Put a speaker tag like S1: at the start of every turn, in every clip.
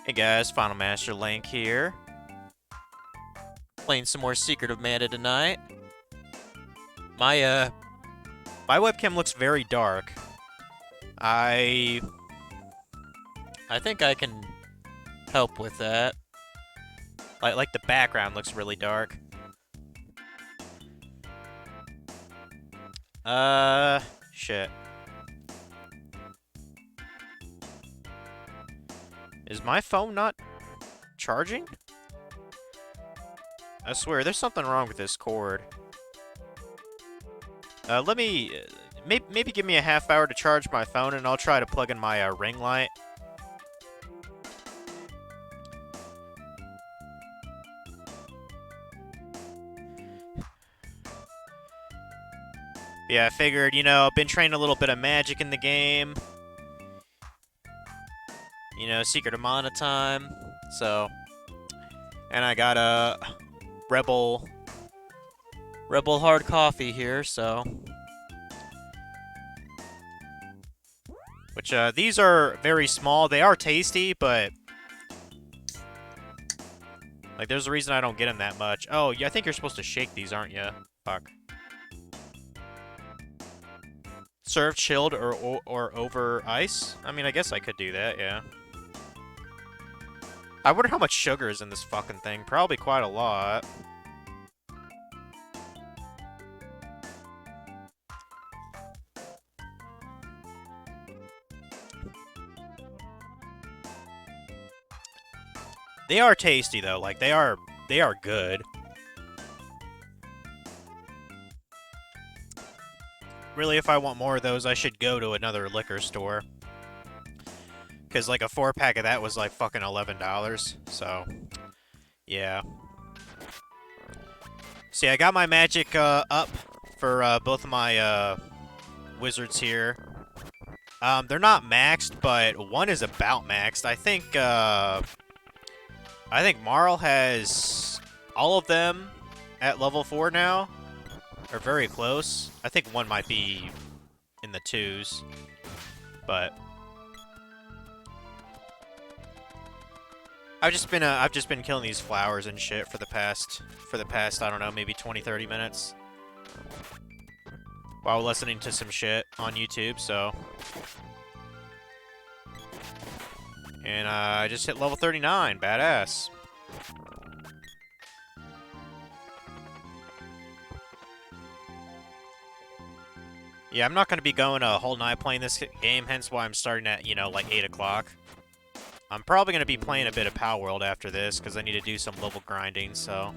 S1: Hey guys, Final Master Link here. Playing some more Secret of Mana tonight. My my webcam looks very dark. I I think I can help with that. Like the background looks really dark. Shit. Is my phone not charging? I swear, there's something wrong with this cord. Let me... maybe give me a half hour to charge my phone, and I'll try to plug in my ring light. Yeah, I figured, I've been training a little bit of magic in the game. Secret of Mana time. So... And I got a Rebel hard coffee here, so... Which, these are very small. They are tasty, but... Like, there's a reason I don't get them that much. Oh, yeah, I think you're supposed to shake these, aren't you? Fuck. Serve chilled or over ice? I mean, I guess I could do that, yeah. I wonder how much sugar is in this fucking thing. Probably quite a lot. They are tasty though. Like they are good. Really, if I want more of those, I should go to another liquor store. Because, like, a 4-pack of that was, like, fucking $11. So, yeah. See, I got my magic up for both of my wizards here. They're not maxed, but one is about maxed. I think Marl has all of them at level 4 now. Or very close. I think one might be in the 2s. But... I've just been killing these flowers and shit for the past I don't know, maybe 20-30 minutes while listening to some shit on YouTube, so and I just hit level 39, badass. Yeah, I'm not going to be going a whole night playing this game, hence why I'm starting at, like 8 o'clock. I'm probably going to be playing a bit of Palworld after this, because I need to do some level grinding, so...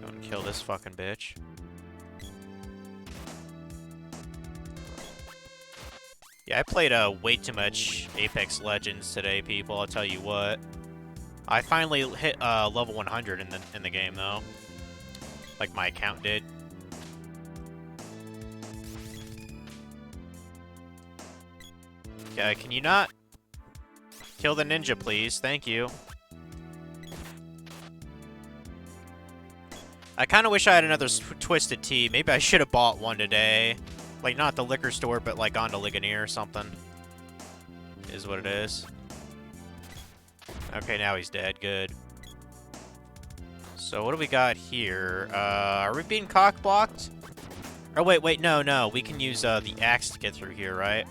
S1: Going to kill this fucking bitch. Yeah, I played way too much Apex Legends today, people, I'll tell you what. I finally hit level 100 in the game, though. Like my account did. Okay, can you not kill the ninja, please? Thank you. I kind of wish I had another Twisted Tea. Maybe I should have bought one today. Like, not the liquor store, but, like, gone to Ligonier or something. Is what it is. Okay, now he's dead. Good. So, what do we got here? Are we being cock-blocked? Oh, wait, no. We can use, the axe to get through here, right?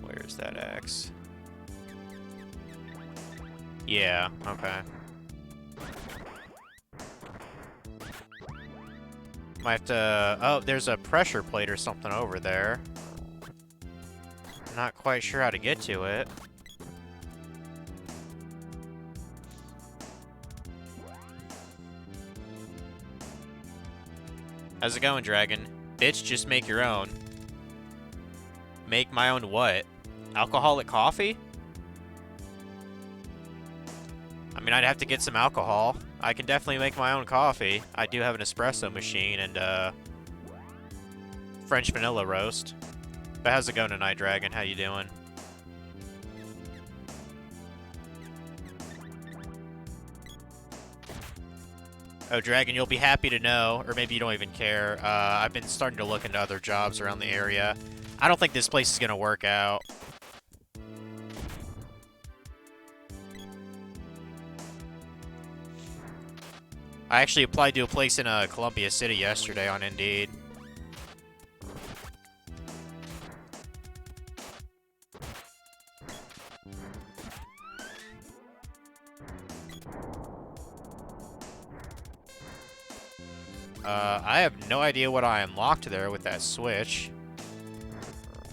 S1: Where's that axe? Yeah, okay. Might have to... Oh, there's a pressure plate or something over there. Not quite sure how to get to it. How's it going, Dragon? Bitch, just make your own. Make my own what? Alcoholic coffee? I mean, I'd have to get some alcohol. I can definitely make my own coffee. I do have an espresso machine and, French vanilla roast. But how's it going tonight, Dragon? How you doing? Oh, Dragon, you'll be happy to know, or maybe you don't even care. I've been starting to look into other jobs around the area. I don't think this place is gonna work out. I actually applied to a place in Columbia City yesterday on Indeed. I have no idea what I unlocked there with that switch.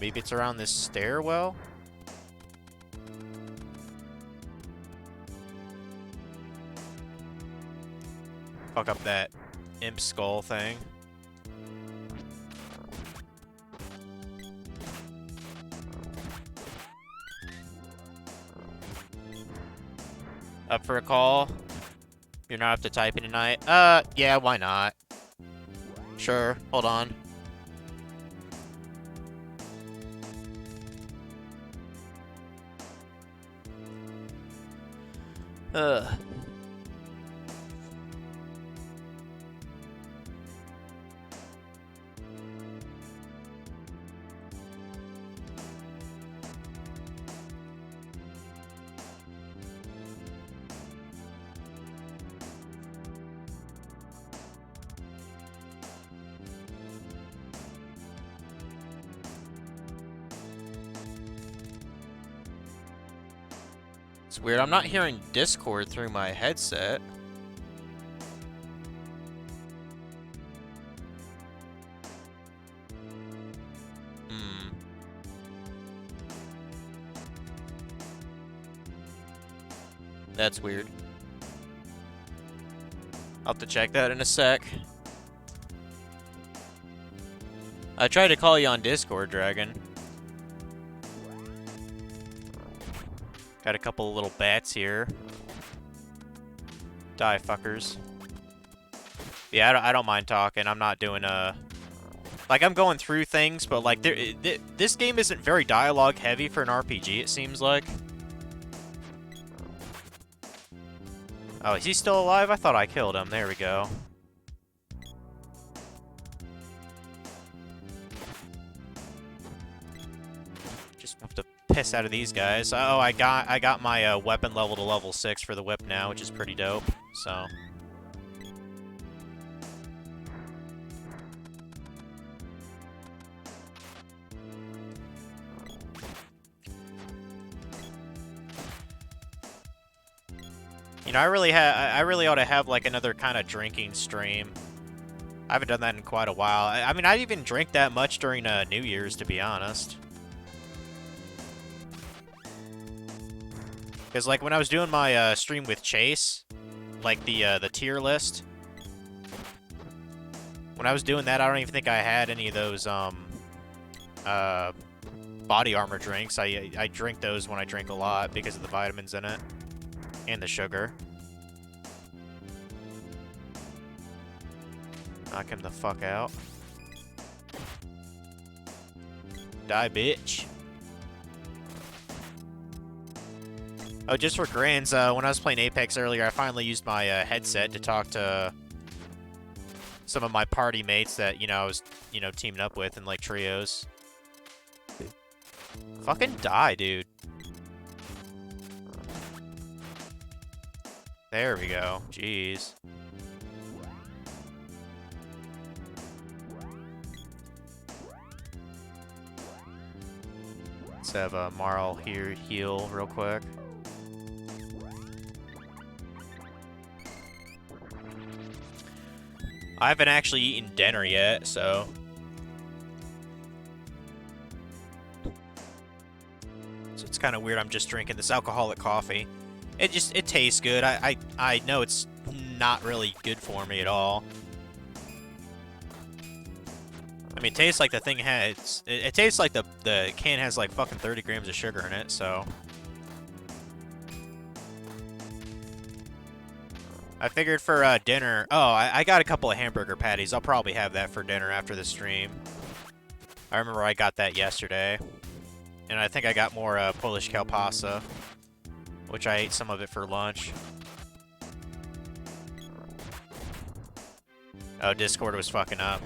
S1: Maybe it's around this stairwell? Fuck up that imp skull thing. Up for a call? You're not up to typing tonight? Yeah, why not? Sure, hold on. Ugh. It's weird, I'm not hearing Discord through my headset. That's weird. I'll have to check that in a sec. I tried to call you on Discord, Dragon. Got a couple of little bats here. Die, fuckers. Yeah, I don't mind talking. I'm not doing like, I'm going through things, but, like, this game isn't very dialogue heavy for an RPG, it seems like. Oh, is he still alive? I thought I killed him. There we go. Just have to piss out of these guys. Oh, I got my weapon level to level 6 for the whip now, which is pretty dope. So. You know, I really ought to have like another kind of drinking stream. I haven't done that in quite a while. I mean, I didn't even drink that much during New Year's, to be honest. Because like when I was doing my stream with Chase, like the tier list. When I was doing that, I don't even think I had any of those body armor drinks. I drink those when I drink a lot because of the vitamins in it. And the sugar. Knock him the fuck out. Die, bitch. Oh, just for grins, when I was playing Apex earlier, I finally used my headset to talk to some of my party mates that, you know, I was, you know, teaming up with in, like, trios. Fucking die, dude. There we go. Jeez. Let's have Marl here heal real quick. I haven't actually eaten dinner yet, so. So it's kind of weird. I'm just drinking this alcoholic coffee. It tastes good. I know it's not really good for me at all. I mean, it tastes like the thing has... It tastes like the can has like fucking 30 grams of sugar in it, so... I figured for dinner... Oh, I got a couple of hamburger patties. I'll probably have that for dinner after the stream. I remember I got that yesterday. And I think I got more Polish kielbasa, which I ate some of it for lunch. Oh, Discord was fucking up.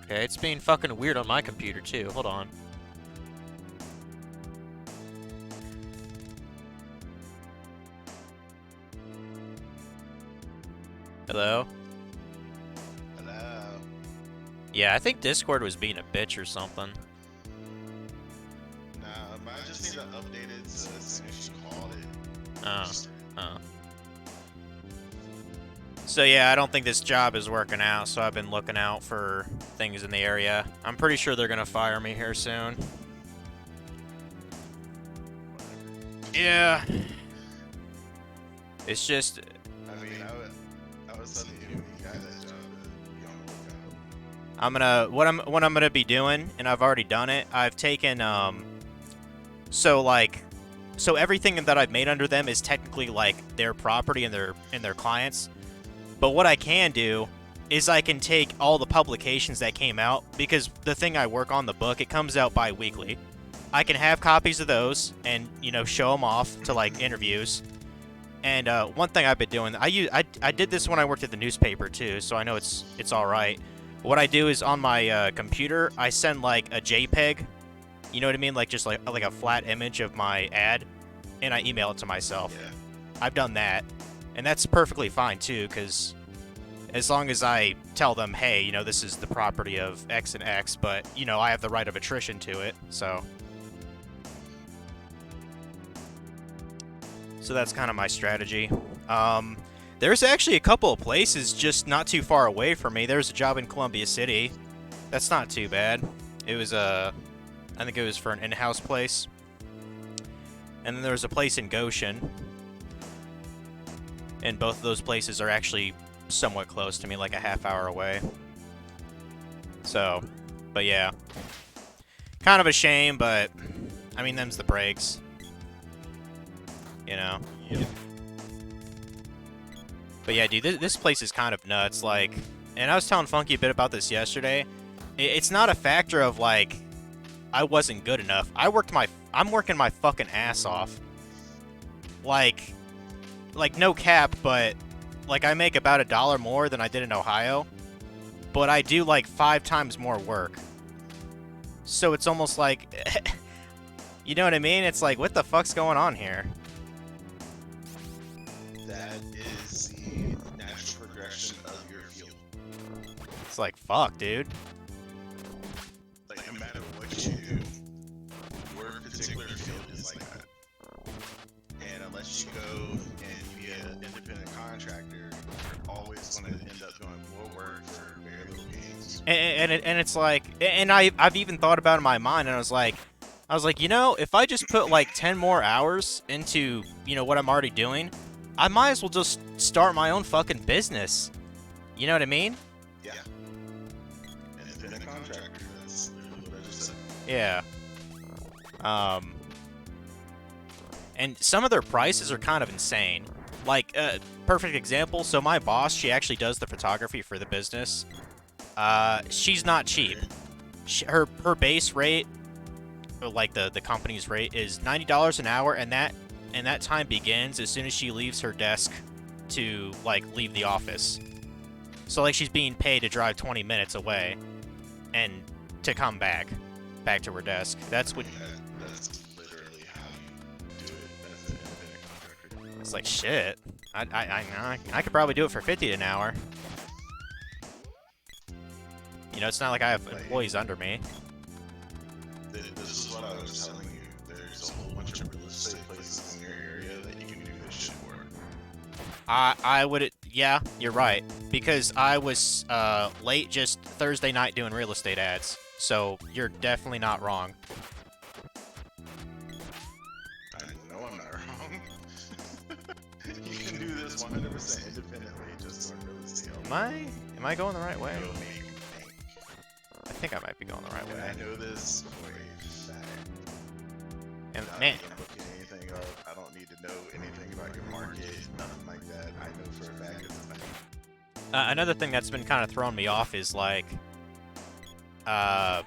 S1: Okay, it's being fucking weird on my computer too. Hold on. Hello?
S2: Hello.
S1: Yeah, I think Discord was being a bitch or something.
S2: Nah, mine just needs updated, so as soon as you called it.
S1: Oh. So yeah, I don't think this job is working out, so I've been looking out for things in the area. I'm pretty sure they're gonna fire me here soon. Yeah. It's just...
S2: I mean, I was telling you, when you got that job, you don't look out.
S1: I'm gonna... What I'm gonna be doing, and I've already done it, I've taken, So everything that I've made under them is technically, like, their property and their clients. But what I can do is I can take all the publications that came out, because the thing I work on, the book, it comes out bi-weekly. I can have copies of those and, you know, show them off to, like, interviews. And one thing I've been doing, I did this when I worked at the newspaper too, so I know it's all right. What I do is on my computer, I send like a JPEG, you know what I mean, like just like a flat image of my ad, and I email it to myself.
S2: Yeah.
S1: I've done that, and that's perfectly fine too, because as long as I tell them, hey, you know, this is the property of X and X, but you know, I have the right of attrition to it, so. So that's kind of my strategy. There's actually a couple of places just not too far away from me. There's a job in Columbia City. That's not too bad. It was I think it was for an in-house place. And then there was a place in Goshen. And both of those places are actually somewhat close to me, like a half hour away. So, but yeah. Kind of a shame, but I mean, them's the breaks. You know?
S2: Yep.
S1: But yeah, dude, this place is kind of nuts. Like, and I was telling Funky a bit about this yesterday. It's not a factor of, like, I wasn't good enough. I'm working my fucking ass off. Like, no cap, but, like, I make about $1 more than I did in Ohio. But I do, like, 5 times more work. So it's almost like, you know what I mean? It's like, what the fuck's going on here?
S2: That is the natural progression of your field.
S1: It's like, fuck, dude.
S2: Like, no matter what you do, your particular field is like that. And unless you go and be an independent contractor, you're always going to end up doing more work for very little gains.
S1: And it's like, and I've even thought about it in my mind, and I was like, you know, if I just put like 10 more hours into, you know, what I'm already doing, I might as well just start my own fucking business. You know what I mean?
S2: Yeah. An independent contractor, that's literally what I just said.
S1: Yeah. And some of their prices are kind of insane. Like, perfect example, so my boss, she actually does the photography for the business. She's not cheap. Her base rate, or like the company's rate, is $90 an hour, and that time begins as soon as she leaves her desk to, like, leave the office. So, like, she's being paid to drive 20 minutes away and to come back to her desk. That's what...
S2: That's literally how you do it as an independent contractor.
S1: It's like, shit. I could probably do it for 50 an hour. You know, it's not like I have employees under me.
S2: This is what I was telling you. There's a whole bunch of real estate places in your area that you can do this shit for.
S1: I would... Yeah, you're right. Because I was late just Thursday night doing real estate ads. So you're definitely not wrong.
S2: I know I'm not wrong. You can do this 100% independently, just doing real estate.
S1: Am I going the right way?
S2: It'll make you think.
S1: I think I might be going the right
S2: And
S1: way.
S2: I know this for a fact.
S1: And
S2: I
S1: man,
S2: don't look anything up. I don't need to know anything about your market, nothing like that. I know for a fact it's a thing.
S1: another thing that's been kind of throwing me off is like, I'm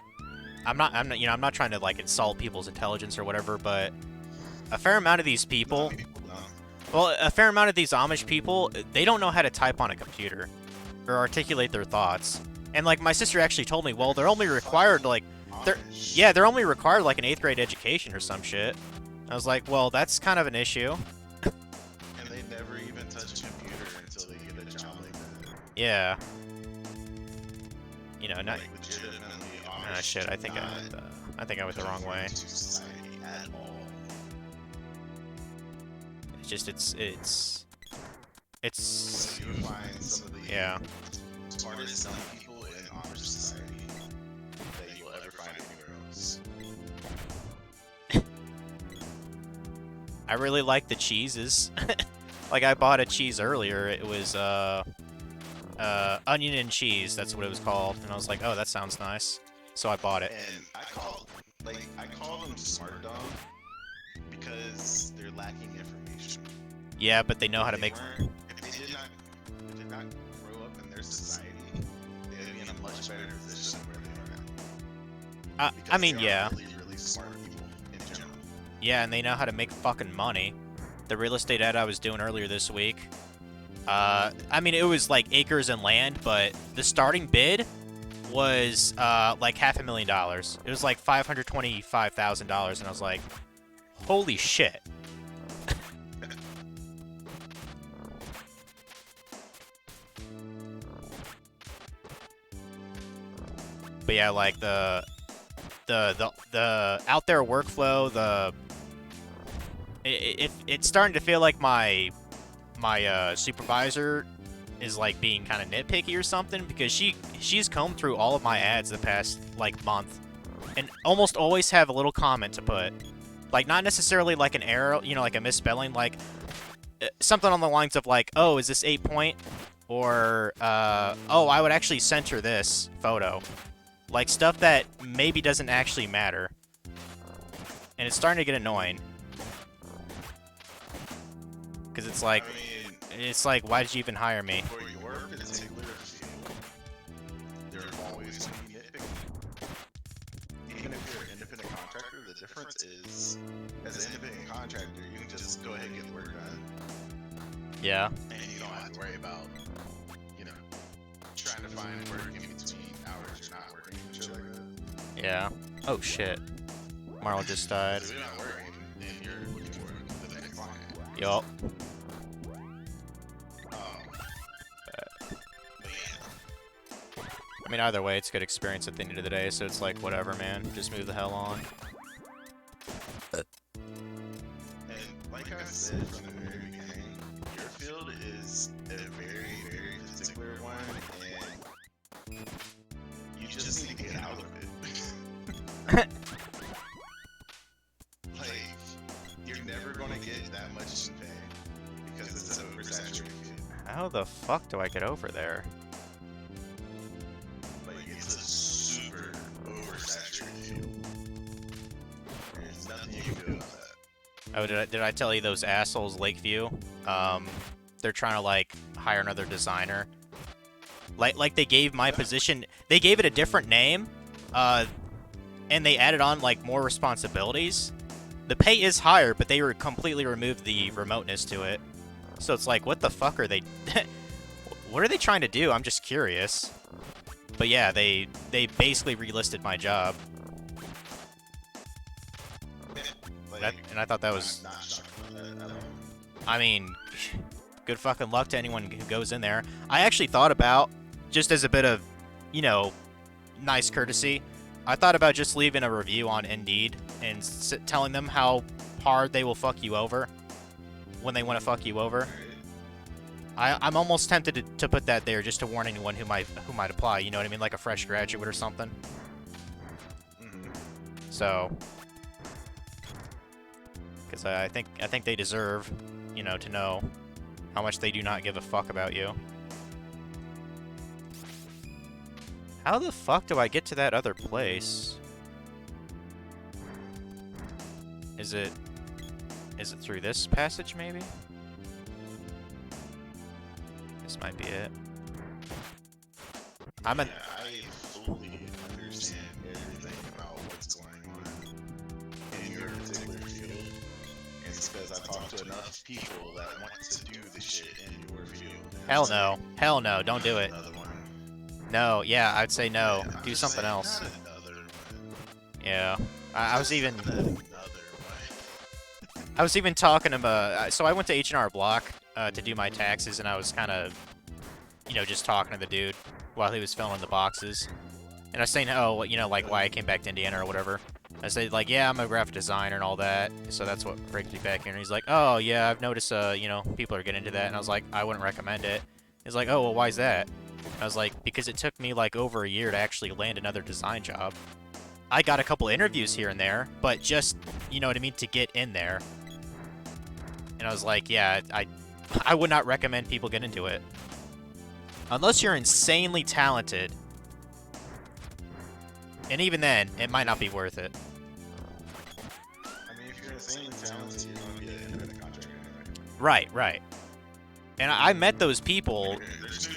S1: not, you know, I'm not trying to like insult people's intelligence or whatever, but a fair amount of these people, well, a fair amount of these Amish people, they don't know how to type on a computer or articulate their thoughts. And like my sister actually told me, well, they're only required like they're
S2: Amish.
S1: yeah, they're only required like an 8th grade education or some shit. I was like, well, that's kind of an issue.
S2: And they never even touch a computer until they get a job like that.
S1: Yeah. You know, not.
S2: Like, legitimately,
S1: Ah,
S2: Amish
S1: shit.
S2: do
S1: I think
S2: not
S1: I think I went the wrong way.
S2: conform to society at all.
S1: It's just it's.
S2: So you would find some of the
S1: Yeah.
S2: smartest young people in Amish society that you'll ever find anywhere else.
S1: I really like the cheeses. Like I bought a cheese earlier. It was onion and cheese. That's what it was called. And I was like, oh, that sounds nice. So I bought it.
S2: And I call them smart dumb because they're lacking information.
S1: Yeah, but they know how to
S2: If
S1: make.
S2: if they did not grow up in their society, they would be in a much better position than where they are now.
S1: I
S2: Because
S1: mean,
S2: they are
S1: yeah.
S2: really, really smart people in general.
S1: Yeah, and they know how to make fucking money. The real estate ad I was doing earlier this week. I mean, it was like acres and land, but the starting bid was like $500,000. It was like $525,000, and I was like, holy shit. But yeah, like the out there workflow, it's starting to feel like my supervisor is like being kind of nitpicky or something, because she's combed through all of my ads the past like month and almost always have a little comment to put, like not necessarily like an error, you know, like a misspelling, like something on the lines of like, oh, is this 8 point, or oh, I would actually center this photo, like stuff that maybe doesn't actually matter, and it's starting to get annoying. Because it's like,
S2: I mean,
S1: why did you even hire me?
S2: for your particular field, there are always going to be nitpicking. Even if you're an independent contractor, the difference is, as an independent contractor, you can just go ahead and get the work done,
S1: Yeah.
S2: and you don't have to worry about, you know, trying to find work in between hours you're not working and shit like that.
S1: Yeah. Oh shit. Marl just died.
S2: Because if you're not working, then you're looking for the next client.
S1: Yup.
S2: But yeah.
S1: I mean, either way, it's good experience at the end of the day, so it's like, whatever, man. Just move the hell on.
S2: And like I said from the very beginning, your field is a very, very particular one, and you just need to get out of it. Like, you're never gonna get that much in pay because it's an oversaturated field.
S1: How the fuck do I get over there?
S2: Like, it's a super oversaturated field. There's nothing you can do about that.
S1: Oh, did I tell you those assholes, Lakeview? They're trying to, like, hire another designer. Like they gave my position, they gave it a different name, and they added on, like, more responsibilities. The pay is higher, but they completely removed the remoteness to it. So it's like, what the fuck are they... What are they trying to do? I'm just curious. But yeah, they basically relisted my job.
S2: Like,
S1: And I thought that was...
S2: I'm not shocked by that at all.
S1: I mean, good fucking luck to anyone who goes in there. I actually thought about, just as a bit of, you know, nice courtesy, I thought about just leaving a review on Indeed and telling them how hard they will fuck you over when they want to fuck you over. I'm almost tempted to put that there just to warn anyone who might apply. You know what I mean, like a fresh graduate or something.
S2: Mhm.
S1: So, because I think they deserve, you know, to know how much they do not give a fuck about you. How the fuck do I get to that other place? Is it through this passage, maybe? This might be it.
S2: Yeah, I fully understand everything about what's going on in your particular field. And it's because I talked to enough people that want to do the shit in your field. And
S1: Hell
S2: it's
S1: no.
S2: like,
S1: Hell no, don't do it.
S2: another one.
S1: No, yeah, I'd say no.
S2: I'm
S1: Do
S2: just
S1: something
S2: saying,
S1: else.
S2: Not another one.
S1: Yeah. I was even...
S2: Not another one.
S1: I was even talking to so I went to H&R Block to do my taxes, and I was kind of, you know, just talking to the dude while he was filling the boxes. And I was saying, oh, you know, like why I came back to Indiana or whatever. I said, like, yeah, I'm a graphic designer and all that, so that's what brings me back here. And he's like, oh, yeah, I've noticed, you know, people are getting into that. And I was like, I wouldn't recommend it. He's like, oh, well, why is that? I was like, because it took me, like, over a year to actually land another design job. I got a couple interviews here and there, but just, you know what I mean, to get in there. And I was like, yeah, I would not recommend people get into it. Unless you're insanely talented. And even then, it might not be worth it.
S2: I mean, if you're insanely talented, you're going to be an independent contractor anyway.
S1: Right, right. And I met those people.
S2: There's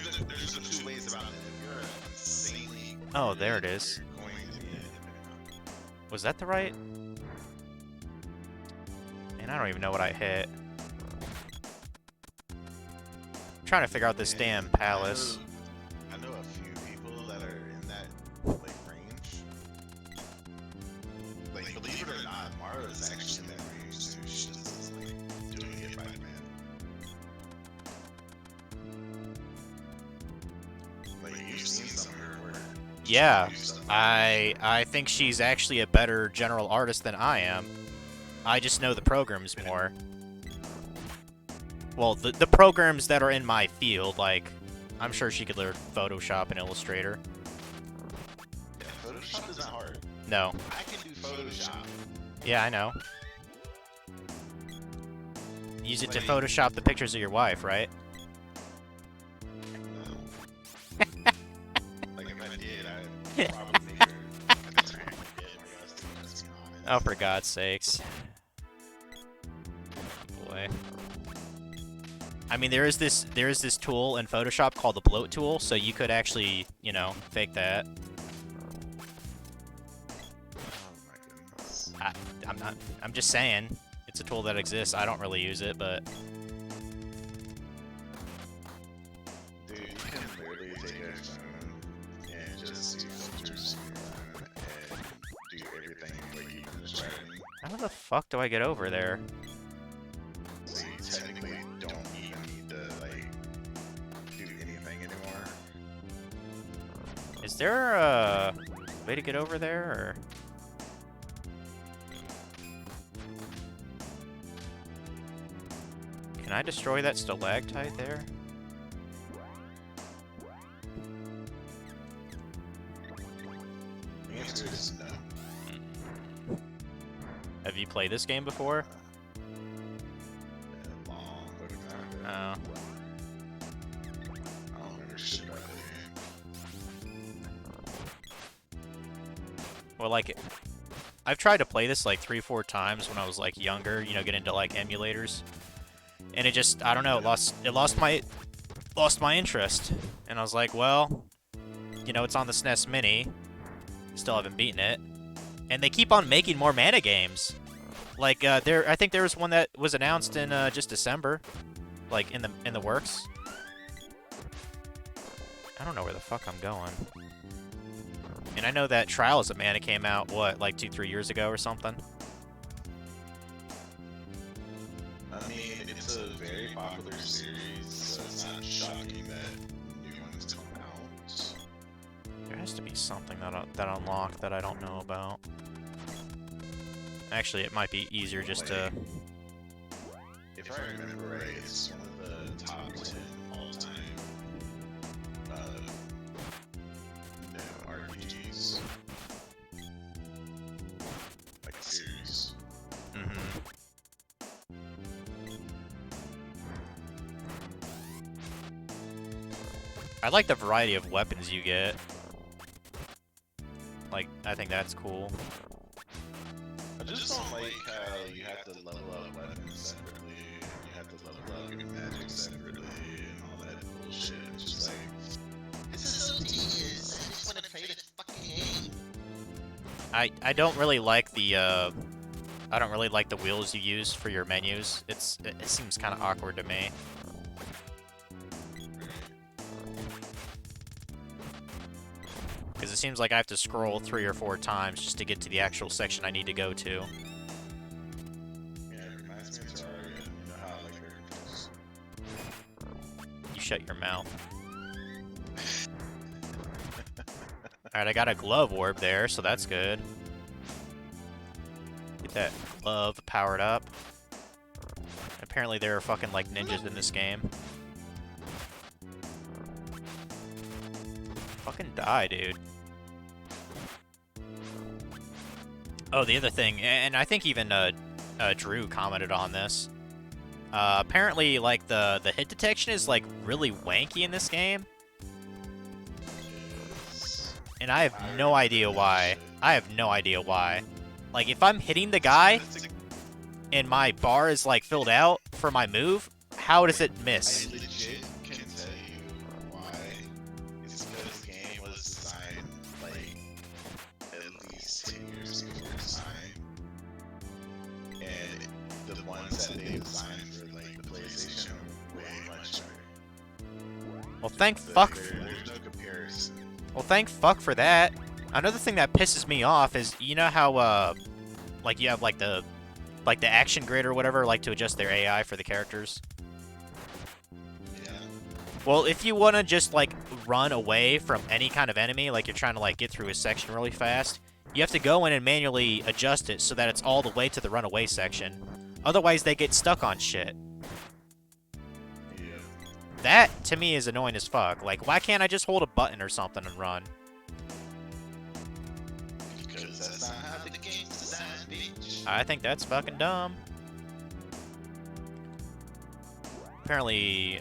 S2: two ways about it. If you're insanely
S1: Oh, there it is.
S2: you're going to be an independent contractor.
S1: Was that the right? And I don't even know what I hit. I'm trying to figure out this damn palace.
S2: I know a few people that are in that like range. Like, believe it or not, Mara is actually in that range too. She's just like doing it by demand. Like, you've seen some of her work.
S1: Yeah,
S2: You've seen-
S1: I think she's actually a better general artist than I am. I just know the programs more. Well, the programs that are in my field, like, I'm sure she could learn Photoshop and Illustrator.
S2: Yeah, Photoshop is not hard.
S1: No.
S2: I can do Photoshop.
S1: Yeah, I know. Use it to
S2: Like-
S1: Photoshop the pictures of your wife, right?
S2: No. Like, if I did, I'd probably make her like a tiny bit rusty, let's be honest.
S1: Oh, for God's sakes. Boy. I mean, there is this tool in Photoshop called the bloat tool, so you could actually, you know, fake that.
S2: Oh my goodness.
S1: I'm just saying, it's a tool that exists. I don't really use it, but
S2: Dude, you can literally take a phone and just do filters and do everything like you've been describing.
S1: how the fuck do I get over there?
S2: So you technically don't even need to like do anything anymore.
S1: Is there a way to get over there, or? Can I destroy that stalactite there?
S2: The answer is no.
S1: Have you played this game before?
S2: Long fucking time ago.
S1: Oh.
S2: I don't remember shit about that game.
S1: Well, like, I've tried to play this like 3-4 times when I was like younger, you know, get into like emulators, and it just, I don't know, it lost my interest, and I was like, well, you know, it's on the SNES Mini, still haven't beaten it, and they keep on making more Mana games. Like, I think there was one that was announced in just December, like in the works. I don't know where the fuck I'm going. And I know that Trials of Mana came out, what, like 2-3 years ago or something?
S2: I mean, it's a very popular series, so it's not shocking that new ones come out.
S1: There has to be something that unlocked that I don't know about. Actually, it might be easier just to...
S2: If I remember right, it's one of the top 10 all-time RPGs. Like a series.
S1: I like the variety of weapons you get. Like, I think that's cool.
S2: I just don't like how you have to level up weapons separately, you have to level up your magic separately, and all that bullshit. It's just like, this is so tedious. I just want to play this fucking game.
S1: I don't really like the I don't really like the wheels you use for your menus. It seems kind of awkward to me. Because it seems like I have to scroll 3 or 4 times just to get to the actual section I need to go to.
S2: Yeah, it reminds me of Terraria. You know how like there's
S1: You shut your mouth. Alright, I got a glove orb there, so that's good. Get that glove powered up. Apparently there are fucking like ninjas in this game. Fucking die, dude. Oh, the other thing, and I think even Drew commented on this. Apparently, like the hit detection is like really wanky in this game, and I have no idea why. I have no idea why. Like if I'm hitting the guy and my bar is like filled out for my move, how does it miss?
S2: I legit can tell you why. It's because this game was designed like at least 10 years before its time. And the ones that they designed for like the PlayStation were way much better.
S1: Well, thank
S2: So
S1: fuck.
S2: there's no comparison.
S1: Well, thank fuck for that. Another thing that pisses me off is, you know how, like you have like the action grid or whatever, like to adjust their AI for the characters.
S2: Yeah.
S1: Well, if you want to just like run away from any kind of enemy, like you're trying to like get through a section really fast, you have to go in and manually adjust it so that it's all the way to the runaway section. Otherwise, they get stuck on shit.
S2: Yeah.
S1: That, to me, is annoying as fuck. Like, why can't I just hold a button or something and run?
S2: Because that's not how the game's designed, bitch.
S1: I think that's fucking dumb. Apparently...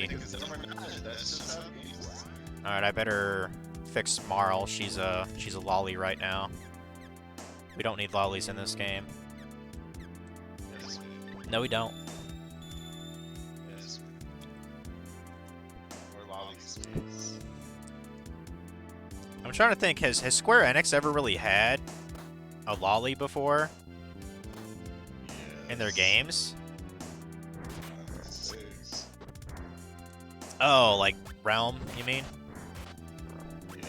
S2: Because some are not. That's just how the game's designed.
S1: Alright, I better fix Marl. She's a lolly right now. We don't need lollies in this game.
S2: Yes,
S1: No, we don't.
S2: yes. Or lollies, please.
S1: I'm trying to think, has Square Enix ever really had a lolly before in their games?
S2: Six.
S1: Oh, like Realm, you mean?
S2: Yep.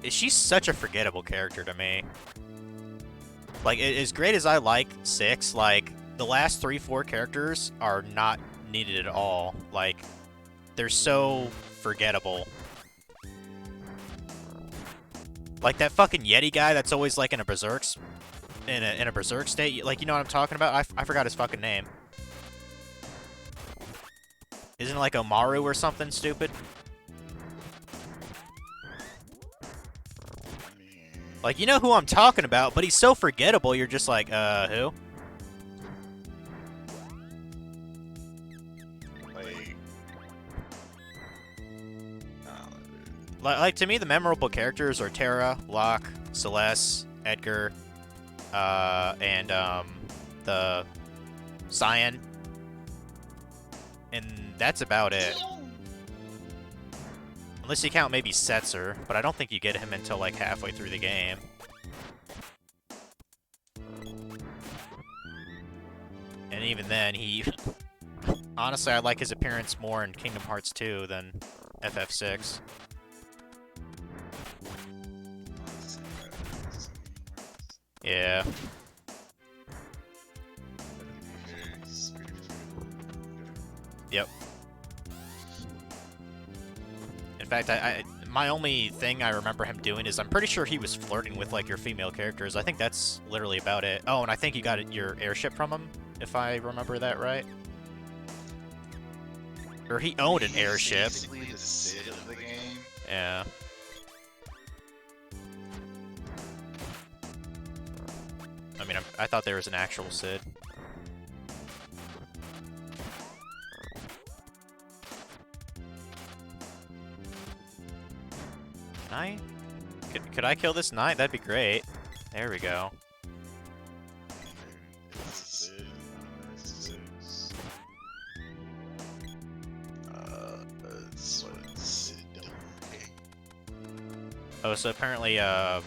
S1: She's such a forgettable character to me. Like, as great as I like 6, like, the last 3-4 characters are not needed at all. Like, they're so forgettable. Like that fucking Yeti guy that's always like in a berserk state. Like, you know what I'm talking about? I forgot his fucking name. Isn't it like Omaru or something stupid?
S2: I mean,
S1: Like, you know who I'm talking about, but he's so forgettable, you're just like, who?
S2: like,
S1: Like, to me, the memorable characters are Terra, Locke, Celeste, Edgar, and, the Cyan. And that's about it. Unless you count maybe Setzer, but I don't think you get him until, like, halfway through the game. And even then, he... Honestly, I like his appearance more in Kingdom Hearts 2 than FF6. Yeah. Yep. In fact, my only thing I remember him doing is I'm pretty sure he was flirting with, like, your female characters. I think that's literally about it. Oh, and I think you got your airship from him, if I remember that right. Or he owned an airship.
S2: Basically the Sid of the game.
S1: Yeah. I mean, I thought there was an actual Sid. Can I? Could I kill this knight? That'd be great. There we go.
S2: Sid, six. It's what Sid don't pay.
S1: Oh, so apparently, I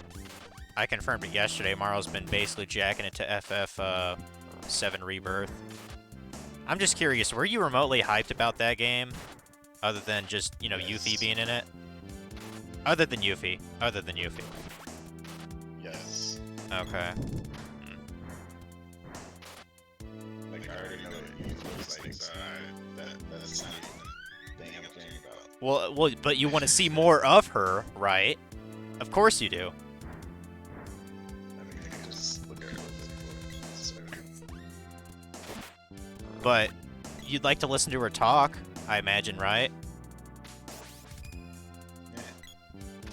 S1: confirmed it yesterday. Marl's been basically jacking it to FF7 Rebirth. I'm just curious, were you remotely hyped about that game? Other than just, you know,
S2: Yes.
S1: Yuffie being in it? Other than Yuffie. Other than Yuffie.
S2: Yes.
S1: Okay.
S2: Like, I already know what you looks like, so that's not even a thing I'm caring about.
S1: Well, but you want to see more of her, right? Of course you do.
S2: I mean, I can just look at her real quick.
S1: But you'd like to listen to her talk, I imagine, right?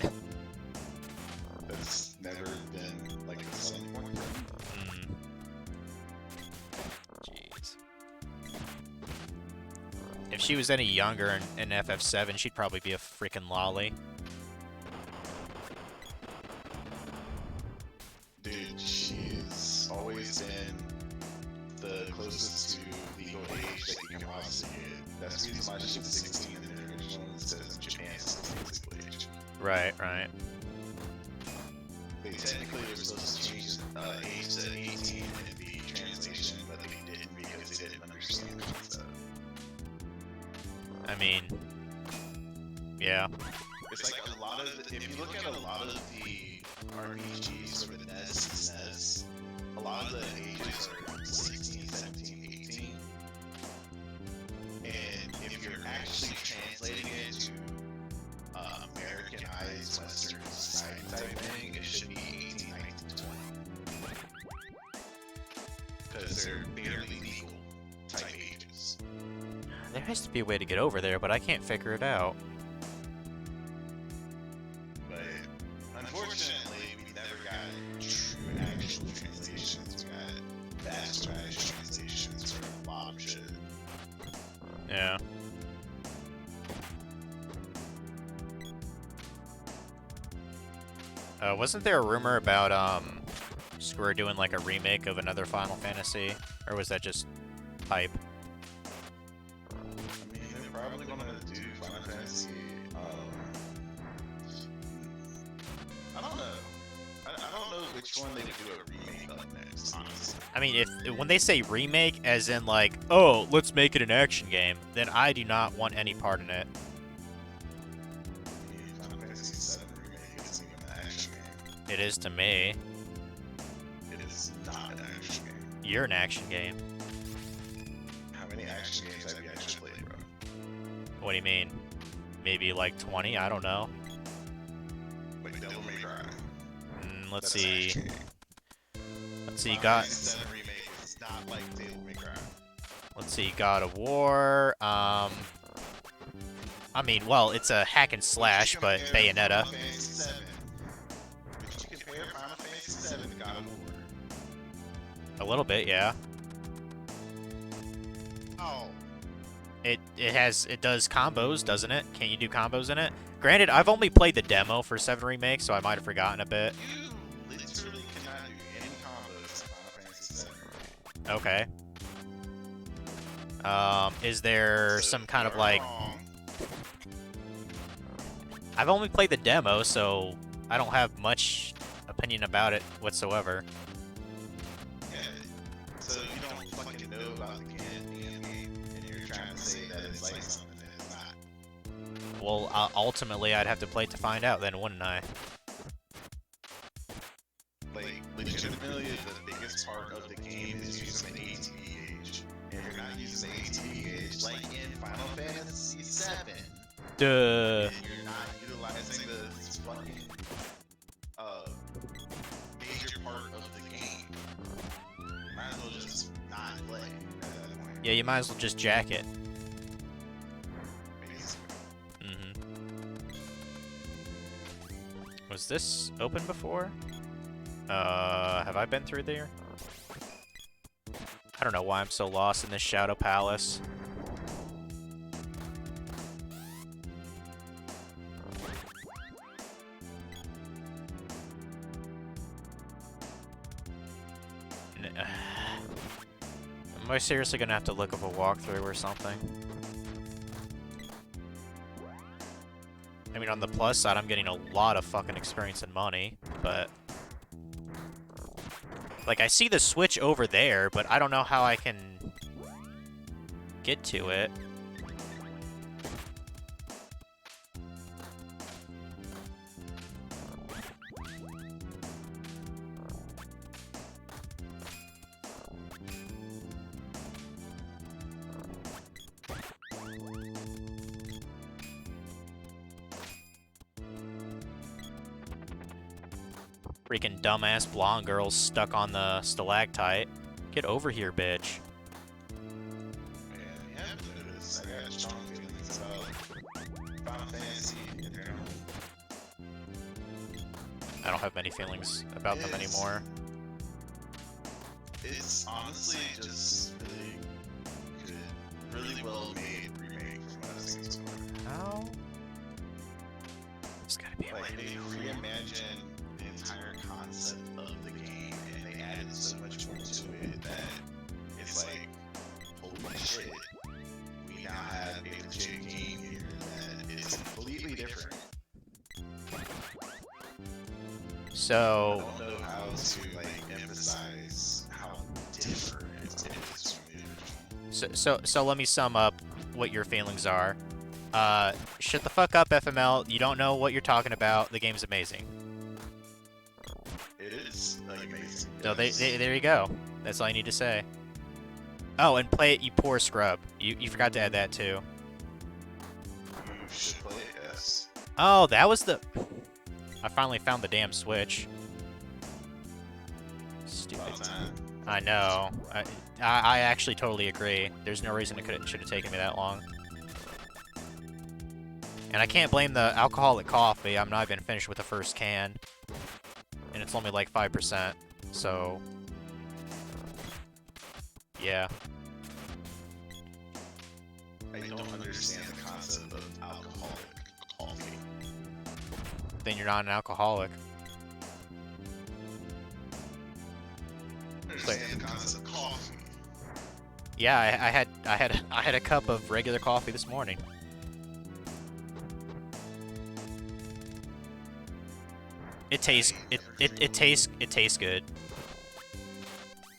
S2: Yeah. That's never been, like, a selling point for me.
S1: Jeez. If she was any younger in FF7, she'd probably be a freaking lolly.
S2: Dude, she's always been the closest to legal age that you can possibly get. That's the reason why she was 16 in the original. It says in Japan it's legal age.
S1: Right, right.
S2: They technically were supposed to change age to 18 in the translation, but they didn't because they didn't understand the concept.
S1: I mean, yeah.
S2: It's like a lot of, if you look at a lot of the RPGs for the NES and SNES, a lot of the ages are 16, 17, 18. And if you're actually translating it to Americanized Western society type thing, it should be 18, 19, 20. Because they're barely legal type ages.
S1: There has to be a way to get over there, but I can't figure it out.
S2: But unfortunately, we never got true actual translations. We got bastardized translations for a lot of shit.
S1: Yeah. Wasn't there a rumor about Square doing like a remake of another Final Fantasy, or was that just hype?
S2: I mean, they're probably gonna do Final Fantasy. I don't know. I don't know which one they would do a remake of next, honestly.
S1: I mean, if when they say remake, as in like, oh, let's make it an action game, then I do not want any part in it.
S2: Final Fantasy VII remake isn't even an action game.
S1: It is to me.
S2: It is not an action game.
S1: You're an action game.
S2: How many action games have you actually played, bro?
S1: What do you mean? Maybe like 20? I don't know.
S2: Like Devil May Cry.
S1: Let's
S2: That's an
S1: see.
S2: action game.
S1: Let's see.
S2: Final Fantasy VII remake is not like Devil May Cry.
S1: Let's see. God of War. I mean, well, it's a hack and slash, but Bayonetta.
S2: Would you compare Final Fantasy VII to God of War?
S1: A little bit, yeah.
S2: Oh.
S1: It does combos, doesn't it? Can't you do combos in it? Granted, I've only played the demo for 7 Remake, so I might have forgotten a bit.
S2: You literally cannot do any combos in Final Fantasy VII.
S1: Okay. Is there
S2: So
S1: some kind of
S2: you're
S1: like...
S2: wrong.
S1: I've only played the demo, so I don't have much opinion about it whatsoever.
S2: Yeah. So you don't fucking know about the canon, and you're trying to say that it's like something that it's not.
S1: Well, ultimately, I'd have to play it to find out then, wouldn't I?
S2: Like, legitimately, the biggest part of the game is using the ATB gauge. And you're not using the ATB gauge like in Final Fantasy VII.
S1: Duh.
S2: And you're not utilizing the fucking major part of the game. Might as well just not play at that point.
S1: Yeah, you might as well just jack it.
S2: Basically.
S1: Was this open before? Have I been through there? I don't know why I'm so lost in this Shadow Palace. Am I seriously gonna have to look up a walkthrough or something? I mean, on the plus side, I'm getting a lot of fucking experience and money, but... Like, I see the switch over there, but I don't know how I can get to it. Freaking dumbass blonde girl's stuck on the stalactite. Get over here, bitch.
S2: Man, you have to notice. I got strong feelings about Final Fantasy in general.
S1: I don't have many feelings about them anymore.
S2: It's honestly just really good, really well made remake from what I've seen so far.
S1: How? It's gotta be
S2: Like, they reimagined the entire concept of the game, and they added so much more to it that it's like, holy shit, we now have a legit game here that is completely different.
S1: So,
S2: I don't know how to like emphasize how different it is from the original.
S1: so let me sum up what your feelings are. Shut the fuck up, FML. You don't know what you're talking about. The game's amazing.
S2: It is like amazing.
S1: So
S2: Yes.
S1: there you go. That's all you need to say. Oh, and play it, you poor scrub. You forgot to add that too.
S2: You should play it, yes.
S1: Oh, that was the... I finally found the damn Switch. Stupid.
S2: About time.
S1: I know. I actually totally agree. There's no reason it should have taken me that long. And I can't blame the alcoholic coffee. I'm not even finished with the first can. And it's only like 5%. So... yeah.
S2: I don't understand the concept of alcoholic coffee.
S1: Then you're not an alcoholic.
S2: I understand the concept of coffee.
S1: Yeah, I had a cup of regular coffee this morning. It tastes it tastes good.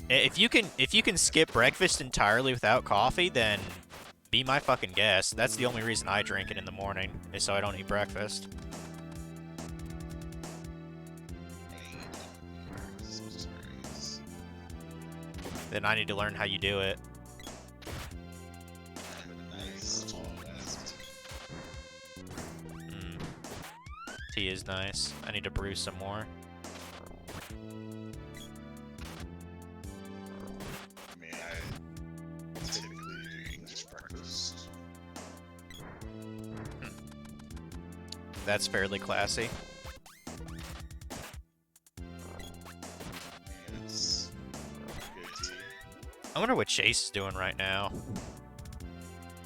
S1: If you can skip breakfast entirely without coffee, then be my fucking guest. That's the only reason I drink it in the morning, is so I don't eat breakfast. Then I need to learn how you do it. Tea is nice. I need to brew some more.
S2: I mean, I typically do English breakfast.
S1: That's fairly classy.
S2: And it's good tea.
S1: I wonder what Chase is doing right now.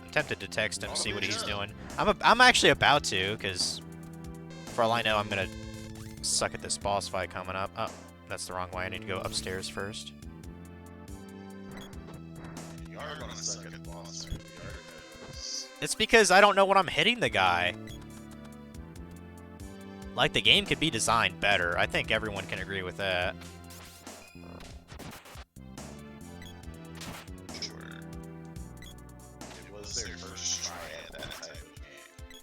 S1: I'm tempted to text him, see what he's doing. I'm actually about to, because for all I know, I'm gonna suck at this boss fight coming up. Oh, that's the wrong way. I need to go upstairs first.
S2: You are gonna suck at the boss. You already know this.
S1: It's because I don't know what I'm hitting the guy. Like, the game could be designed better. I think everyone can agree with that.
S2: Sure. It was their first try at that type of game.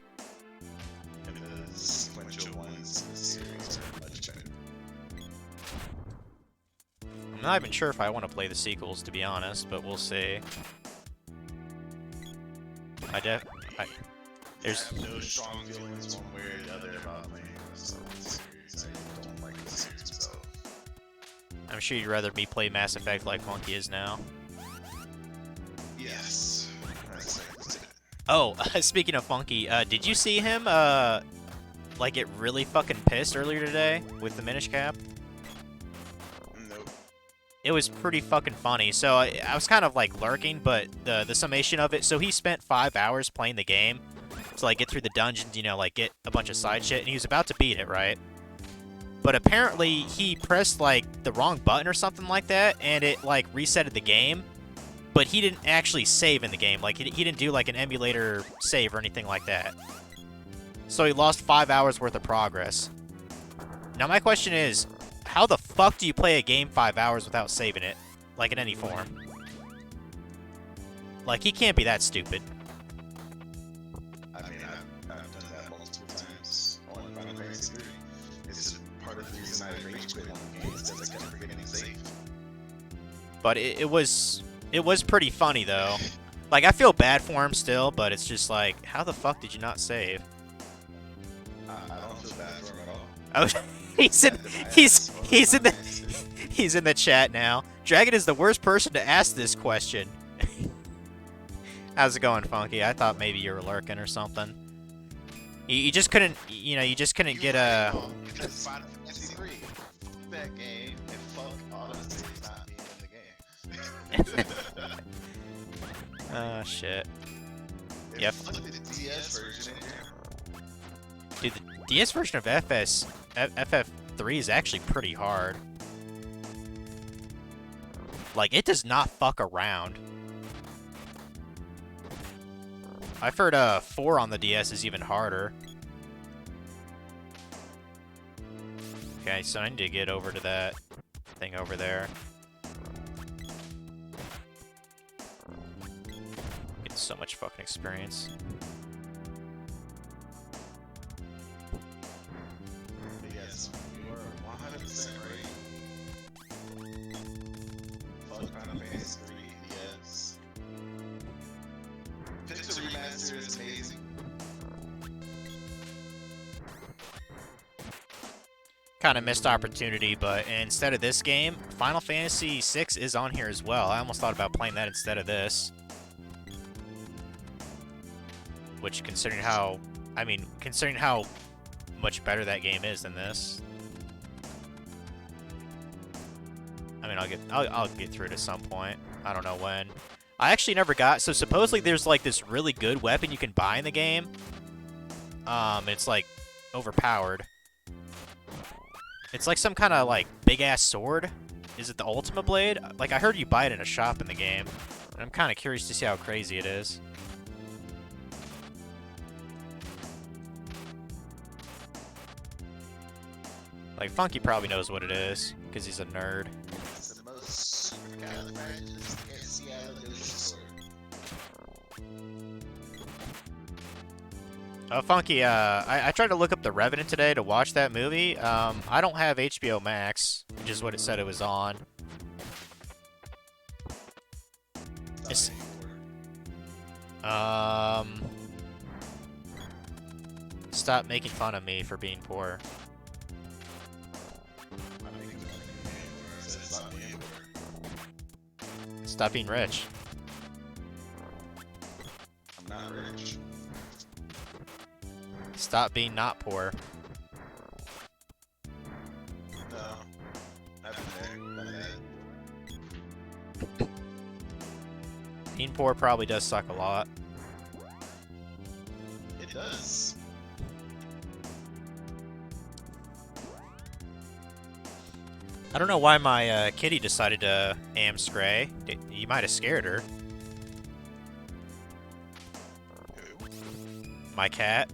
S2: And the sequential ones in the series are much better.
S1: I'm not even sure if I want to play the sequels, to be honest, but we'll see. There's...
S2: I have no strong feelings one way or the other about playing the series. I don't like the series itself.
S1: I'm sure you'd rather me play Mass Effect like Monkey is now.
S2: Yes. That's it.
S1: Oh, speaking of Funky, did you see him, like, get really fucking pissed earlier today with the Minish Cap?
S2: Nope.
S1: It was pretty fucking funny. So I was kind of, like, lurking, but the summation of it, so he spent 5 hours playing the game to, like, get through the dungeons, you know, like, get a bunch of side shit, and he was about to beat it, right? But apparently, he pressed, like, the wrong button or something like that, and it, like, resetted the game. But he didn't actually save in the game. Like, he didn't do, like, an emulator save or anything like that. So he lost 5 hours worth of progress. Now, my question is, how the fuck do you play a game 5 hours without saving it? Like, in any form? Like, he can't be that stupid.
S2: I mean, I've done that multiple times on Final Fantasy 3. It's just part of the reason I rage quit on games because I kept forgetting to save.
S1: But it was pretty funny, though. Like, I feel bad for him still, but it's just like, how the fuck did you not save?
S2: I don't feel bad for him at all.
S1: Oh, he's He's in the he's in the chat now. Dragon is the worst person to ask this question. How's it going, Funky? I thought maybe you were lurking or something. You just couldn't, you know, you just couldn't get a.
S2: Because Final Fantasy 3, that game, and fuck all of us not being in the game.
S1: Oh shit.
S2: And
S1: Yep.
S2: fuck the DS version in there.
S1: Dude, the DS version of FF3 is actually pretty hard. Like, it does not fuck around. I've heard 4 on the DS is even harder. Okay, so I need to get over to that thing over there. Get so much fucking experience.
S2: Yes, you are 100% right. Fuck Final Fantasy 3 DS. Pixel Remaster is amazing.
S1: Kind of missed opportunity, but instead of this game, Final Fantasy VI is on here as well. I almost thought about playing that instead of this. Which, considering how, I mean, considering how much better that game is than this. I mean, I'll get through it at some point. I don't know when. I actually never got, so supposedly there's like this really good weapon you can buy in the game. It's like overpowered. It's like some kind of like big ass sword. Is it the Ultima Blade? Like, I heard you buy it in a shop in the game. And I'm kind of curious to see how crazy it is. Like, Funky probably knows what it is, because he's a nerd.
S2: It's the most supercalifragilisticexpialidocious.
S1: Funky, I tried to look up The Revenant today to watch that movie. I don't have HBO Max, which is what it said it was on. It's, stop making fun of me for being poor. Stop being rich.
S2: I'm not rich.
S1: Stop being not poor.
S2: No. I've been there. Done that.
S1: Being poor probably does suck a lot.
S2: It does.
S1: I don't know why my kitty decided to am Scray. You might have scared her.
S2: Who?
S1: My cat.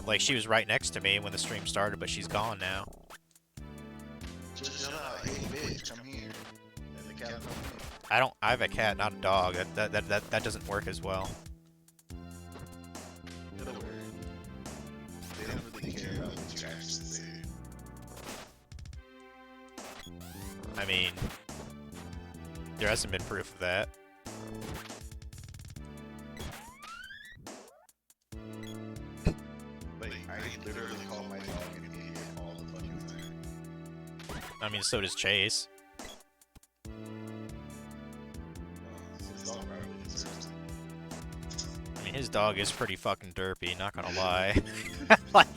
S1: Like, she was right next to me when the stream started, but she's gone now.
S2: Just yell out, hey bitch, I'm here. And the cat told me.
S1: I have a cat, not a dog. That doesn't work as well.
S2: It'll work. They don't really care about what you actually say.
S1: I mean, there hasn't been proof of that.
S2: Like, I literally call my dog an idiot all the fucking time.
S1: I mean, so does Chase.
S2: His dog probably deserves it.
S1: I mean, his dog is pretty fucking derpy, not gonna lie. Like,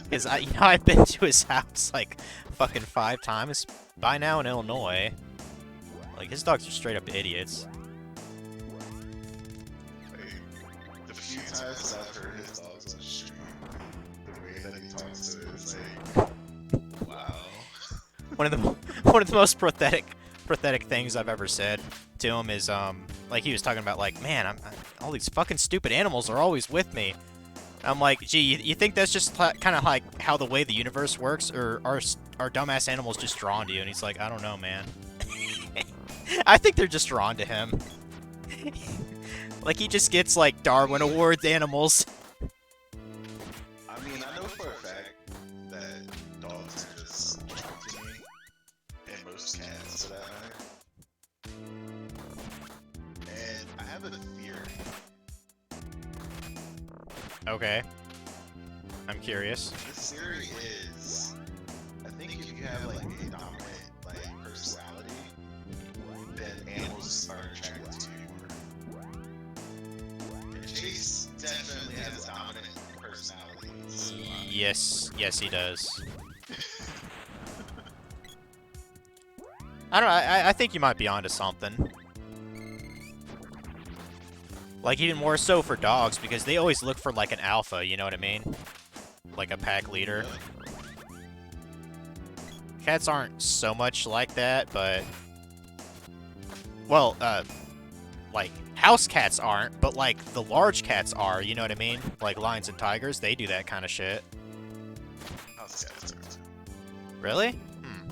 S1: cause I've been to his house like fucking 5 times by now in Illinois. Like, his dogs are straight up idiots.
S2: Like, the few times that I've heard his dogs on the street, the way that he talks to it is like, wow.
S1: One of the most pathetic things I've ever said to him is like, he was talking about like, man, all these fucking stupid animals are always with me. I'm like, gee, you think that's just kind of like how the way the universe works, or are dumbass animals just drawn to you? And he's like, I don't know, man. I think they're just drawn to him. Like, he just gets like Darwin Awards animals.
S2: I mean, I know for a fact that dogs are just drawn to me, and most cats for that matter. And I have a theory.
S1: Okay. I'm curious.
S2: This theory is, I think if you
S1: Yes, he does. I don't know, I think you might be onto something. Like, even more so for dogs, because they always look for, like, an alpha, you know what I mean? Like a pack leader. Cats aren't so much like that, but... Well, like, house cats aren't, but, like, the large cats are, you know what I mean? Like, lions and tigers, they do that kind of shit.
S2: House cats are.
S1: Really? Hmm.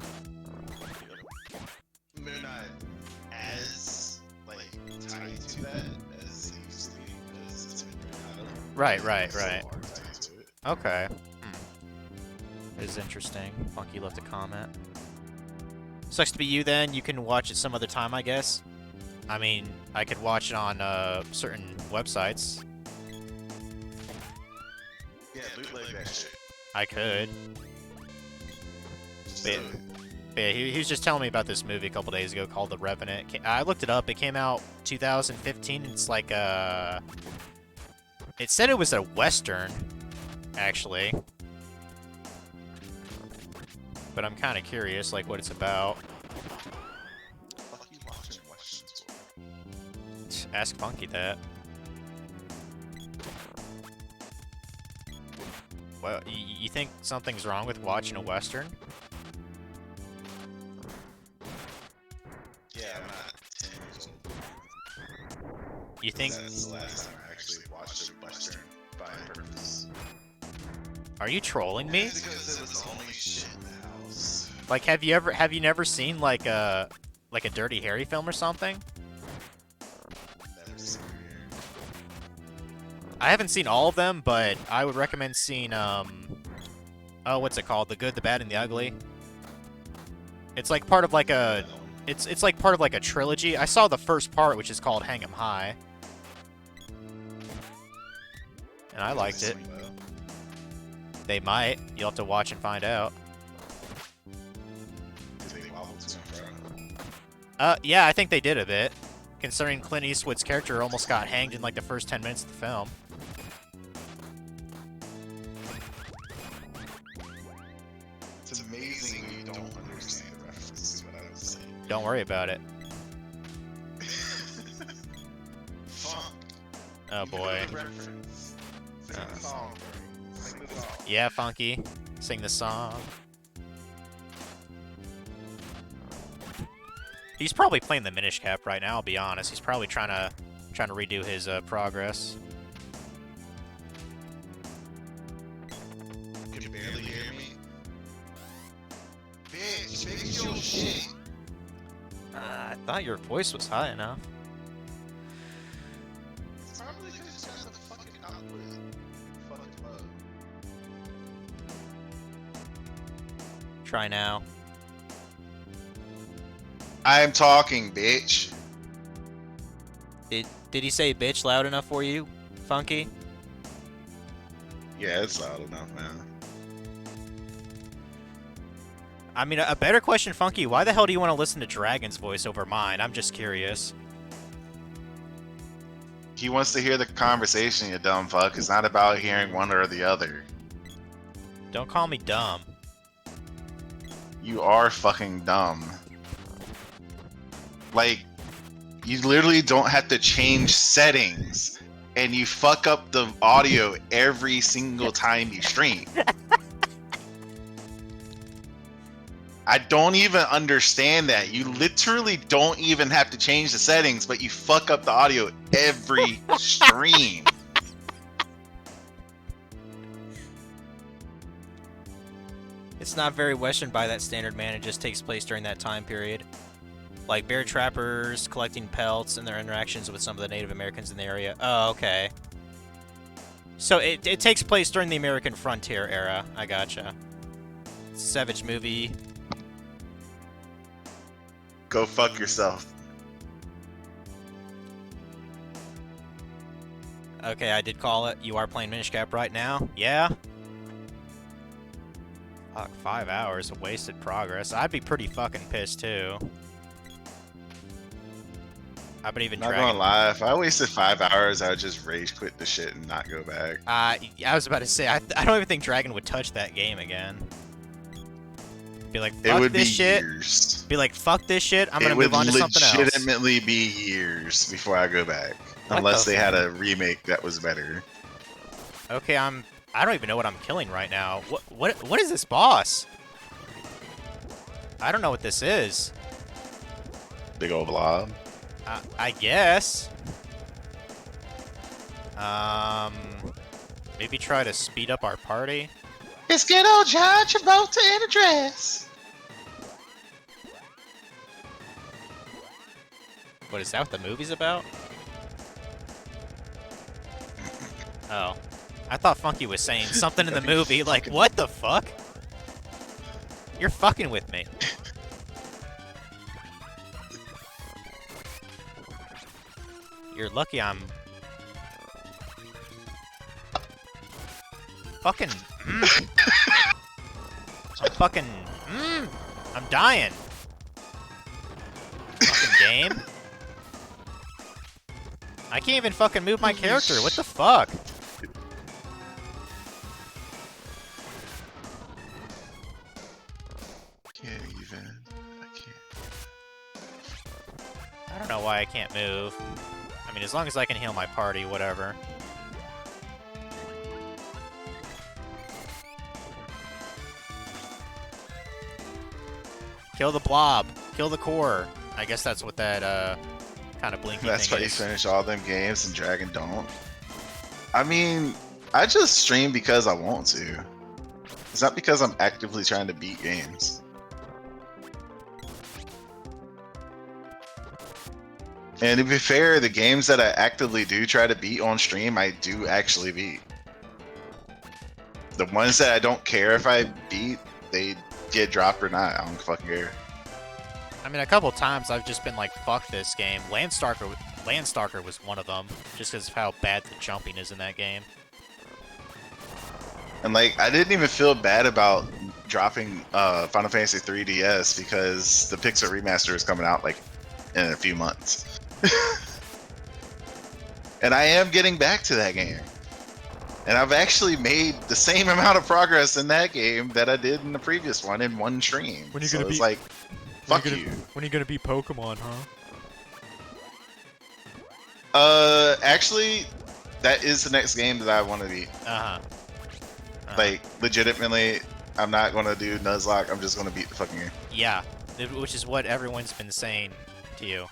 S2: They're not as, like, tied to that as they used to be, because it's been very out of.
S1: Right.
S2: Still are tied to it.
S1: Okay. Hmm. It is interesting. Funky left a comment. Sucks to be you then. You can watch it some other time, I guess. I mean, I could watch it on certain websites.
S2: Yeah, bootleg that shit.
S1: I could.
S2: Just
S1: But,
S2: do it.
S1: but yeah, he was just telling me about this movie a couple days ago called The Revenant. I looked it up. It came out 2015. It's like a... It said it was a Western, actually. But I'm kind of curious, like, what it's about.
S2: Fuck you watching Westerns for?
S1: Ask Funky that. Well, you think something's wrong with watching a Western?
S2: Yeah, I'm not 10 years old.
S1: You think...
S2: That's the last time I actually watched a Western by purpose.
S1: Are you trolling me?
S2: Because it was the only shit in the house.
S1: Like, have you never seen like a Dirty Harry film or something?
S2: Never seen it.
S1: I haven't seen all of them, but I would recommend seeing oh, what's it called? The Good, the Bad, and the Ugly. It's like part of like a it's like part of like a trilogy. I saw the first part, which is called Hang 'Em High, and I liked it. They might. You'll have to watch and find out.
S2: Did they wobble to and fro?
S1: Yeah, I think they did a bit. Considering Clint Eastwood's character almost got hanged in like the first 10 minutes of the film.
S2: It's amazing when you don't understand the reference is what I was saying.
S1: Don't worry about it.
S2: Fuck.
S1: Oh
S2: You know
S1: boy.
S2: the reference. Sing the song, bro. Sing the song.
S1: Yeah, Funky. Sing the song. He's probably playing the Minish Cap right now, I'll be honest. He's probably trying to redo his progress.
S2: You can barely hear me. Bitch, fix your shit.
S1: I thought your voice was high enough.
S2: It's probably because you got the fucking output. Fucking mug.
S1: Try now.
S2: I'm talking, bitch.
S1: Did he say bitch loud enough for you, Funky?
S2: Yeah, it's loud enough, man.
S1: I mean, a better question, Funky. Why the hell do you want to listen to Dragon's voice over mine? I'm just curious.
S2: He wants to hear the conversation, you dumb fuck. It's not about hearing one or the other.
S1: Don't call me dumb.
S2: You are fucking dumb. Like, you literally don't have to change settings, and you fuck up the audio every single time you stream. I don't even understand that. You literally don't even have to change the settings, but you fuck up the audio every stream.
S1: It's not very Western by that standard, man. It just takes place during that time period. Like bear trappers collecting pelts and their interactions with some of the Native Americans in the area. Oh, okay. So it takes place during the American frontier era. I gotcha. It's a Savage movie.
S2: Go fuck yourself.
S1: Okay, I did call it. You are playing Minish Cap right now? Yeah? Fuck, 5 hours of wasted progress. I'd be pretty fucking pissed too. I've been even
S2: Not
S1: dragging.
S2: gonna lie, if I wasted 5 hours, I would just rage quit the shit and not go back.
S1: I was about to say, I don't even think Dragon would touch that game again. Be like,
S2: It
S1: fuck
S2: would be
S1: this shit.
S2: years.
S1: Be like, fuck this shit. I'm
S2: It
S1: gonna
S2: would
S1: move on to something else.
S2: legitimately be years before I go back,
S1: What
S2: unless
S1: the
S2: they had a remake that was better.
S1: Okay, I don't even know what I'm killing right now. What is this boss? I don't know what this is.
S2: Big old blob.
S1: I guess. Maybe try to speed up our party.
S2: It's good old John Travolta in a dress.
S1: What is that? What the movie's about? Oh, I thought Funky was saying something in the movie. Like, what the fuck? You're fucking with me. You're lucky I'm fucking. I'm fucking. I'm dying. Fucking game. I can't even fucking move my character. What the fuck?
S2: Can't even. I can't.
S1: I don't know why I can't move. I mean, as long as I can heal my party, whatever. Kill the blob. Kill the core. I guess that's what that kind of blinky
S2: That's why
S1: thing
S2: you
S1: is.
S2: finish all them games and Dragon don't. I mean, I just stream because I want to. It's not because I'm actively trying to beat games. And to be fair, the games that I actively do try to beat on stream, I do actually beat. The ones that I don't care if I beat, they get dropped or not. I don't fucking care.
S1: I mean, a couple times I've just been like, fuck this game. Landstalker was one of them, just because of how bad the jumping is in that game.
S2: And like, I didn't even feel bad about dropping Final Fantasy 3DS because the Pixel Remaster is coming out like in a few months. And I am getting back to that game. And I've actually made the same amount of progress in that game that I did in the previous one in one stream.
S1: When you
S2: so
S1: gonna
S2: it's
S1: be-
S2: like, fuck
S1: When are
S2: you.
S1: you gonna beat Pokemon, huh?
S2: Actually, that is the next game that I want to beat.
S1: Uh-huh.
S2: Like, legitimately, I'm not going to do Nuzlocke. I'm just going to beat the fucking game.
S1: Yeah, which is what everyone's been saying to you.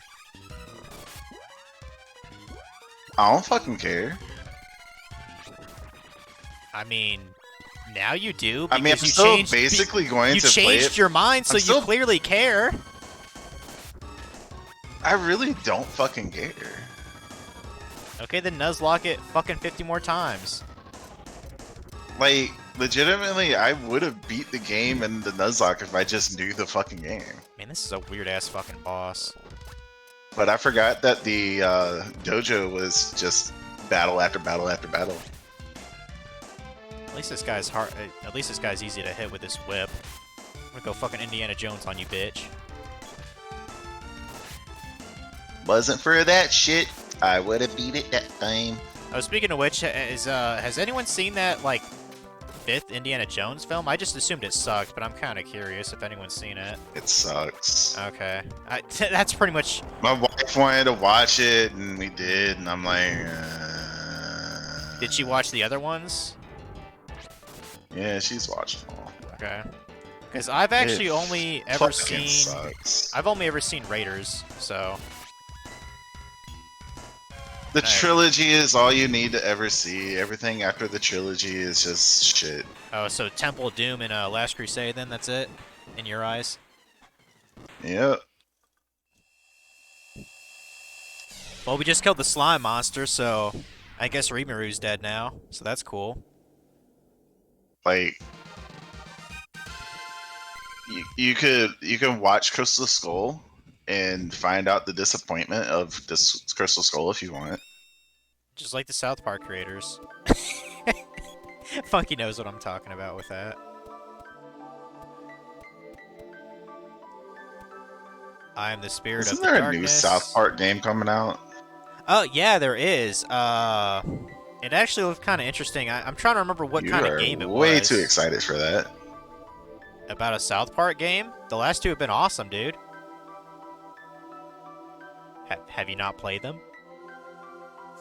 S2: I don't fucking care.
S1: I mean, now you do.
S2: I mean, I'm
S1: because you
S2: still
S1: changed,
S2: basically going
S1: you
S2: to play
S1: changed
S2: it.
S1: your mind, so
S2: I'm
S1: you
S2: still-
S1: clearly care.
S2: I really don't fucking care.
S1: Okay, then Nuzlocke it fucking 50 more times.
S2: Like, legitimately, I would have beat the game in the Nuzlocke if I just knew the fucking game.
S1: Man, this is a weird ass fucking boss.
S2: But I forgot that the dojo was just battle after battle after battle.
S1: At least this guy's hard. At least this guy's easy to hit with this whip. I'm gonna go fucking Indiana Jones on you, bitch.
S2: Wasn't for that shit, I would have beat it that time.
S1: Oh, speaking of which, has anyone seen that like 5th Indiana Jones film? I just assumed it sucked, but I'm kind of curious if anyone's seen it.
S2: It sucks.
S1: Okay, that's pretty much.
S2: My wife wanted to watch it, and we did, and I'm like,
S1: Did she watch the other ones?
S2: yeah, she's watched them all.
S1: Okay. Because I've actually only ever
S2: Fucking
S1: seen.
S2: sucks.
S1: I've only ever seen Raiders, so.
S2: The
S1: Nice.
S2: trilogy is all you need to ever see. Everything after the trilogy is just shit.
S1: Oh, so Temple of Doom and Last Crusade, then that's it, in your eyes.
S2: Yep.
S1: Well, we just killed the slime monster, so I guess Rimuru dead now. So that's cool.
S2: Like, you can watch Crystal Skull and find out the disappointment of this Crystal Skull if you want.
S1: Just like the South Park creators. Funky knows what I'm talking about with that. I am the spirit
S2: Isn't
S1: of the
S2: there a
S1: darkness.
S2: new South Park game coming out?
S1: Oh yeah, there is. It actually looked kind of interesting. I'm trying to remember what
S2: You
S1: kind of
S2: are
S1: game it
S2: way too
S1: was.
S2: excited for that.
S1: About a South Park game? The last two have been awesome, dude. Have you not played them?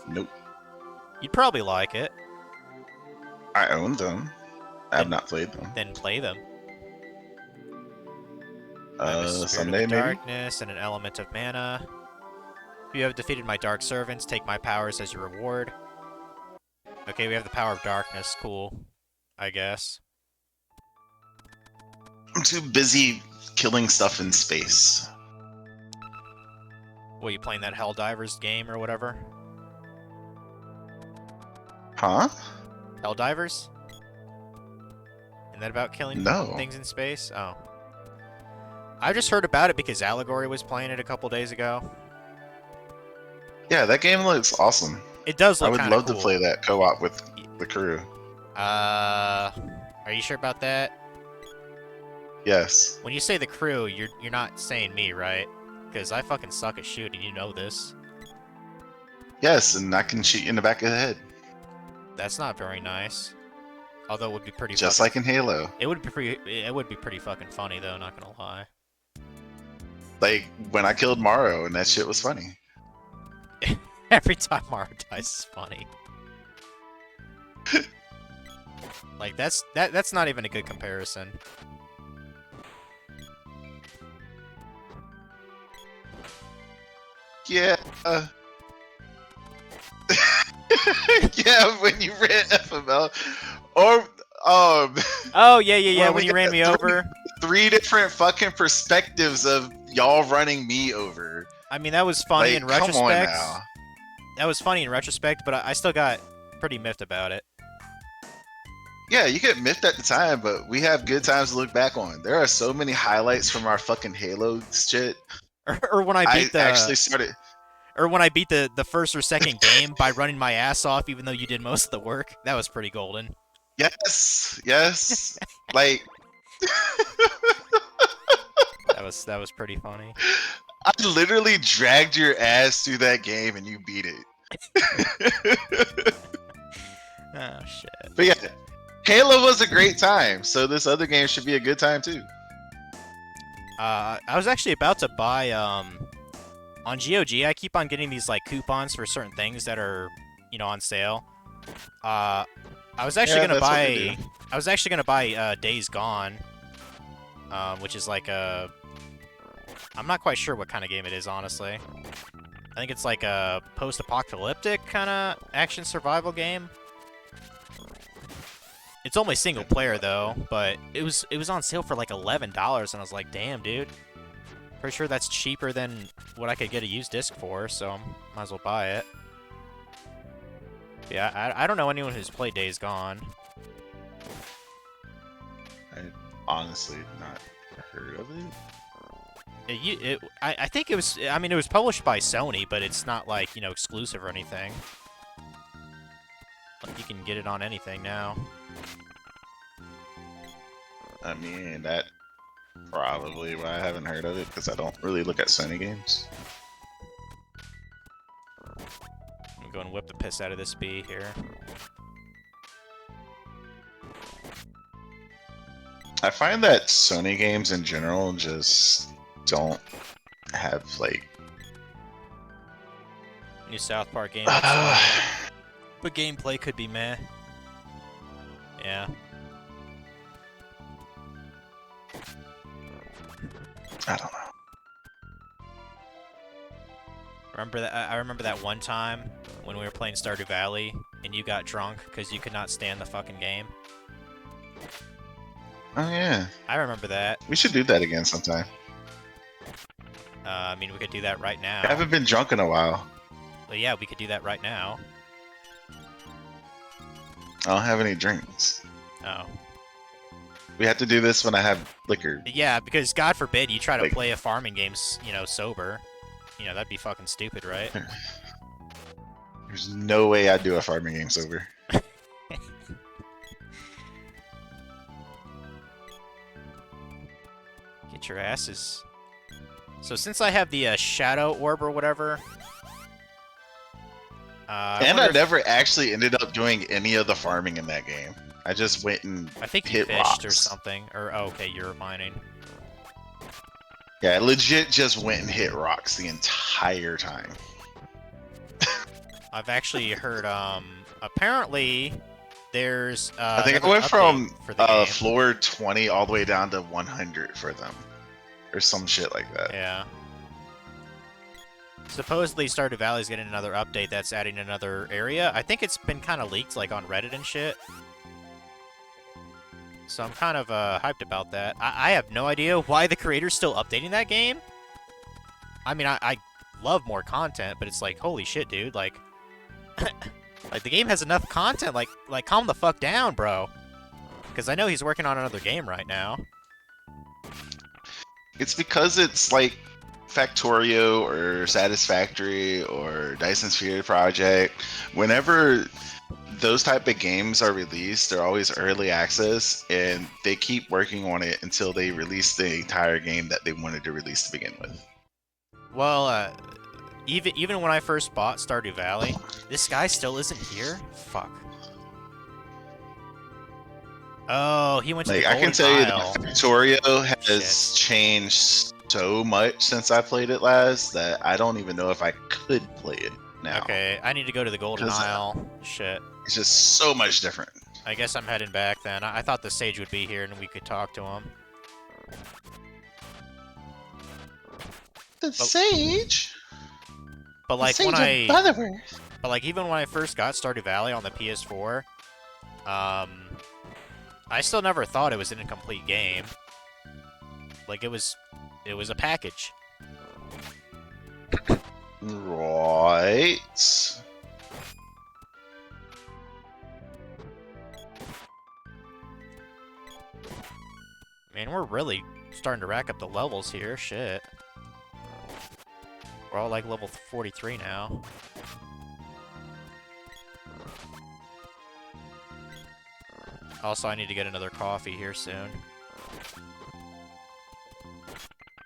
S2: Nope.
S1: You'd probably like it.
S2: I own them. I have
S1: Then-
S2: not played them.
S1: Then play them. I'm a spirit
S2: Someday
S1: of the
S2: maybe.
S1: darkness and an element of mana. If you have defeated my dark servants, take my powers as your reward. Okay, we have the power of darkness. Cool. I guess.
S2: I'm too busy killing stuff in space.
S1: What, you playing that Helldivers game or whatever?
S2: Huh?
S1: Helldivers? Isn't that about killing
S2: No.
S1: things in space? Oh. I just heard about it because Allegory was playing it a couple days ago.
S2: Yeah, that game looks awesome.
S1: It does
S2: I
S1: look
S2: would
S1: kind of
S2: love
S1: cool.
S2: to play that co-op with the crew.
S1: Are you sure about that?
S2: Yes.
S1: When you say the crew, you're not saying me, right? Because I fucking suck at shooting. You know this.
S2: Yes, and I can shoot you in the back of the head.
S1: That's not very nice. Although it would be pretty.
S2: Just
S1: fucking,
S2: like in Halo.
S1: it would be pretty. It would be pretty fucking funny though. Not gonna lie.
S2: Like when I killed Morrow and that shit was funny.
S1: Every time Mario dies is funny. Like that's not even a good comparison.
S2: Yeah. Yeah, when you ran FML. Or,
S1: Oh yeah.
S2: Well,
S1: When
S2: we
S1: you ran
S2: got
S1: me over.
S2: 3 different fucking perspectives of y'all running me over.
S1: I mean, that was funny
S2: Like,
S1: in
S2: come on
S1: retrospect.
S2: now.
S1: That was funny in retrospect, but I still got pretty miffed about it.
S2: Yeah, you get miffed at the time, but we have good times to look back on. There are so many highlights from our fucking Halo shit.
S1: Or when I beat
S2: actually started.
S1: or when I beat the first or second game by running my ass off, even though you did most of the work. That was pretty golden.
S2: Yes. Like,
S1: That was pretty funny.
S2: I literally dragged your ass through that game and you beat it.
S1: Oh shit.
S2: But yeah, Halo was a great time, so this other game should be a good time too.
S1: I was actually about to buy on GOG. I keep on getting these like coupons for certain things that are, on sale. I was actually
S2: Yeah,
S1: gonna
S2: that's what they
S1: buy. I was actually gonna buy Days Gone, which is like a. I'm not quite sure what kind of game it is, honestly. I think it's like a post-apocalyptic kind of action survival game. It's only single player though, but it was on sale for like $11, and I was like, damn, dude. Pretty sure that's cheaper than what I could get a used disc for, so might as well buy it. Yeah, I don't know anyone who's played Days Gone.
S2: I honestly not heard of it.
S1: I think it was. I mean, it was published by Sony, but it's not like exclusive or anything. Like you can get it on anything now.
S2: I mean, that probably why I haven't heard of it, because I don't really look at Sony games.
S1: I'm going to whip the piss out of this bee here.
S2: I find that Sony games in general just don't have like.
S1: New South Park game. But gameplay could be meh. Yeah.
S2: I don't know.
S1: Remember that? I remember that one time when we were playing Stardew Valley and you got drunk because you could not stand the fucking game.
S2: Oh yeah,
S1: I remember that.
S2: we should do that again sometime.
S1: I mean, we could do that right now.
S2: I haven't been drunk in a while.
S1: But yeah, we could do that right now.
S2: I don't have any drinks.
S1: Oh.
S2: We have to do this when I have liquor.
S1: Yeah, because God forbid you try to
S2: Like-
S1: play a farming game, sober. That'd be fucking stupid, right?
S2: There's no way I'd do a farming game sober.
S1: Get your asses So since I have the Shadow Orb or whatever,
S2: And I
S1: wonder if-
S2: never actually ended up doing any of the farming in that game. I just went and
S1: I think you
S2: hit
S1: fished
S2: rocks.
S1: or something. Or oh, okay, you're mining.
S2: Yeah, I legit just went and hit rocks the entire time.
S1: I've actually heard apparently there's
S2: I think I
S1: another
S2: went from
S1: update for the game.
S2: floor 20 all the way down to 100 for them, or some shit like that.
S1: Yeah. Supposedly Stardew Valley's getting another update that's adding another area. I think it's been kind of leaked like on Reddit and shit. So I'm kind of hyped about that. I have no idea why the creator's still updating that game. I mean, I love more content, but it's like, holy shit, dude. Like, like the game has enough content. Like calm the fuck down, bro. Because I know he's working on another game right now.
S2: It's because it's like Factorio or Satisfactory or Dyson Sphere Project. Whenever those type of games are released, they're always early access, and they keep working on it until they release the entire game that they wanted to release to begin with.
S1: Well, even when I first bought Stardew Valley, this guy still isn't here? Fuck. Oh, he went to
S2: Like
S1: the
S2: I
S1: Golden
S2: can tell you
S1: Isle.
S2: that Factorio has changed so much since I played it last that I don't even know if I could play it now.
S1: Okay, I need to go to the Golden
S2: 'Cause,
S1: Isle. Shit.
S2: It's just so much different.
S1: I guess I'm heading back then. I thought the Sage would be here and we could talk to him.
S2: The Sage?
S1: But like
S2: the
S1: when
S2: Sage
S1: I,
S2: of Butterworth.
S1: but like even when I first got Stardew Valley on the PS4, I still never thought it was an incomplete game. Like it was a package.
S2: Right.
S1: Man, we're really starting to rack up the levels here. Shit. We're all like level 43 now. Also, I need to get another coffee here soon.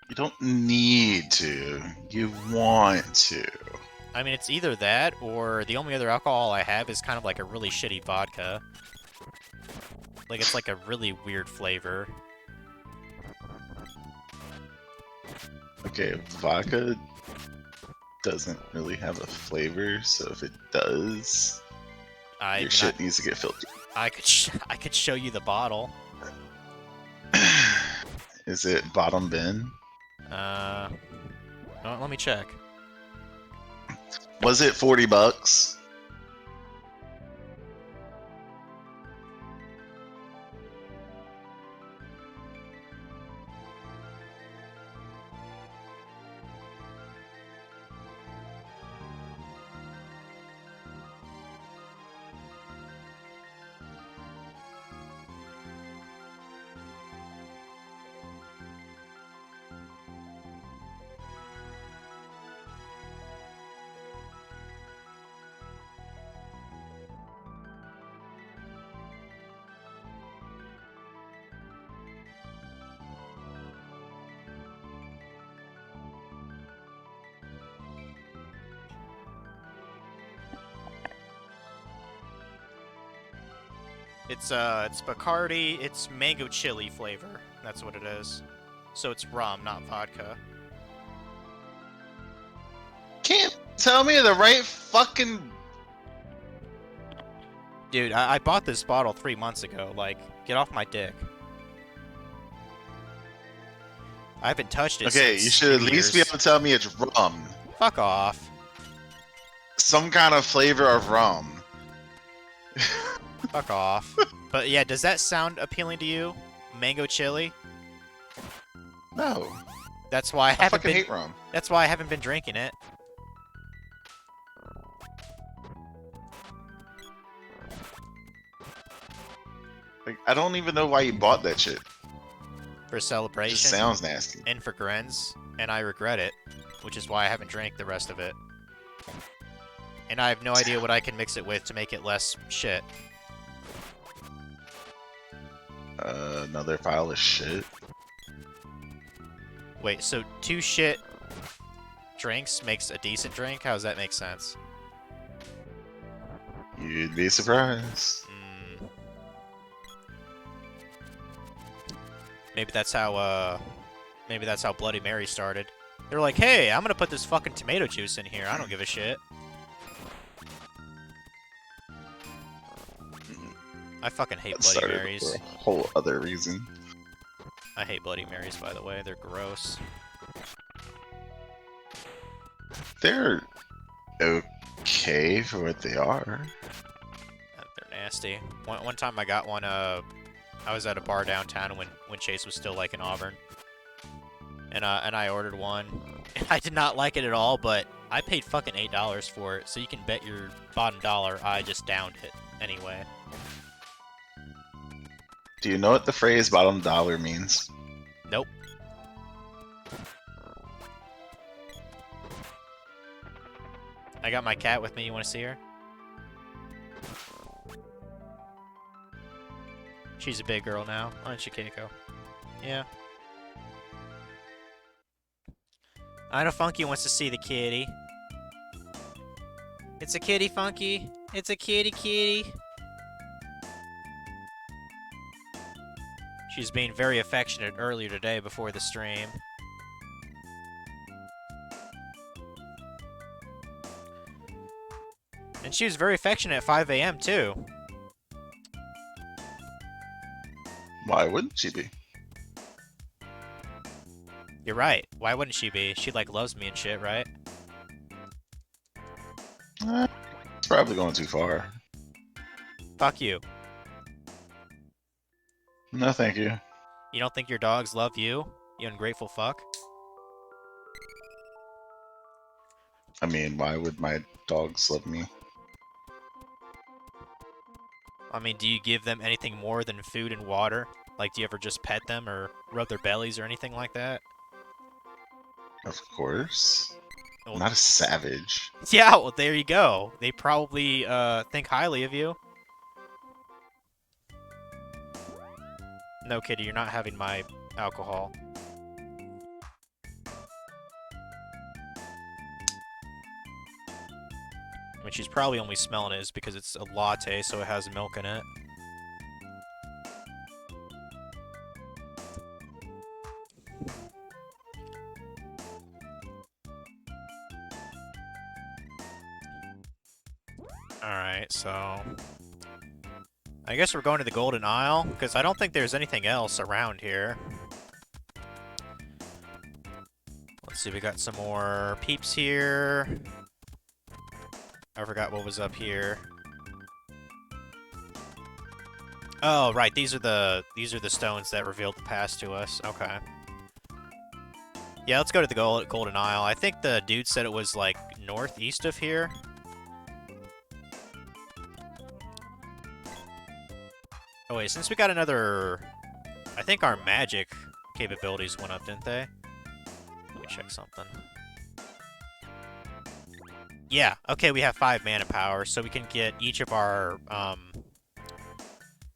S2: You don't need to. You want to.
S1: I mean, it's either that or the only other alcohol I have is kind of like a really shitty vodka. Like, it's like a really weird flavor.
S2: Okay, vodka doesn't really have a flavor, so if it does, your shit needs to get filtered.
S1: I could show you the bottle.
S2: Is it bottom bin?
S1: No, let me check.
S2: Was it $40?
S1: It's Bacardi. It's mango chili flavor. That's what it is. So it's rum, not vodka.
S2: Can't tell me the right fucking.
S1: Dude, I bought this bottle 3 months ago. Like, get off my dick. I haven't touched it
S2: Okay,
S1: since
S2: you should at
S1: New
S2: least be
S1: Year's.
S2: able to tell me it's rum.
S1: Fuck off.
S2: Some kind of flavor of rum.
S1: Fuck off. But yeah, does that sound appealing to you? Mango chili?
S2: No,
S1: That's why I
S2: I
S1: haven't
S2: fucking
S1: been.
S2: hate rum.
S1: That's why I haven't been drinking it.
S2: Like, I don't even know why you bought that shit.
S1: For
S2: It just
S1: celebration
S2: sounds nasty.
S1: and for grins, and I regret it, which is why I haven't drank the rest of it. And I have no idea what I can mix it with to make it less shit.
S2: Another pile of shit.
S1: Wait, so 2 shit drinks makes a decent drink? How does that make sense?
S2: You'd be surprised.
S1: Mm. Maybe that's how Bloody Mary started. They're like, hey, I'm gonna put this fucking tomato juice in here. I don't give a shit. I fucking hate
S2: That
S1: Bloody
S2: started
S1: Marys.
S2: for a whole other reason.
S1: I hate Bloody Marys, by the way. They're gross.
S2: They're okay for what they are.
S1: They're nasty. One time I got one, I was at a bar downtown when Chase was still, like, in Auburn. And I ordered one. And I did not like it at all, but I paid fucking $8 for it, so you can bet your bottom dollar I just downed it anyway.
S2: Do you know what the phrase bottom dollar means?
S1: Nope. I got my cat with me. You want to see her? She's a big girl now, aren't you, Keiko? Yeah. I know Funky wants to see the kitty. It's a kitty, Funky. It's a kitty. She's being very affectionate earlier today before the stream. And she was very affectionate at 5 a.m. too.
S2: Why wouldn't she be?
S1: You're right. Why wouldn't she be? She, like, loves me and shit, right?
S2: It's probably going too far.
S1: Fuck you.
S2: No, thank you.
S1: You don't think your dogs love you? You ungrateful fuck?
S2: I mean, why would my dogs love me?
S1: I mean, do you give them anything more than food and water? Like, do you ever just pet them or rub their bellies or anything like that?
S2: Of course.
S1: Well,
S2: I'm not a savage.
S1: yeah, well, there you go. They probably think highly of you. No, kitty, you're not having my alcohol. I mean, she's probably only smelling it is because it's a latte, so it has milk in it. Alright, so... I guess we're going to the Golden Isle, because I don't think there's anything else around here. Let's see, we got some more peeps here. I forgot what was up here. Oh, right, these are the stones that revealed the past to us. Okay. Yeah, let's go to the Golden Isle. I think the dude said it was, like, northeast of here. Oh wait, since we got another... I think our magic capabilities went up, didn't they? Let me check something. Yeah, okay, we have 5 mana power, so we can get each of our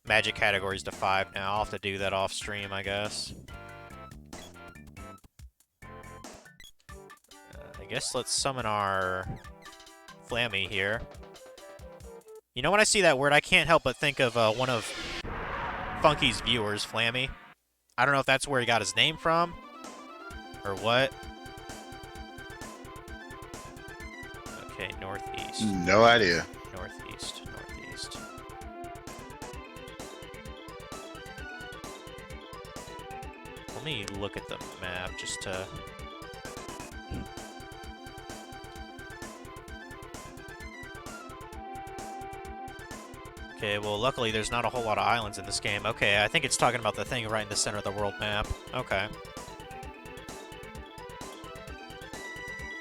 S1: magic categories to 5 now. I'll have to do that off stream, I guess. I guess let's summon our Flammy here. You know, when I see that word, I can't help but think of one of Funky's viewers, Flammy. I don't know if that's where he got his name from, or what. Okay, northeast.
S2: No idea.
S1: Northeast. Let me look at the map just to... Okay, well, luckily there's not a whole lot of islands in this game. Okay, I think it's talking about the thing right in the center of the world map. Okay.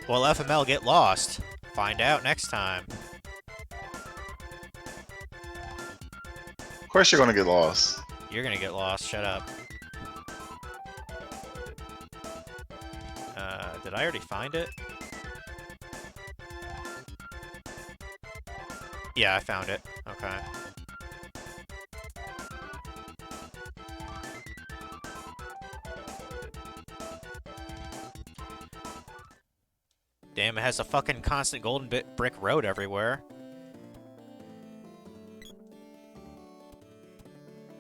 S1: Will FML get lost? Find out next time.
S2: Of course you're gonna get lost.
S1: You're gonna get lost, shut up. Did I already find it? Yeah, I found it. Okay. Damn, it has a fucking constant golden brick road everywhere.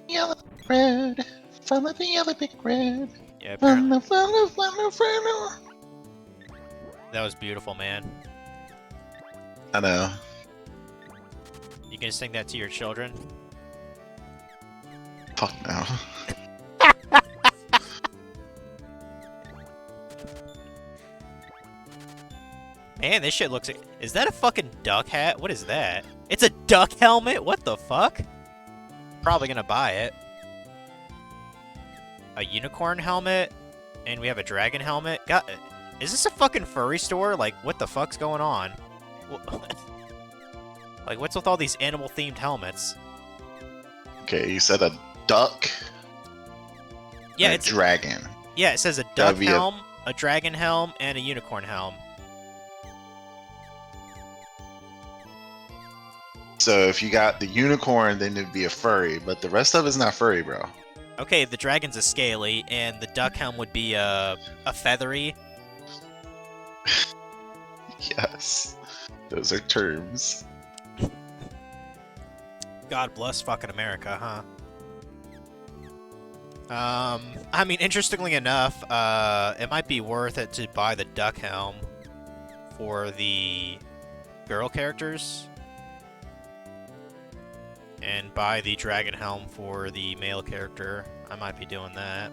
S2: Yellow red, follow the yellow brick road.
S1: Yeah, apparently.
S2: Follow.
S1: That was beautiful, man.
S2: I know.
S1: You can sing that to your children?
S2: Fuck no.
S1: Man, this shit looks... Is that a fucking duck hat? What is that? It's a duck helmet? What the fuck? Probably gonna buy it. A unicorn helmet? And we have a dragon helmet? God, is this a fucking furry store? Like, what the fuck's going on? Like, what's with all these animal-themed helmets?
S2: Okay, you said a duck.
S1: Yeah,
S2: and a
S1: it's...
S2: dragon.
S1: Yeah, it says a duck
S2: be
S1: helm, a dragon helm, and a unicorn helm.
S2: So if you got the unicorn, then it'd be a furry, but the rest of it's not furry, bro.
S1: Okay, the dragon's a scaly, and the duck helm would be a feathery.
S2: Yes. Those are terms.
S1: God bless fucking America, huh? I mean, interestingly enough, it might be worth it to buy the duck helm for the girl characters. And buy the dragon helm for the male character. I might be doing that.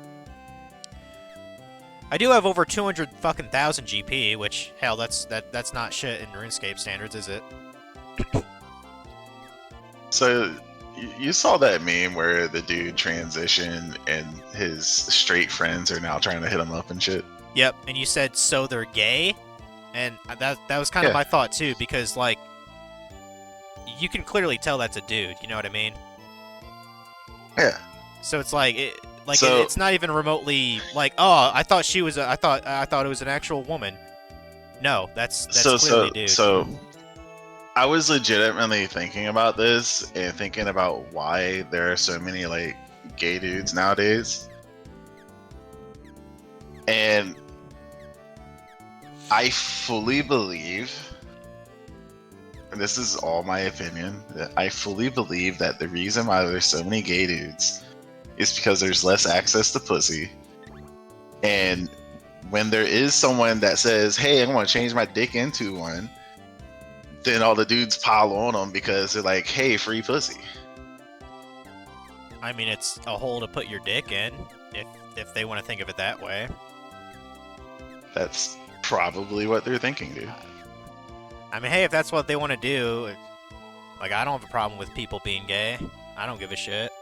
S1: I do have over 200 fucking thousand GP, which hell, that's not shit in RuneScape standards, is it?
S2: So you saw that meme where the dude transitioned and his straight friends are now trying to hit him up and shit.
S1: Yep, and you said so they're gay, and that was kind of my thought too, because like you can clearly tell that's a dude. You know what I mean?
S2: Yeah.
S1: So it's like
S2: So-
S1: it's not even remotely like, oh, I thought she was I thought it was an actual woman. No, that's clearly a dude.
S2: So I was legitimately thinking about this and thinking about why there are so many like gay dudes nowadays. And I fully believe, and this is all my opinion, that I fully believe that the reason why there's so many gay dudes is because there's less access to pussy. And when there is someone that says, hey, I want to change my dick into one, then all the dudes pile on them because they're like, hey, free pussy.
S1: I mean, it's a hole to put your dick in, if they want to think of it that way.
S2: That's probably what they're thinking, dude.
S1: I mean, hey, if that's what they want to do, like, I don't have a problem with people being gay. I don't give a shit.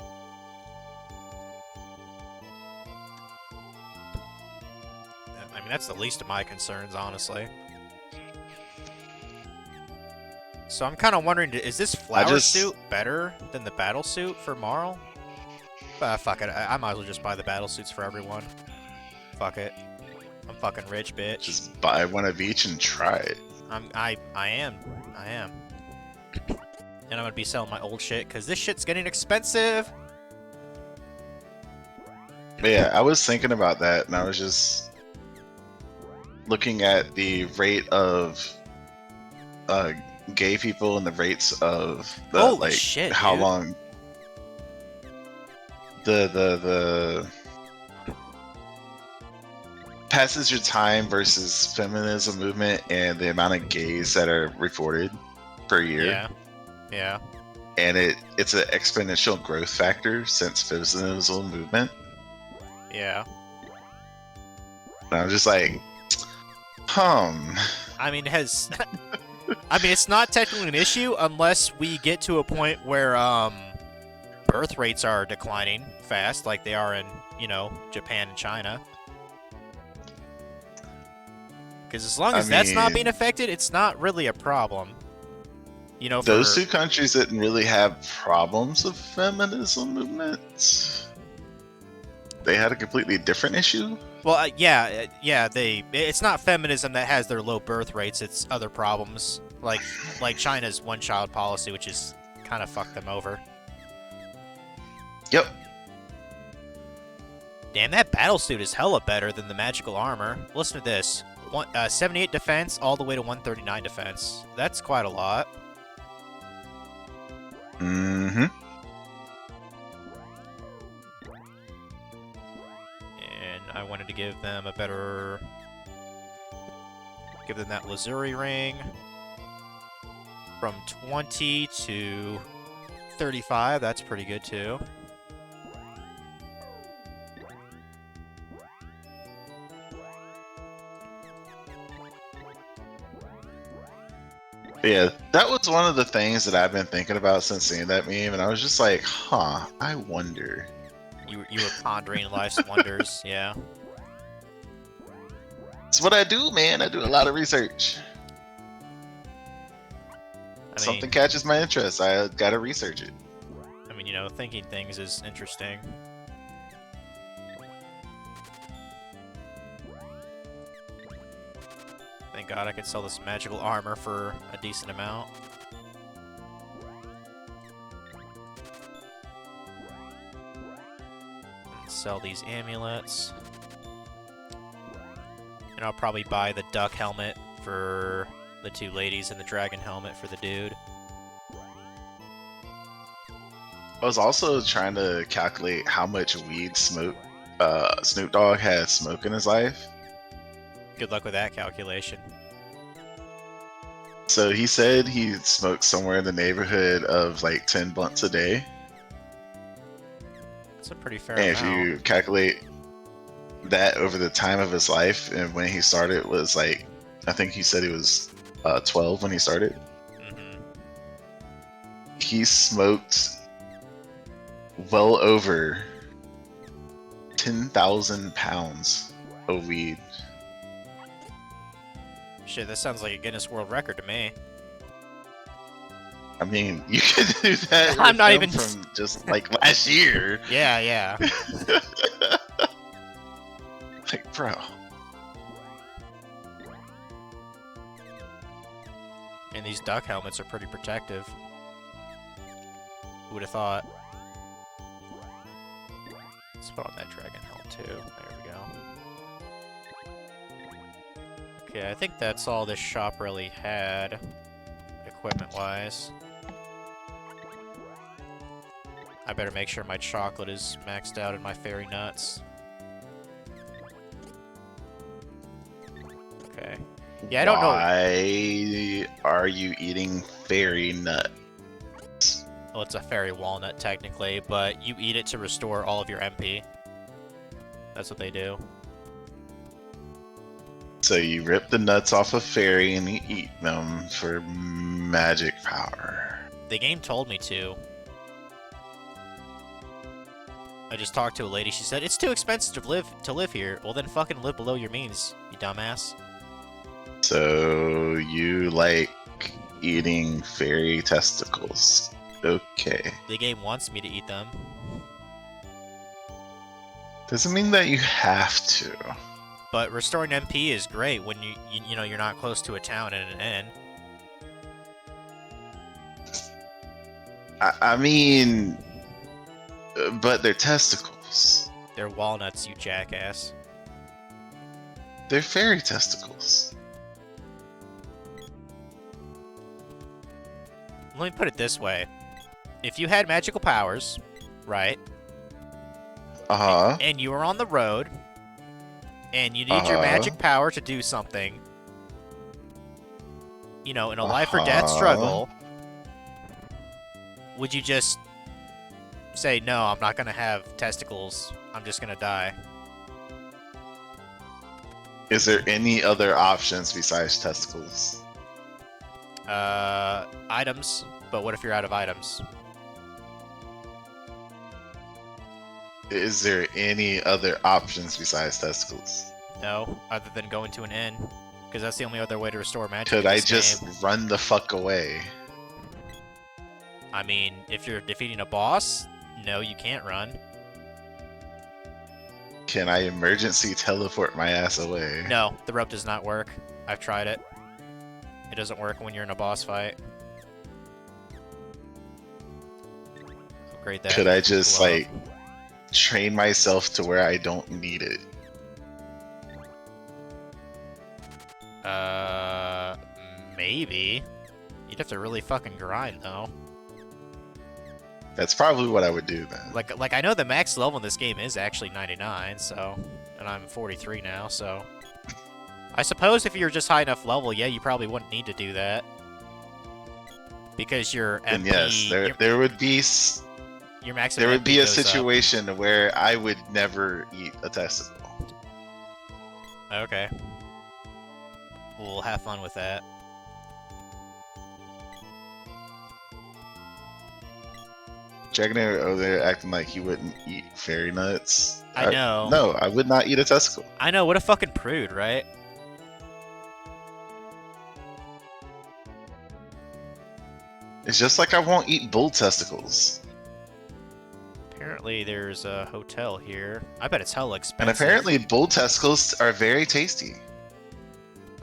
S1: I mean, that's the least of my concerns, honestly. So I'm kind of wondering, is this flower suit better than the battle suit for Marl? Fuck it, I might as well just buy the battle suits for everyone. Fuck it. I'm fucking rich, bitch.
S2: Just buy one of each and try it.
S1: I am. And I'm gonna be selling my old shit, because this shit's getting expensive!
S2: But yeah, I was thinking about that, and I was just looking at the rate of gay people and the rates of the,
S1: Holy
S2: like
S1: shit,
S2: how
S1: dude.
S2: long the passage of time versus feminism movement and the amount of gays that are reported per year.
S1: Yeah.
S2: And it's an exponential growth factor since feminism movement.
S1: Yeah.
S2: And I'm just like,
S1: I mean, it's not technically an issue unless we get to a point where, birth rates are declining fast, like they are in, Japan and China. Because as long as that's not being affected, it's not really a problem.
S2: Those two countries didn't really have problems with feminism movements. They had a completely different issue.
S1: Well, yeah, it's not feminism that has their low birth rates, it's other problems. Like China's one-child policy, which is kind of fucked them over.
S2: Yep.
S1: Damn, that battlesuit is hella better than the magical armor. Listen to this. 78 defense all the way to 139 defense. That's quite a lot.
S3: Mm-hmm.
S1: And I wanted to give them a better... Give them that Lazuri ring. From 20 to 35, that's pretty good too.
S3: Yeah, that was one of the things that I've been thinking about since seeing that meme, and I was just like, huh, I wonder.
S1: You were pondering life's wonders, yeah.
S3: It's what I do, man. I do a lot of research.
S1: I
S3: Something
S1: mean,
S3: catches my interest, I gotta research it.
S1: I mean, you know, thinking things is interesting. Thank God I could sell this magical armor for a decent amount. And sell these amulets. And I'll probably buy the duck helmet for the two ladies and the dragon helmet for the dude.
S3: I was also trying to calculate how much weed Snoop Dogg had smoked in his life.
S1: Good luck with that calculation.
S3: So he said he smoked somewhere in the neighborhood of like 10 blunts a day.
S1: That's a pretty fair
S3: And if
S1: amount.
S3: you calculate that over the time of his life, and when he started was like, I think he said he was 12 when he started.
S1: Mm-hmm.
S3: He smoked well over 10,000 pounds of weed.
S1: Shit, that sounds like a Guinness World Record to me.
S3: I mean, you could do that.
S1: I'm
S3: with
S1: not
S3: him
S1: even-
S3: from just like last year.
S1: Yeah, yeah.
S3: Like, bro.
S1: And these duck helmets are pretty protective. Who would have thought? Let's put on that dragon helm too. There we go. Okay, I think that's all this shop really had, equipment-wise. I better make sure my chocolate is maxed out in my fairy nuts. Okay. Yeah, I don't know.
S3: Why are you eating fairy nut?
S1: Well, it's a fairy walnut technically, but you eat it to restore all of your MP. That's what they do.
S3: So you rip the nuts off a fairy and you eat them for magic power.
S1: The game told me to. I just talked to a lady. She said it's too expensive to live here. Well, then fucking live below your means, you dumbass.
S3: So you like eating fairy testicles. Okay.
S1: The game wants me to eat them.
S3: Doesn't mean that you have to.
S1: But restoring MP is great when you know you're not close to a town and an inn.
S3: I mean, but they're testicles.
S1: They're walnuts, you jackass.
S3: They're fairy testicles.
S1: Let me put it this way. If you had magical powers, right?
S3: Uh-huh.
S1: And you were on the road, and you need your magic power to do something, you know, in a life or death struggle, would you just say, no, I'm not going to have testicles, I'm just going to die?
S3: Is there any other options besides testicles?
S1: Items, but what if you're out of items?
S3: Is there any other options besides testicles?
S1: No, other than going to an inn, because that's the only other way to restore magic.
S3: Could
S1: in
S3: I
S1: this
S3: just
S1: game.
S3: run the fuck away?
S1: I mean, if you're defeating a boss, no, you can't run.
S3: Can I emergency teleport my ass away?
S1: No, the rope does not work. I've tried it. It doesn't work when you're in a boss fight. Upgrade that.
S3: Could I just
S1: glove.
S3: like train myself to where I don't need it?
S1: Maybe. You'd have to really fucking grind though.
S3: That's probably what I would do then.
S1: Like I know the max level in this game is actually 99, so, and I'm 43 now, so. I suppose if you're just high enough level, yeah, you probably wouldn't need to do that. Because your
S3: And
S1: MP,
S3: yes, there would be
S1: your max
S3: there would
S1: MP
S3: be a
S1: goes up.
S3: situation where I would never eat a testicle.
S1: Okay. We'll have fun with that.
S3: Dragonair over there acting like he wouldn't eat fairy nuts.
S1: I know.
S3: No, I would not eat a testicle.
S1: I know, what a fucking prude, right?
S3: It's just like I won't eat bull testicles.
S1: Apparently there's a hotel here. I bet it's hella expensive.
S3: And apparently bull testicles are very tasty.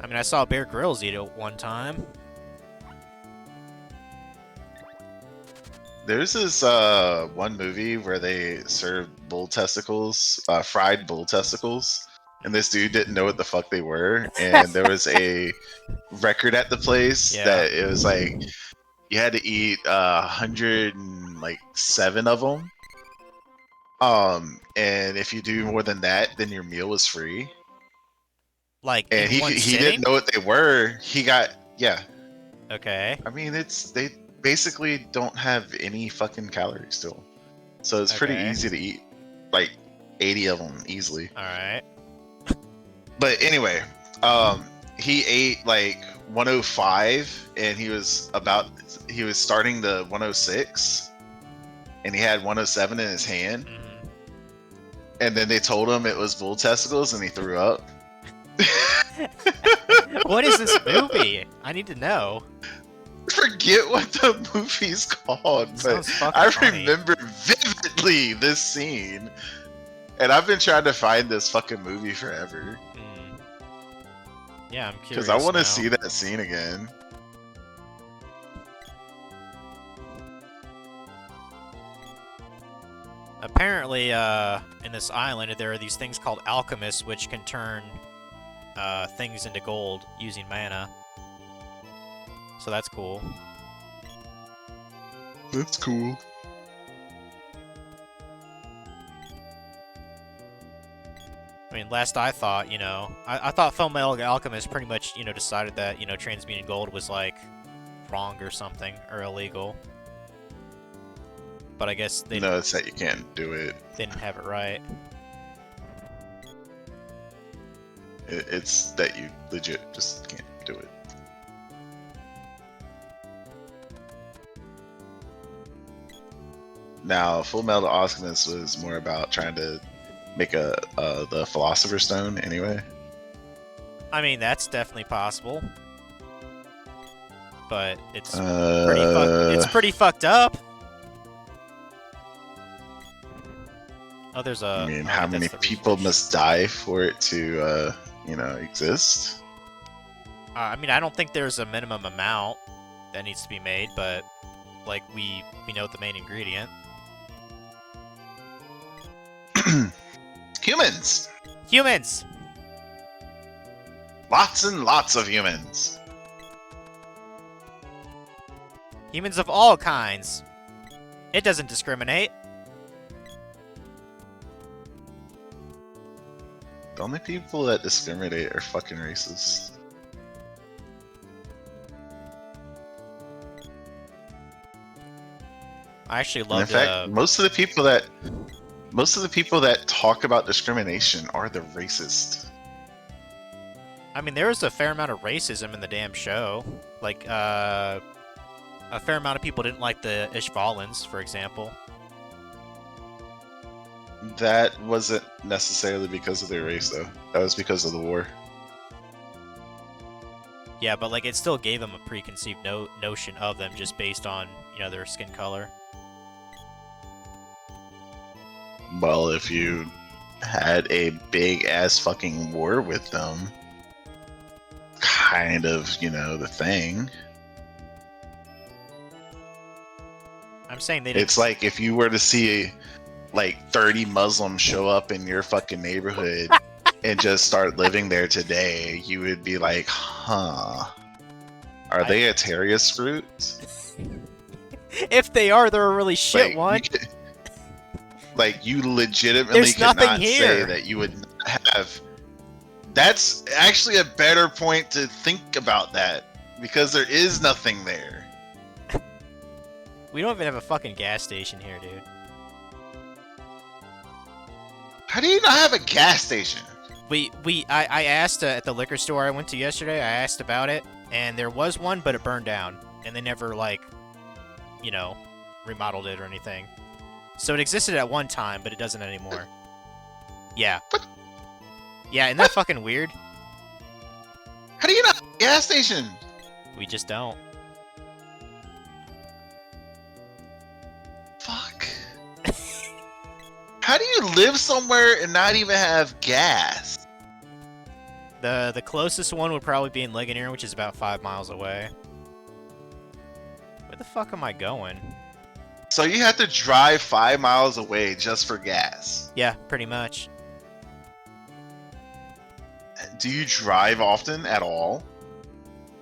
S1: I mean, I saw Bear Grylls eat it one time.
S3: There's this one movie where they served bull testicles, fried bull testicles, and this dude didn't know what the fuck they were, and there was a record at the place
S1: Yeah.
S3: that it was like you had to eat 107 of them. And if you do more than that, then your meal was free.
S1: Like,
S3: And
S1: in one
S3: he
S1: sitting?
S3: didn't know what they were. He got
S1: Okay.
S3: I mean, they basically don't have any fucking calories still, so it's pretty
S1: Okay.
S3: easy to eat, like 80 of them easily.
S1: Alright.
S3: But anyway, he ate like 105, and he was starting the 106, and he had 107 in his hand,
S1: Mhm.
S3: and then they told him it was bull testicles, and he threw up.
S1: What is this movie? I need to know.
S3: Forget what the movie's called, but
S1: Sounds fucking
S3: I
S1: funny.
S3: remember vividly this scene, and I've been trying to find this fucking movie forever
S1: Hmm. Yeah, I'm curious
S3: because I want
S1: now.
S3: to see that scene again.
S1: Apparently, in this island, there are these things called alchemists, which can turn things into gold using mana. So that's cool.
S3: That's cool.
S1: I mean, last I thought, I thought Fullmetal Alchemist pretty much, decided that, transmuting gold was, like, wrong or something, or illegal. But I guess they
S3: No, it's that you can't do it.
S1: didn't have it right.
S3: It's that you legit just can't do it. Now, Full Metal Alchemist was more about trying to make the Philosopher's Stone anyway.
S1: I mean, that's definitely possible. But it's pretty fucked up. Oh, there's a.
S3: I mean,
S1: oh,
S3: how
S1: that's
S3: many
S1: the
S3: people
S1: research.
S3: must die for it to, exist?
S1: I mean, I don't think there's a minimum amount that needs to be made, but like we know the main ingredient.
S3: Humans!
S1: Humans.
S3: Lots and lots of humans.
S1: Humans of all kinds. It doesn't discriminate.
S3: The only people that discriminate are fucking racist.
S1: I actually
S3: And
S1: love
S3: in fact, most of the people that talk about discrimination are the racist.
S1: I mean, there is a fair amount of racism in the damn show. Like, a fair amount of people didn't like the Ishvalans, for example.
S3: That wasn't necessarily because of their race, though. That was because of the war.
S1: Yeah, but like it still gave them a preconceived notion of them just based on, their skin color.
S3: Well, if you had a big ass fucking war with them, kind of, the thing.
S1: I'm saying they didn't.
S3: It's like if you were to see like 30 Muslims show up in your fucking neighborhood and just start living there today, you would be like, huh, are they a Terrius fruit?
S1: If they are, they're a really shit
S3: Like,
S1: one.
S3: like you legitimately
S1: There's
S3: could
S1: nothing
S3: not say
S1: here.
S3: that you would not have. That's actually a better point to think about that, because there is nothing there.
S1: We don't even have a fucking gas station here, dude.
S3: How do you not have a gas station?
S1: I asked at the liquor store I went to yesterday, I asked about it, and there was one, but it burned down. And they never, like, you know, remodeled it or anything. So it existed at one time, but it doesn't anymore. Yeah.
S3: What?
S1: Yeah, isn't that fucking weird?
S3: How do you not have a gas station?
S1: We just don't.
S3: Fuck. How do you live somewhere and not even have gas?
S1: The closest one would probably be in Ligonier, which is about 5 miles away. Where the fuck am I going?
S3: So you have to drive 5 miles away just for gas.
S1: Yeah, pretty much.
S3: Do you drive often at all?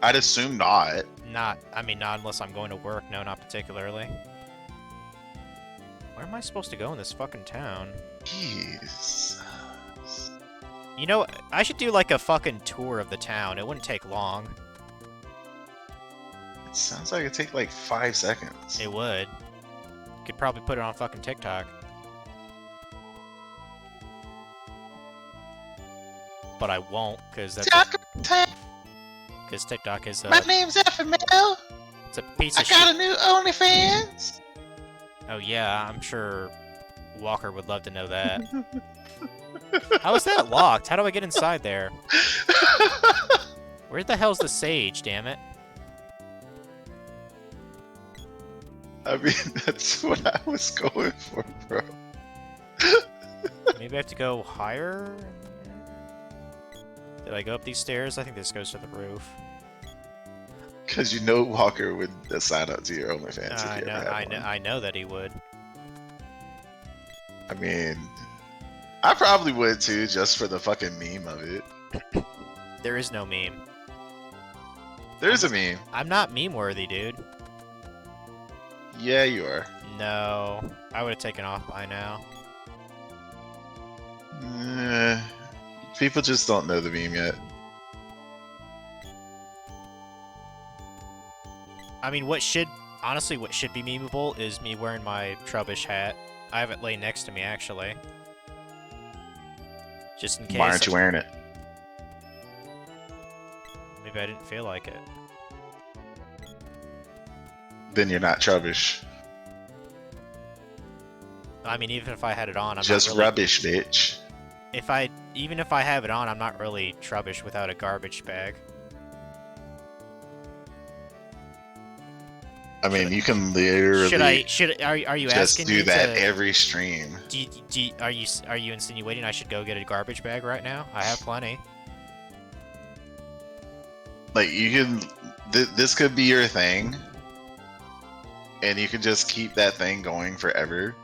S3: I'd assume not.
S1: Not unless I'm going to work. No, not particularly. Where am I supposed to go in this fucking town?
S3: Jeez.
S1: You know, I should do like a fucking tour of the town. It wouldn't take long.
S3: It sounds like it'd take like 5 seconds.
S1: It would. Could probably put it on fucking TikTok. But I won't, because that's because TikTok is
S3: My name's FML.
S1: it's a piece
S3: I
S1: of
S3: got
S1: shit.
S3: a new OnlyFans.
S1: Oh yeah, I'm sure Walker would love to know that. How is that locked? How do I get inside there? Where the hell's the sage, damn it?
S3: I mean, that's what I was going for, bro.
S1: Maybe I have to go higher? Did I go up these stairs? I think this goes to the roof.
S3: Because you know Walker would sign up to your OnlyFans if
S1: I
S3: you
S1: know,
S3: ever had
S1: I
S3: one.
S1: know, I know that he would.
S3: I mean, I probably would too, just for the fucking meme of it.
S1: There is no meme.
S3: There's a meme.
S1: I'm not meme worthy, dude.
S3: Yeah, you are.
S1: No, I would have taken off by now.
S3: People just don't know the meme yet.
S1: I mean, what should be memeable is me wearing my Trubbish hat. I have it laying next to me, actually. Just in case.
S3: Why aren't you wearing it?
S1: Maybe I didn't feel like it.
S3: Then you're not Trubbish.
S1: I mean, even if I had it on, I'm
S3: Just
S1: not really,
S3: rubbish, bitch.
S1: Even if I have it on, I'm not really Trubbish without a garbage bag.
S3: I mean, you can literally
S1: Are you
S3: just
S1: asking
S3: do
S1: me
S3: that
S1: to,
S3: every stream.
S1: are you insinuating I should go get a garbage bag right now? I have plenty.
S3: Like, you can... this could be your thing. And you can just keep that thing going forever.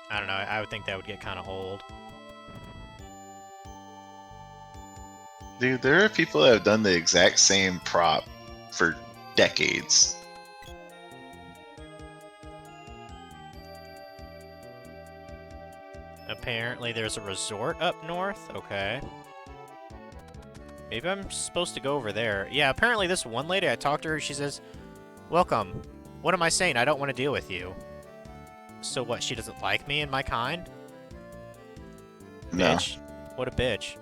S1: I don't know. I would think that would get kind of old.
S3: Dude, there are people that have done the exact same prop for decades.
S1: Apparently there's a resort up north? Okay. Maybe I'm supposed to go over there. Yeah, apparently this one lady, I talked to her, she says, "Welcome. What am I saying? I don't want to deal with you." So what, she doesn't like me and my kind?
S3: No.
S1: Bitch. What a bitch.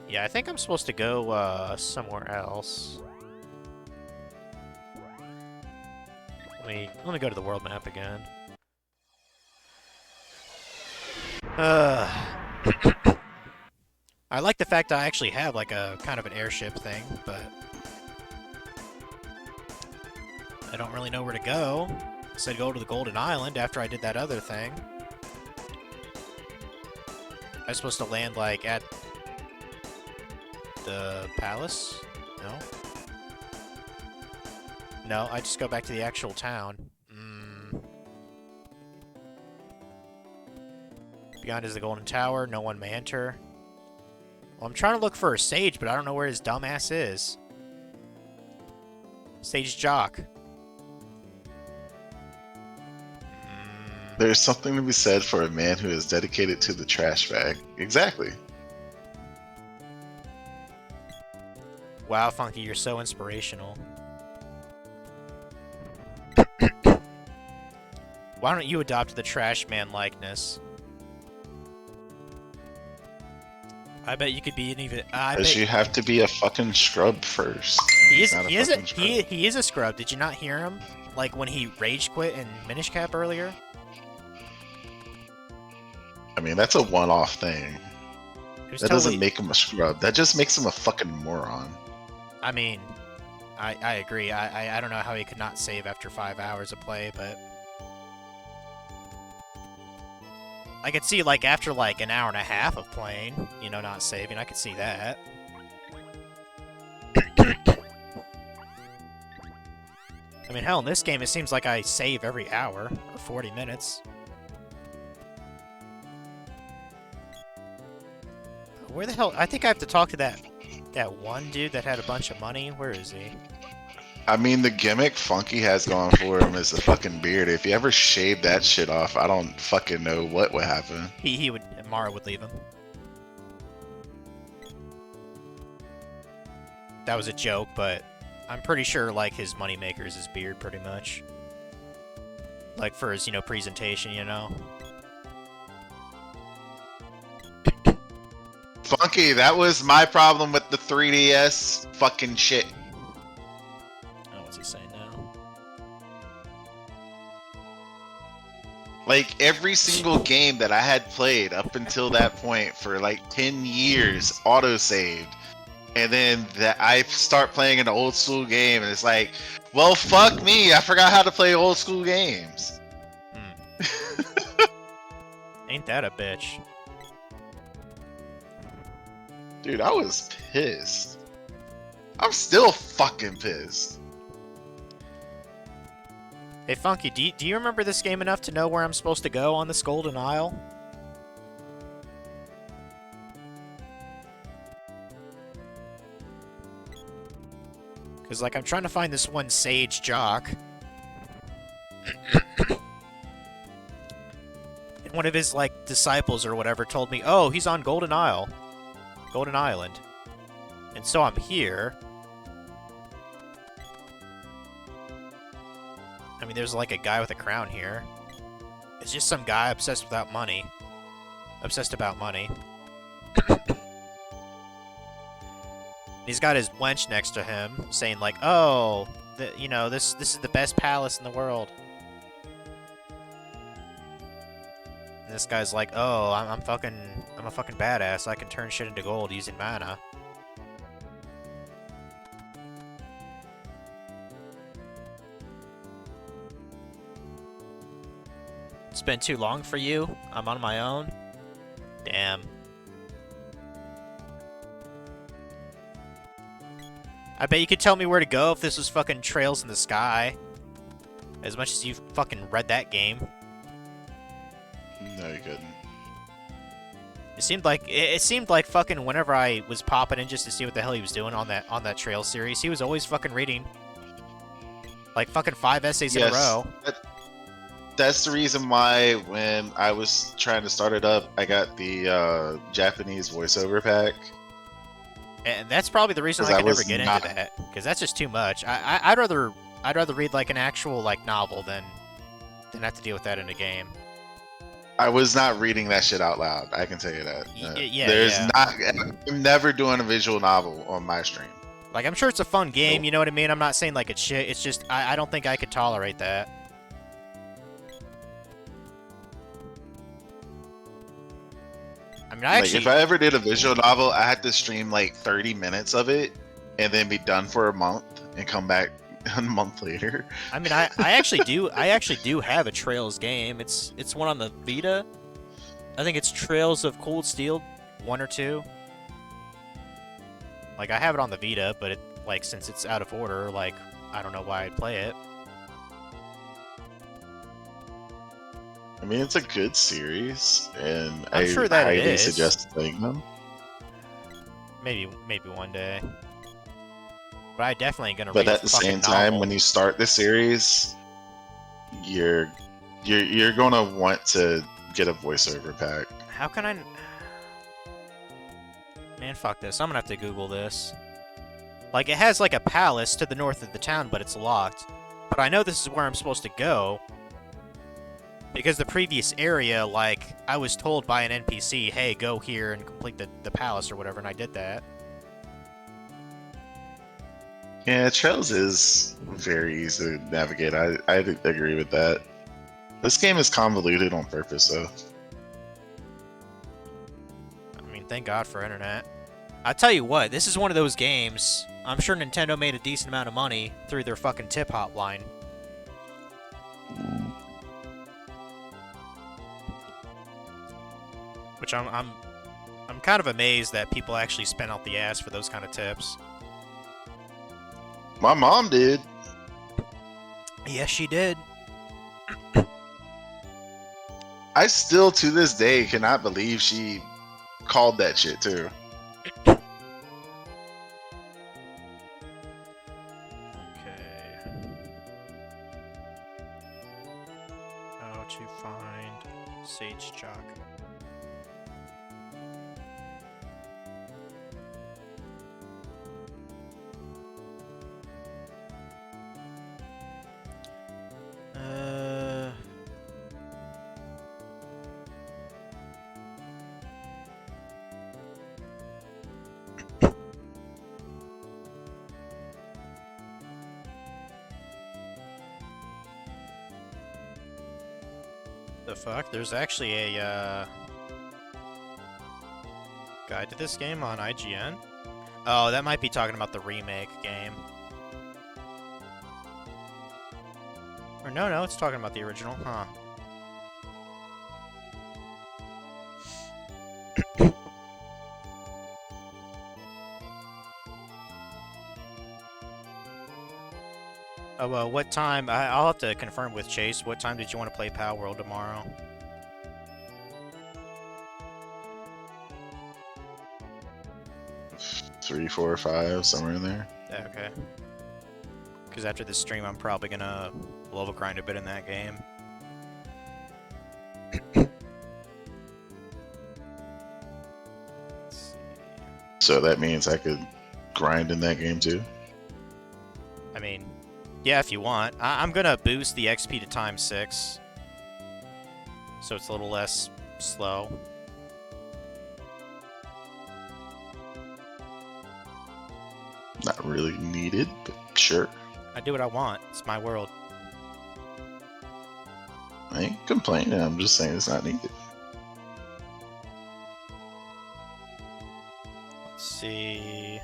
S1: Yeah, I think I'm supposed to go, somewhere else. Let me go to the world map again. I like the fact I actually have like a kind of an airship thing, but I don't really know where to go. I said go to the Golden Island after I did that other thing. I was supposed to land like at the palace? No? No, I just go back to the actual town. Beyond is the Golden Tower. No one may enter. Well, I'm trying to look for a sage, but I don't know where his dumbass is. Sage Jock.
S3: There's something to be said for a man who is dedicated to the trash bag. Exactly.
S1: Wow, Funky, you're so inspirational. Why don't you adopt the trash man likeness? I bet you could be an even.
S3: Because you have to be a fucking scrub first.
S1: He is.
S3: Not a
S1: He is.
S3: fucking scrub.
S1: He is a scrub. Did you not hear him? Like when he rage quit in Minish Cap earlier.
S3: I mean, that's a one-off thing.
S1: It was
S3: That
S1: totally,
S3: doesn't make him a scrub. That just makes him a fucking moron.
S1: I mean, I agree. I don't know how he could not save after 5 hours of play, but I could see like after like an hour and a half of playing, you know, not saving. I could see that. I mean, hell, in this game, it seems like I save every hour or 40 minutes. Where the hell? I think I have to talk to that one dude that had a bunch of money. Where is he?
S3: I mean, the gimmick Funky has going for him is the fucking beard. If you ever shave that shit off, I don't fucking know what would happen.
S1: He would. Mara would leave him. That was a joke, but I'm pretty sure like his moneymaker is his beard, pretty much. Like for his, you know, presentation, you know.
S3: Funky, that was my problem with the 3DS fucking shit.
S1: Oh, what's he saying now?
S3: Like, every single game that I had played up until that point for like 10 years auto-saved. And then I start playing an old school game and it's like, well, fuck me, I forgot how to play old school games.
S1: Ain't that a bitch?
S3: Dude, I was pissed. I'm still fucking pissed.
S1: Hey, Funky, do you remember this game enough to know where I'm supposed to go on this Golden Isle? Because, like, I'm trying to find this one Sage Jock. And one of his, like, disciples or whatever told me, oh, he's on Golden Isle. Golden Island. And so I'm here. I mean, there's like a guy with a crown here. It's just some guy obsessed without money. Obsessed about money. He's got his wench next to him, saying like, "Oh, you know, this is the best palace in the world." And this guy's like, "Oh, I'm a fucking badass. I can turn shit into gold using mana." It's been too long for you? I'm on my own? Damn. I bet you could tell me where to go if this was fucking Trails in the Sky. As much as you've fucking read that game.
S3: No, you couldn't.
S1: It seemed like fucking whenever I was popping in just to see what the hell he was doing on that Trails series, he was always fucking reading like fucking 5 essays in a row.
S3: That's the reason why when I was trying to start it up, I got the Japanese voiceover pack.
S1: And that's probably the reason I could never get into that, because that's just too much. I'd rather read like an actual like novel than have to deal with that in a game.
S3: I was not reading that shit out loud. I can tell you that.
S1: Yeah.
S3: I'm never doing a visual novel on my stream.
S1: Like, I'm sure it's a fun game, you know what I mean? I'm not saying like it's shit. It's just I don't think I could tolerate that. I mean,
S3: If I ever did a visual novel, I had to stream like 30 minutes of it and then be done for a month and come back a month later.
S1: I mean, I actually do have a Trails game. It's one on the Vita. I think it's Trails of Cold Steel 1 or 2. Like, I have it on the Vita, but since it's out of order, like I don't know why I'd play it.
S3: I mean, it's a good series, and
S1: I'm
S3: I
S1: sure that it
S3: highly
S1: is.
S3: suggest playing them.
S1: Maybe one day. But I definitely ain't gonna
S3: But
S1: read
S3: at
S1: a
S3: the
S1: fucking
S3: same time,
S1: novel.
S3: when you start the series, you're gonna want to get a voiceover pack.
S1: How can I? Man, fuck this. I'm gonna have to Google this. Like, it has like a palace to the north of the town, but it's locked. But I know this is where I'm supposed to go. Because the previous area, like, I was told by an NPC, hey, go here and complete the palace or whatever, and I did that.
S3: Yeah, Trails is very easy to navigate. I agree with that. This game is convoluted on purpose, though.
S1: I mean, thank God for internet. I tell you what, this is one of those games. I'm sure Nintendo made a decent amount of money through their fucking tip hotline. Which I'm kind of amazed that people actually spent out the ass for those kind of tips.
S3: My mom did.
S1: Yes, she did.
S3: I still, to this day, cannot believe she called that shit, too.
S1: Okay. How to find Sage Chalk. The fuck? There's actually a guide to this game on IGN? Oh, that might be talking about the remake game. Or no, it's talking about the original, huh? Oh, well, what time? I'll have to confirm with Chase. What time did you want to play Pal World tomorrow?
S3: Three, 4, or 5, somewhere in there.
S1: Yeah, okay. Because after this stream, I'm probably gonna level grind a bit in that game. Let's see.
S3: So that means I could grind in that game, too?
S1: I mean, yeah, if you want. I'm gonna boost the XP to times 6. So it's a little less slow.
S3: Not really needed, but sure.
S1: I do what I want. It's my world.
S3: I ain't complaining, I'm just saying it's not needed.
S1: Let's see.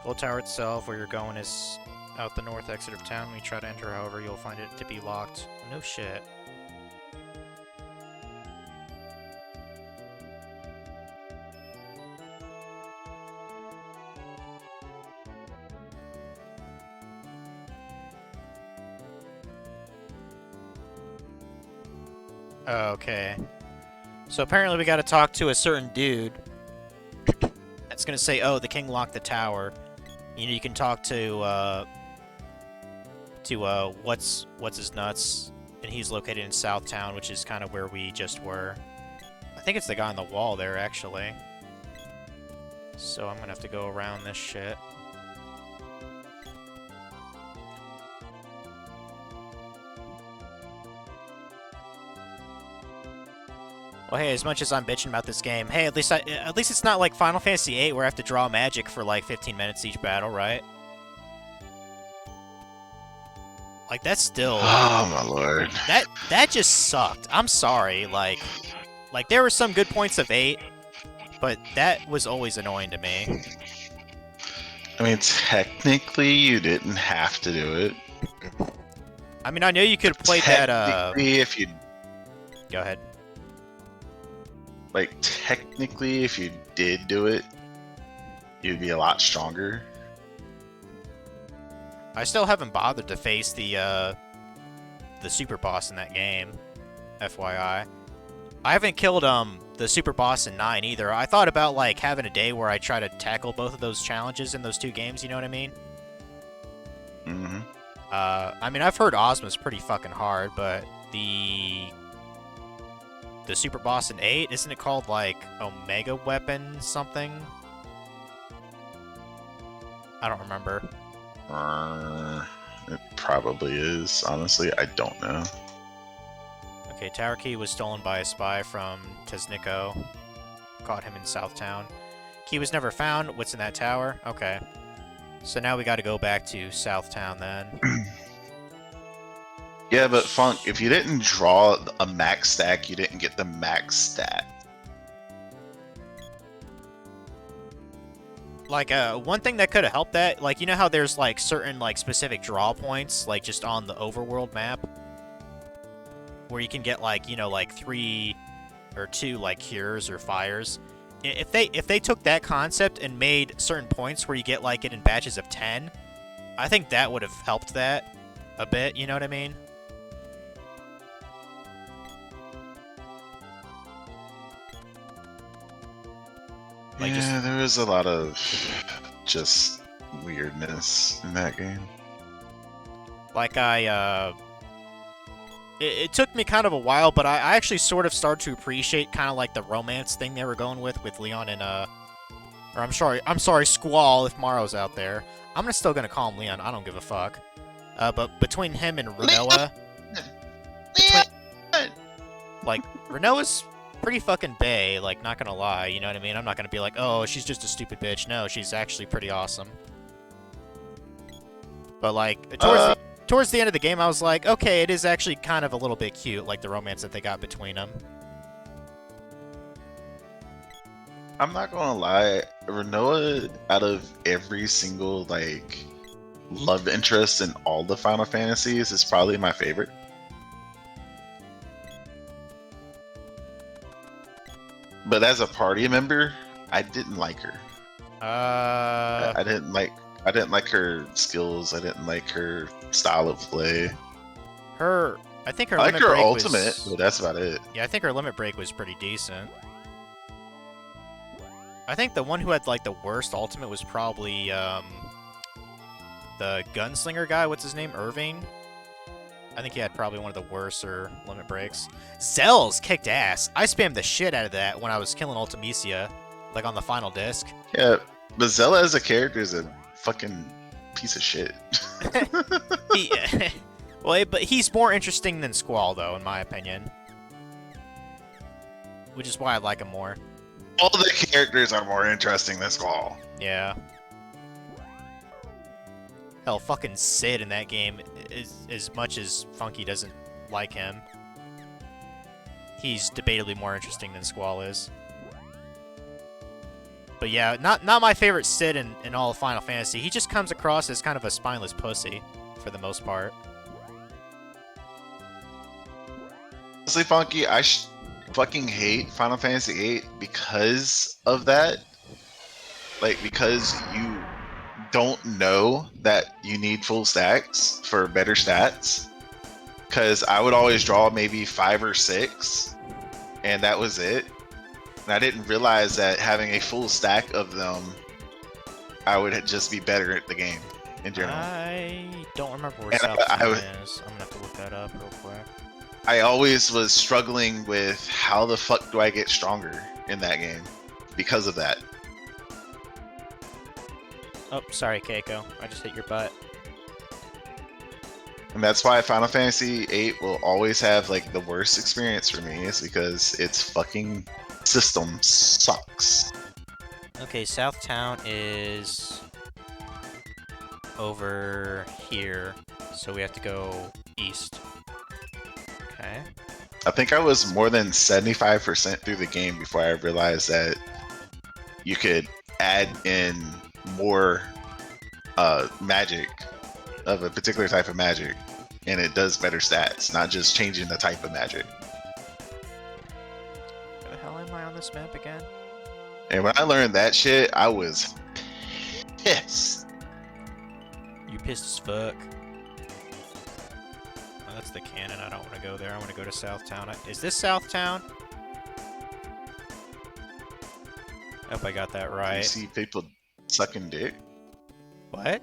S1: Gold Tower itself, where you're going, is out the north exit of town. When you try to enter, however, you'll find it to be locked. No shit. Okay. So apparently we gotta talk to a certain dude that's gonna say, oh, the king locked the tower. You know, you can talk to what's his nuts, and he's located in Southtown, which is kind of where we just were. I think it's the guy on the wall there, actually. So I'm gonna have to go around this shit. Well, hey, as much as I'm bitching about this game, hey, at least it's not like Final Fantasy VIII where I have to draw magic for like 15 minutes each battle, right? Like, that's still...
S3: Oh my lord.
S1: That just sucked. I'm sorry, like there were some good points of 8, but that was always annoying to me.
S3: I mean, technically, you didn't have to do it.
S1: I mean, I know you could have played that,
S3: Technically, if you...
S1: Go ahead.
S3: Like, technically, if you did do it, you'd be a lot stronger.
S1: I still haven't bothered to face the super boss in that game. FYI. I haven't killed the super boss in 9 either. I thought about like having a day where I try to tackle both of those challenges in those 2 games, you know what I mean?
S3: Mm-hmm.
S1: I mean, I've heard Ozma's pretty fucking hard, but the super boss in 8, isn't it called like Omega Weapon something? I don't remember.
S3: It probably is. Honestly, I don't know.
S1: Okay, Tower Key was stolen by a spy from Tesnico. Caught him in Southtown. Key was never found. What's in that tower? Okay. So now we got to go back to Southtown then.
S3: Yeah, but Funk, if you didn't draw a max stack, you didn't get the max stat.
S1: Like, one thing that could have helped that, like, you know how there's, like, certain, like, specific draw points, like, just on the overworld map? Where you can get, like, you know, like, 3 or 2, like, cures or fires. If they took that concept and made certain points where you get, like, it in batches of 10, I think that would have helped that a bit, you know what I mean? Like,
S3: Yeah, there was a lot of just weirdness in that game.
S1: Like, it took me kind of a while, but I actually sort of started to appreciate kind of like the romance thing they were going with Leon and, or I'm sorry, Squall, if Maro's out there. I'm still gonna call him Leon, I don't give a fuck. But between him and Renoa... Like, Renoa's pretty fucking bae, like, not gonna lie, you know what I mean? I'm not gonna be like, oh, she's just a stupid bitch. No, she's actually pretty awesome. But, like, towards the end of the game, I was like, okay, it is actually kind of a little bit cute, like, the romance that they got between them.
S3: I'm not gonna lie, Renoa, out of every single, like, love interest in all the Final Fantasies, is probably my favorite. But as a party member, I didn't like her. I didn't like her skills. I didn't like her style of play.
S1: I think her
S3: I like
S1: limit
S3: her
S1: break
S3: ultimate,
S1: was,
S3: but that's about it.
S1: yeah, I think her limit break was pretty decent. I think the one who had like the worst ultimate was probably the gunslinger guy. What's his name? Irving. I think he had probably one of the worser limit breaks. Zell's kicked ass. I spammed the shit out of that when I was killing Ultimecia, like on the final disc.
S3: Yeah, but Zella as a character is a fucking piece of shit.
S1: But he's more interesting than Squall, though, in my opinion. Which is why I like him more.
S3: All the characters are more interesting than Squall.
S1: Yeah. Hell, fucking Sid in that game, as much as Funky doesn't like him, he's debatably more interesting than Squall is. But yeah, not my favorite Sid in all of Final Fantasy. He just comes across as kind of a spineless pussy, for the most part.
S3: Honestly, Funky, I fucking hate Final Fantasy VIII because of that. Like, because you don't know that you need full stacks for better stats. Because I would always draw maybe 5 or 6, and that was it. And I didn't realize that having a full stack of them, I would just be better at the game in general.
S1: I don't remember where
S3: And
S1: Southtown is. I'm gonna have to look that up real quick.
S3: I always was struggling with how the fuck do I get stronger in that game because of that.
S1: Oh, sorry, Keiko. I just hit your butt.
S3: And that's why Final Fantasy VIII will always have like the worst experience for me, is because its fucking system sucks.
S1: Okay, Southtown is over here, so we have to go east. Okay.
S3: I think I was more than 75% through the game before I realized that you could add in more magic of a particular type of magic, and it does better stats, not just changing the type of magic.
S1: Where the hell am I on this map again?
S3: And when I learned that shit, I was pissed.
S1: You pissed as fuck. Oh, that's the cannon. I don't want to go there. I want to go to Southtown. Is this Southtown? Hope I got that
S3: You
S1: right.
S3: see people sucking dick?
S1: What?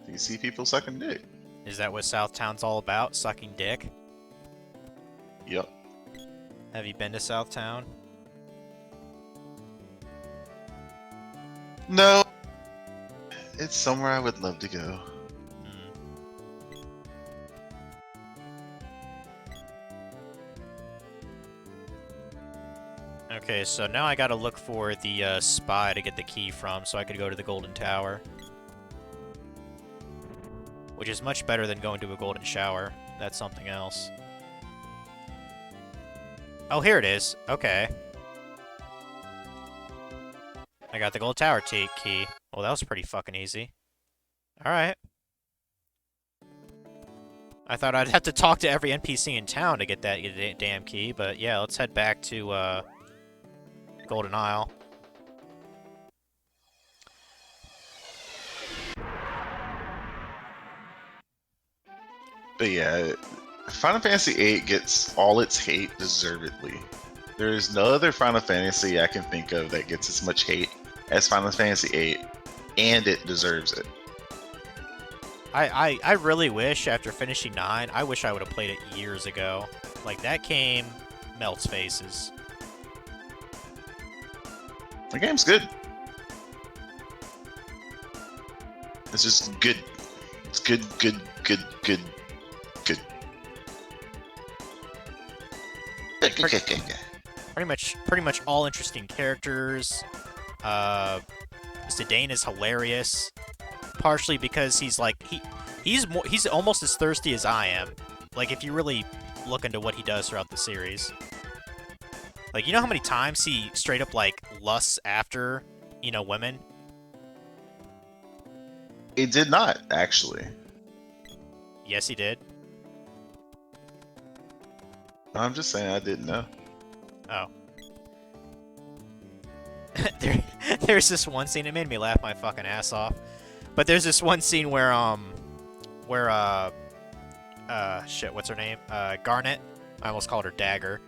S3: Do you see people sucking dick?
S1: Is that what Southtown's all about? Sucking dick?
S3: Yep.
S1: Have you been to Southtown?
S3: No. It's somewhere I would love to go.
S1: Hmm. Okay, so now I gotta look for the spy to get the key from so I could go to the Golden Tower. Which is much better than going to a golden shower. That's something else. Oh, here it is. Okay. I got the gold tower key. Well, that was pretty fucking easy. Alright. I thought I'd have to talk to every NPC in town to get that damn key, but yeah, let's head back to, Golden Isle.
S3: But yeah, Final Fantasy VIII gets all its hate deservedly. There is no other Final Fantasy I can think of that gets as much hate as Final Fantasy VIII, and it deserves it.
S1: I really wish, after finishing 9, I wish I would have played it years ago. Like, that game melts faces.
S3: The game's good. It's just good. It's good.
S1: Pretty much all interesting characters. Zidane is hilarious, partially because he's like he's almost as thirsty as I am. Like, if you really look into what he does throughout the series, like, you know how many times he straight up like lusts after, you know, women.
S3: It did not actually.
S1: Yes, he did.
S3: I'm just saying I didn't know.
S1: Oh. There's this one scene, it made me laugh my fucking ass off. But there's this one scene where shit, what's her name? Garnet. I almost called her Dagger.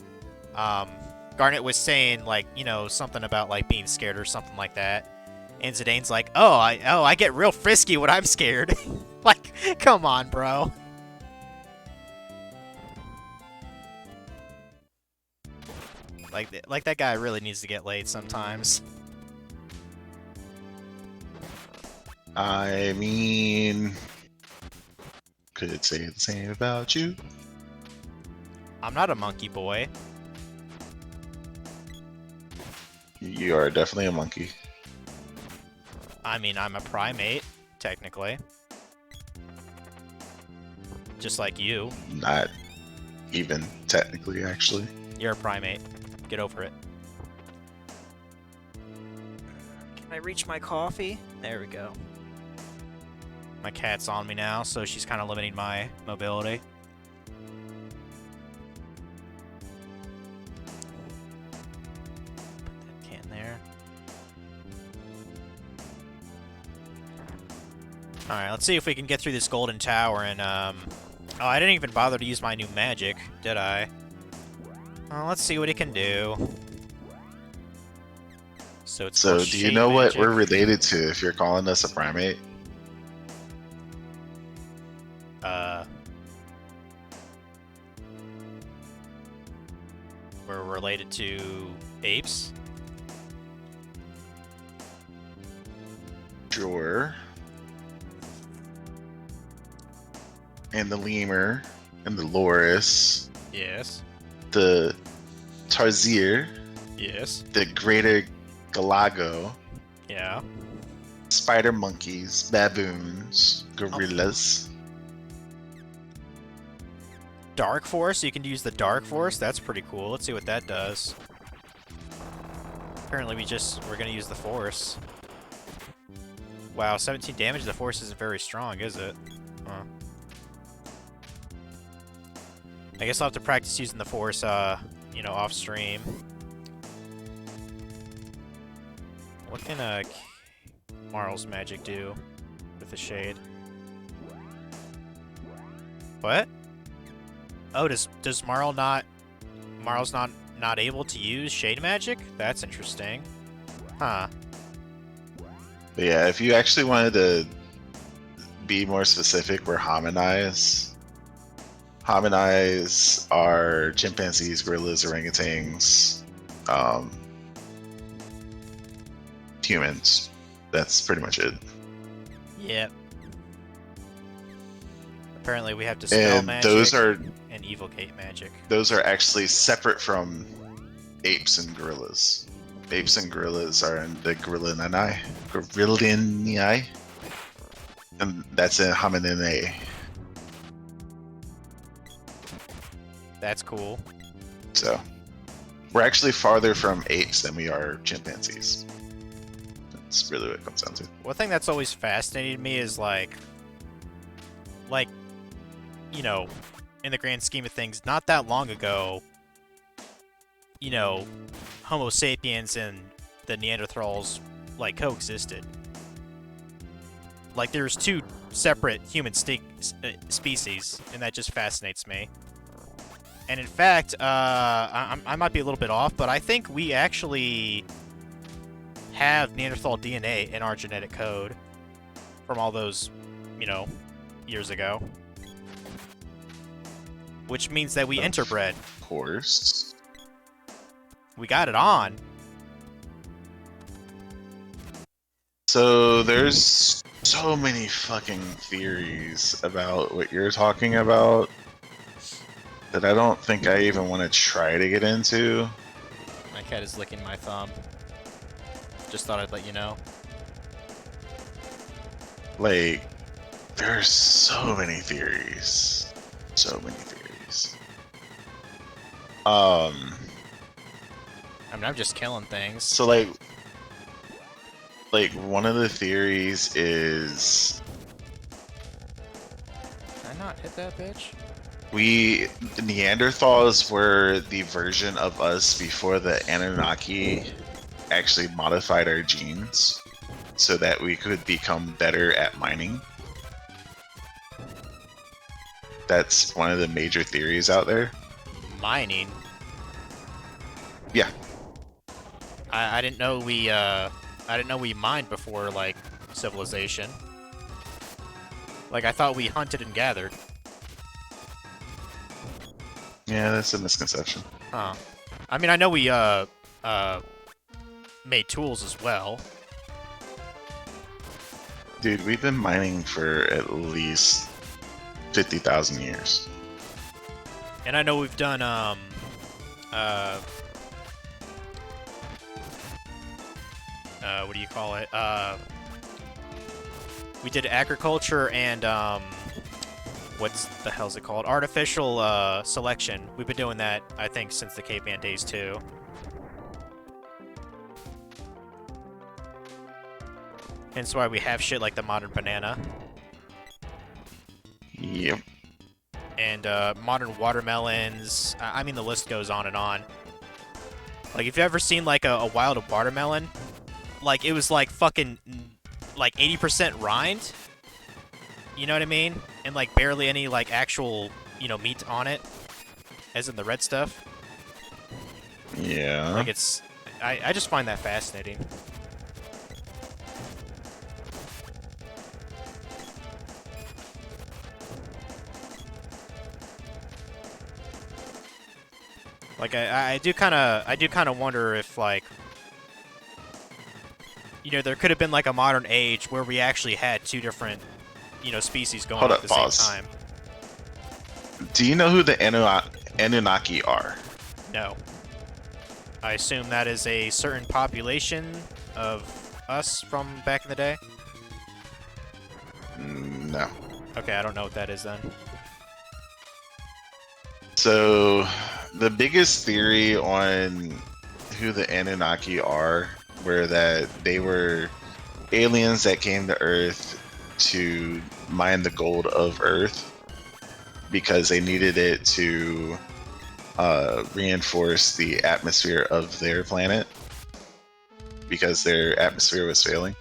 S1: Garnet was saying, like, you know, something about, like, being scared or something like that. And Zidane's like, I get real frisky when I'm scared. Like, come on, bro. Like that guy really needs to get laid sometimes.
S3: I mean, could say the same about you.
S1: I'm not a monkey boy.
S3: You are definitely a monkey.
S1: I mean, I'm a primate, technically. Just like you.
S3: Not even technically, actually.
S1: You're a primate. Get over it. Can I reach my coffee? There we go. My cat's on me now, so she's kind of limiting my mobility. Put that can there. Alright, let's see if we can get through this golden tower and, Oh, I didn't even bother to use my new magic, did I? Well, let's see what it can do. So it's
S3: So,
S1: called
S3: do you
S1: shape
S3: know what
S1: magic.
S3: we're related to if you're calling us a primate?
S1: We're related to apes?
S3: Sure. And the lemur, and the loris,
S1: Yes.
S3: the Tarzir,
S1: Yes.
S3: the greater Galago,
S1: Yeah.
S3: spider monkeys, baboons, gorillas.
S1: Dark Force? You can use the Dark Force? That's pretty cool. Let's see what that does. Apparently we're gonna use the Force. Wow, 17 damage. The Force isn't very strong, is it? Huh. I guess I'll have to practice using the Force, you know, off stream. What can, Marl's magic do with the shade. What? Oh, does Marl not... Marl's not able to use shade magic? That's interesting. Huh.
S3: But yeah, if you actually wanted to be more specific, we're hominids. Hominids are chimpanzees, gorillas, orangutans, humans. That's pretty much it.
S1: Yep. Apparently we have to spell
S3: And
S1: magic
S3: those are
S1: and evocate magic.
S3: those are actually separate from apes and gorillas. Apes and gorillas are in the Gorillinae, and that's in Homininae.
S1: That's cool.
S3: So we're actually farther from apes than we are chimpanzees. That's really what it comes down to.
S1: One thing that's always fascinated me is like, you know, in the grand scheme of things, not that long ago, you know, Homo sapiens and the Neanderthals like coexisted. Like there's two separate human species, and that just fascinates me. And in fact, I might be a little bit off, but I think we actually have Neanderthal DNA in our genetic code from all those, you know, years ago. Which means that we interbred.
S3: Of course.
S1: We got it on.
S3: So there's so many fucking theories about what you're talking about that I don't think I even want to try to get into.
S1: My cat is licking my thumb. Just thought I'd let you know.
S3: Like, there's so many theories. So many theories.
S1: I mean, I'm just killing things.
S3: So like one of the theories is
S1: Can I not hit that bitch?
S3: Neanderthals were the version of us before the Anunnaki actually modified our genes so that we could become better at mining. That's one of the major theories out there.
S1: Mining?
S3: Yeah.
S1: I didn't know we mined before, like, civilization. Like, I thought we hunted and gathered.
S3: Yeah, that's a misconception.
S1: Huh. I mean, I know we, made tools as well.
S3: Dude, we've been mining for at least 50,000 years.
S1: And I know we've done, what do you call it? We did agriculture and, what's the hell's it called? Artificial, selection. We've been doing that, I think, since the caveman days, too. Hence why we have shit like the modern banana.
S3: Yep.
S1: And, modern watermelons. I mean, the list goes on and on. Like, if you've ever seen, like, a wild watermelon, like, it was, like, fucking, like, 80% rind. You know what I mean? And, like, barely any, like, actual, you know, meat on it. As in the red stuff.
S3: Yeah.
S1: Like, it's... I just find that fascinating. Like, I do kind of wonder if, like, you know, there could have been, like, a modern age where we actually had two different, you know, species going on at the same time.
S3: Do you know who the Anunnaki are?
S1: No. I assume that is a certain population of us from back in the day?
S3: No.
S1: Okay, I don't know what that is then.
S3: So, the biggest theory on who the Anunnaki are were that they were aliens that came to Earth to mine the gold of Earth because they needed it to reinforce the atmosphere of their planet because their atmosphere was failing.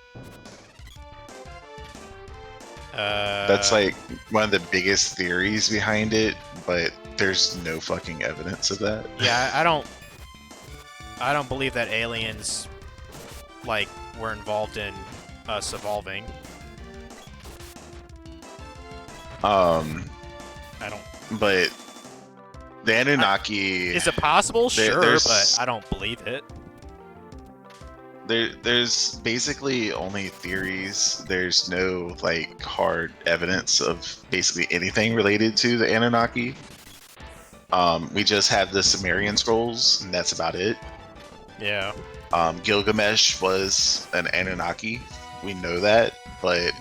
S3: That's like one of the biggest theories behind it, but there's no fucking evidence of that.
S1: Yeah, I don't believe that aliens like were involved in us evolving. I don't.
S3: But the Anunnaki.
S1: Is it possible? Sure,
S3: there's-
S1: but I don't believe it.
S3: There's basically only theories. There's no like hard evidence of basically anything related to the Anunnaki. We just have the Sumerian scrolls, and that's about it.
S1: Yeah.
S3: Gilgamesh was an Anunnaki. We know that, but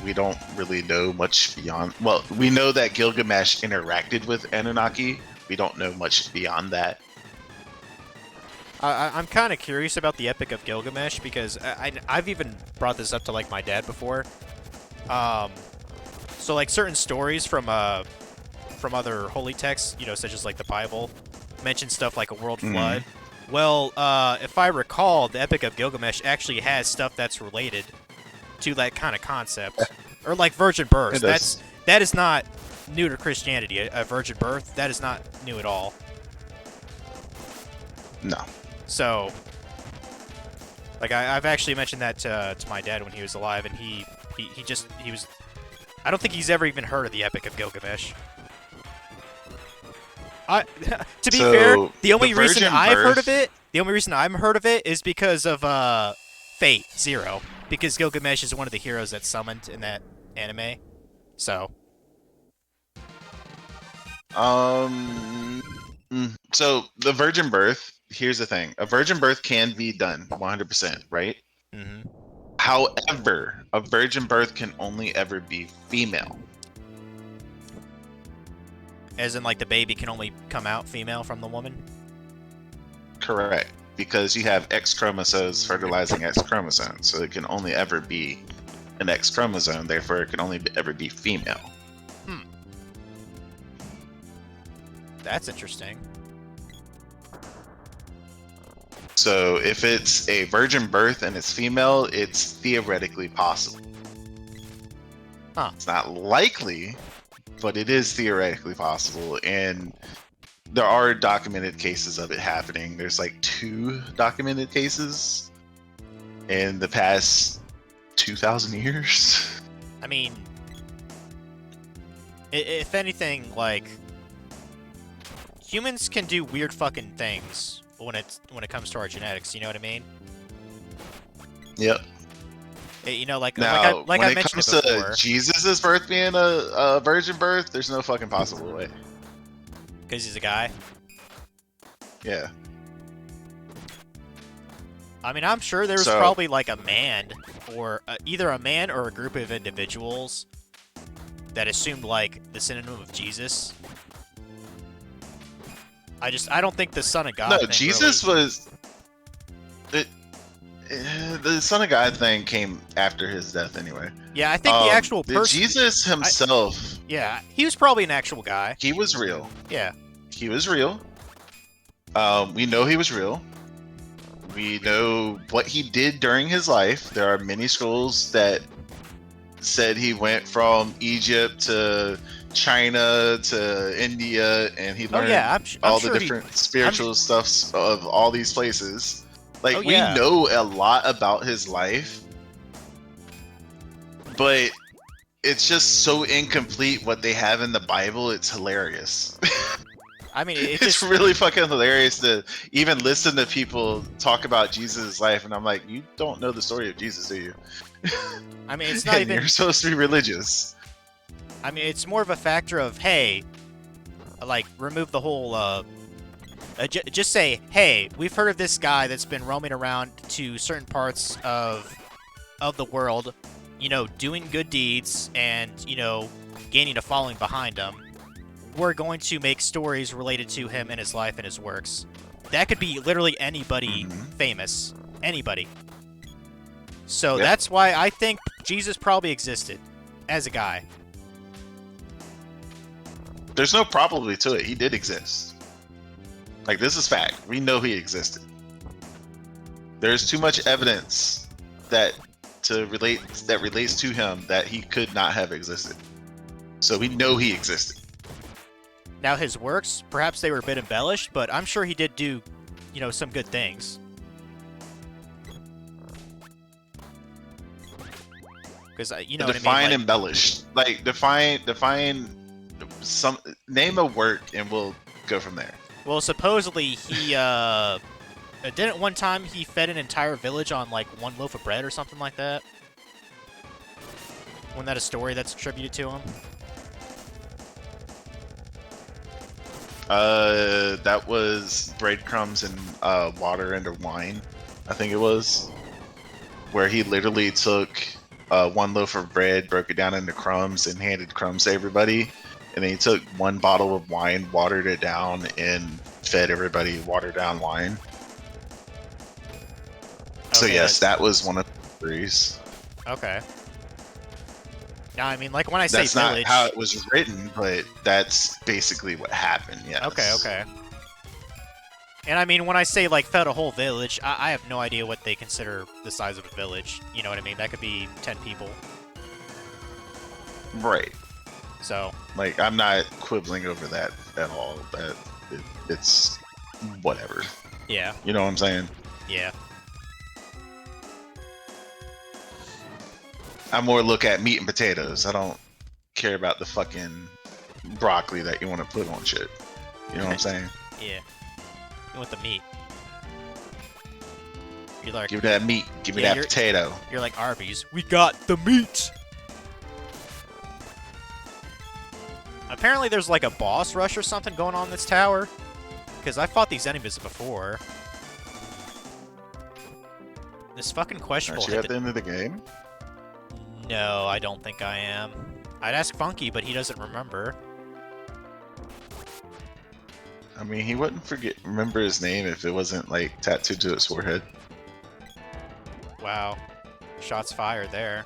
S3: we don't really know much beyond. Well, we know that Gilgamesh interacted with Anunnaki. We don't know much beyond that.
S1: I'm kind of curious about the Epic of Gilgamesh because I've even brought this up to like my dad before. So like certain stories from other holy texts, you know, such as like the Bible, mention stuff like a world flood. Well, if I recall, the Epic of Gilgamesh actually has stuff that's related to that kind of concept, or like virgin birth.
S3: It does.
S1: That is not new to Christianity. A virgin birth, that is not new at all.
S3: No.
S1: So, like, I've actually mentioned that to my dad when he was alive, and he was. I don't think he's ever even heard of the Epic of Gilgamesh. To be
S3: So,
S1: fair, the only
S3: the
S1: reason
S3: virgin
S1: I've heard of
S3: birth-
S1: it is because of Fate Zero, because Gilgamesh is one of the heroes that's summoned in that anime. So,
S3: So the virgin birth. Here's the thing: a virgin birth can be done 100%, right?
S1: mhm.
S3: However, a virgin birth can only ever be female.
S1: As in, like, the baby can only come out female from the woman.
S3: Correct. Because you have X chromosomes fertilizing X chromosomes, so it can only ever be an X chromosome. Therefore, it can only ever be female.
S1: That's interesting.
S3: So if it's a virgin birth and it's female, it's theoretically possible.
S1: Huh.
S3: It's not likely, but it is theoretically possible, and there are documented cases of it happening. There's like 2 documented cases in the past 2,000 years.
S1: I mean, if anything, like, humans can do weird fucking things when it comes to our genetics. You know what I mean?
S3: Yep.
S1: You know, like
S3: Now,
S1: like
S3: when
S1: I
S3: it
S1: mentioned
S3: comes
S1: it before,
S3: to Jesus' birth being a virgin birth, there's no fucking possible way.
S1: because he's a guy.
S3: Yeah.
S1: I mean, I'm sure there was
S3: So-
S1: probably like a man, or either a man or a group of individuals that assumed like the synonym of Jesus. I don't think the Son of God.
S3: No,
S1: thing
S3: Jesus
S1: really-
S3: was. The Son of God thing came after his death anyway.
S1: Yeah, I think the actual person.
S3: Jesus himself,
S1: Yeah, he was probably an actual guy.
S3: he was real.
S1: Yeah.
S3: He was real. We know he was real. We know what he did during his life. There are many scrolls that said he went from Egypt to China to India, and he
S1: Oh
S3: learned
S1: yeah, I'm
S3: all
S1: sure
S3: the different spiritual stuffs of all these places. Like,
S1: Oh,
S3: we
S1: yeah.
S3: know a lot about his life, but it's just so incomplete what they have in the Bible. It's hilarious.
S1: I mean,
S3: It's
S1: just
S3: really fucking hilarious to even listen to people talk about Jesus' life, and I'm like, you don't know the story of Jesus, do you?
S1: I mean, it's not
S3: And
S1: even.
S3: you're supposed to be religious.
S1: I mean, it's more of a factor of, hey, like, remove the whole, just say, hey, we've heard of this guy that's been roaming around to certain parts of the world, you know, doing good deeds and, you know, gaining a following behind him. We're going to make stories related to him and his life and his works. That could be literally anybody
S3: Mhm.
S1: famous. Anybody. So
S3: Yeah.
S1: that's why I think Jesus probably existed as a guy.
S3: There's no probably to it. He did exist. Like, this is fact. We know he existed. There's too much evidence that that relates to him that he could not have existed. So we know he existed.
S1: Now his works, perhaps they were a bit embellished, but I'm sure he did do, some good things. Because you know what I mean.
S3: Define embellished. Like define some name a work, and we'll go from there.
S1: Well, supposedly he didn't one time he fed an entire village on like one loaf of bread or something like that. Wasn't that a story that's attributed to him?
S3: That was breadcrumbs and water and wine, I think it was, where he literally took one loaf of bread, broke it down into crumbs, and handed crumbs to everybody, and then he took one bottle of wine, watered it down, and fed everybody watered down wine. So
S1: Okay,
S3: yes, that was one of the theories.
S1: Okay. Now, I mean, like when I say
S3: That's not
S1: village.
S3: how it was written, but that's basically what happened. Yes.
S1: Okay. And I mean, when I say like fed a whole village, I have no idea what they consider the size of a village. You know what I mean? That could be 10 people.
S3: Right.
S1: So.
S3: Like, I'm not quibbling over that at all. It's whatever.
S1: Yeah.
S3: You know what I'm saying?
S1: Yeah.
S3: I more look at meat and potatoes. I don't care about the fucking broccoli that you want to put on shit. You know what I'm saying?
S1: Yeah. You want the meat. You're like,
S3: Give me that meat. Give me
S1: Yeah,
S3: that potato.
S1: you're like Arby's. We got the meat. Apparently, there's like a boss rush or something going on in this tower. Because I fought these enemies before. This fucking questionable.
S3: Aren't you at the end of the game?
S1: No, I don't think I am. I'd ask Funky, but he doesn't remember.
S3: I mean, he wouldn't remember his name if it wasn't like tattooed to his forehead.
S1: Wow. Shots fired there.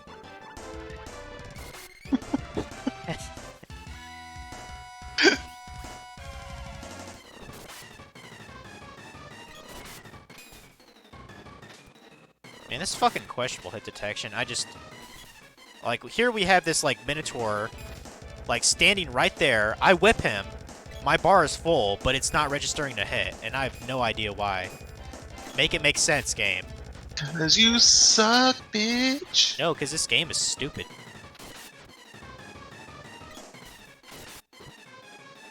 S1: Man, this fucking questionable hit detection. Like, here we have this, like, Minotaur, like, standing right there. I whip him. My bar is full, but it's not registering to hit, and I have no idea why. Make it make sense, game.
S3: 'Cause you suck, bitch.
S1: No, because this game is stupid.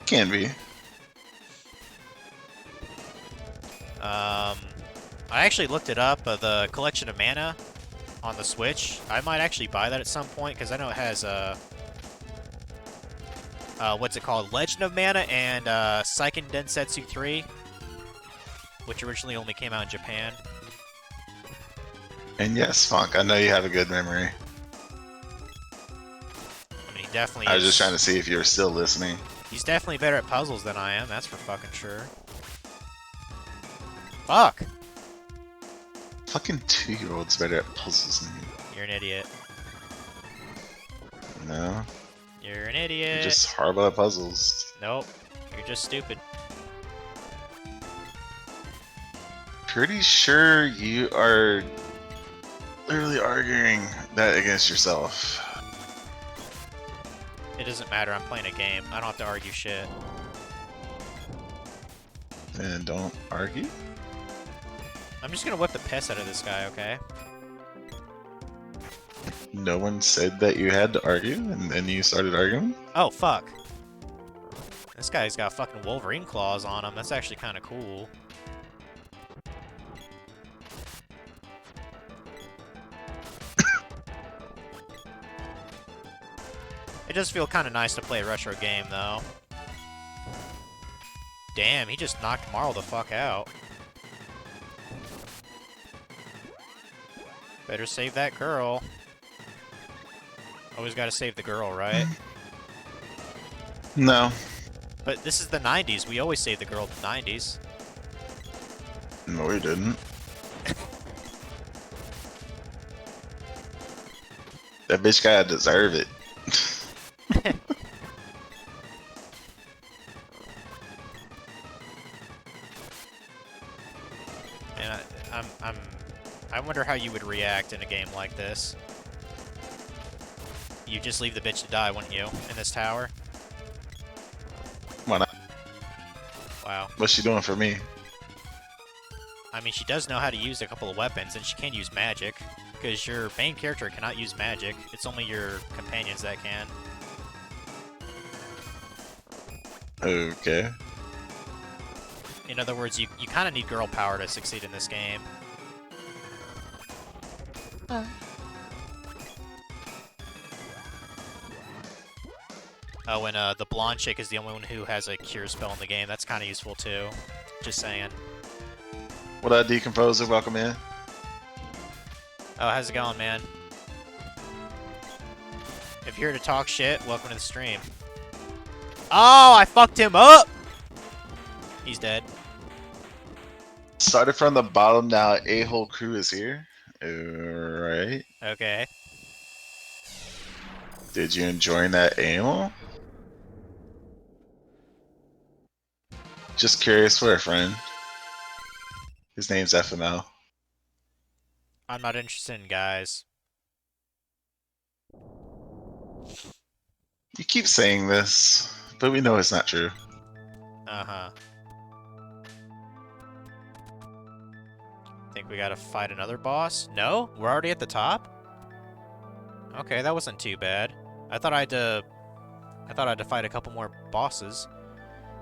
S3: Can be.
S1: I actually looked it up, the Collection of Mana on the Switch. I might actually buy that at some point, because I know it has, what's it called? Legend of Mana and, Seiken Densetsu 3, which originally only came out in Japan.
S3: And yes, Funk, I know you have a good memory.
S1: I mean, he definitely
S3: I was
S1: is,
S3: just trying to see if you were still listening.
S1: He's definitely better at puzzles than I am, that's for fucking sure. Fuck!
S3: Fucking 2-year-old's better at puzzles than you.
S1: You're an idiot.
S3: No,
S1: You're an idiot.
S3: you're just horrible at puzzles.
S1: Nope. You're just stupid.
S3: Pretty sure you are literally arguing that against yourself.
S1: It doesn't matter, I'm playing a game. I don't have to argue shit.
S3: Then don't argue.
S1: I'm just gonna whip the piss out of this guy, okay?
S3: No one said that you had to argue, and then you started arguing?
S1: Oh, fuck. This guy's got fucking Wolverine claws on him. That's actually kind of cool. It does feel kind of nice to play a retro game, though. Damn, he just knocked Marl the fuck out. Better save that girl. Always gotta save the girl, right?
S3: No.
S1: But this is the 90s. We always save the girl in the 90s.
S3: No, we didn't. That bitch gotta deserve it.
S1: And I'm I wonder how you would react in a game like this. You just leave the bitch to die, wouldn't you, in this tower?
S3: Why not?
S1: Wow.
S3: What's she doing for me?
S1: I mean, she does know how to use a couple of weapons, and she can use magic. Because your main character cannot use magic. It's only your companions that can.
S3: Okay.
S1: In other words, you kind of need girl power to succeed in this game. Oh, and the blonde chick is the only one who has a cure spell in the game. That's kind of useful too. Just saying.
S3: What up, Decomposer? Welcome in.
S1: Oh, how's it going, man? If you're here to talk shit, welcome to the stream. Oh, I fucked him up! He's dead.
S3: Started from the bottom, now A-hole crew is here. Alright.
S1: Okay.
S3: Did you enjoy that ammo? Just curious where, friend. His name's FML.
S1: I'm not interested in guys.
S3: You keep saying this, but we know it's not true.
S1: Uh-huh. Think we gotta fight another boss? No? We're already at the top? Okay, that wasn't too bad. I thought I had to fight a couple more bosses.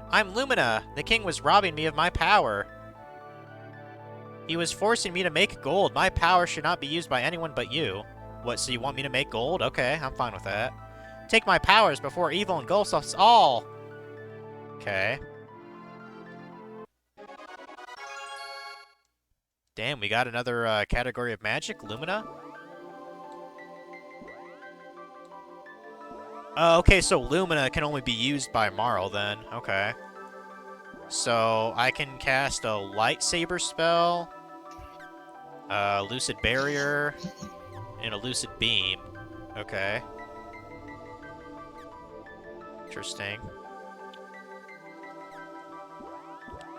S1: I'm Lumina! The king was robbing me of my power. He was forcing me to make gold. My power should not be used by anyone but you. What, so you want me to make gold? Okay, I'm fine with that. Take my powers before evil engulfs us all! Okay. Damn, we got another category of magic, Lumina? Okay, so Lumina can only be used by Marle then. Okay. So, I can cast a lightsaber spell, Lucid Barrier, and a Lucid Beam. Okay. Interesting.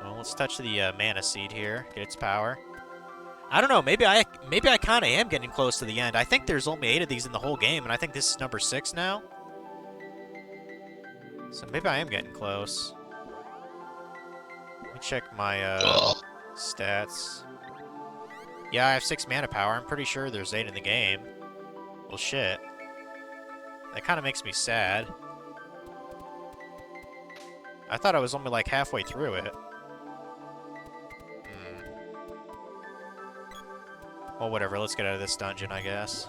S1: Well, let's touch the Mana Seed here, get its power. I don't know, maybe I kind of am getting close to the end. I think there's only 8 of these in the whole game, and I think this is number 6 now. So maybe I am getting close. Let me check my stats. Yeah, I have 6 mana power. I'm pretty sure there's 8 in the game. Well, shit. That kind of makes me sad. I thought I was only like halfway through it. Well, whatever. Let's get out of this dungeon, I guess.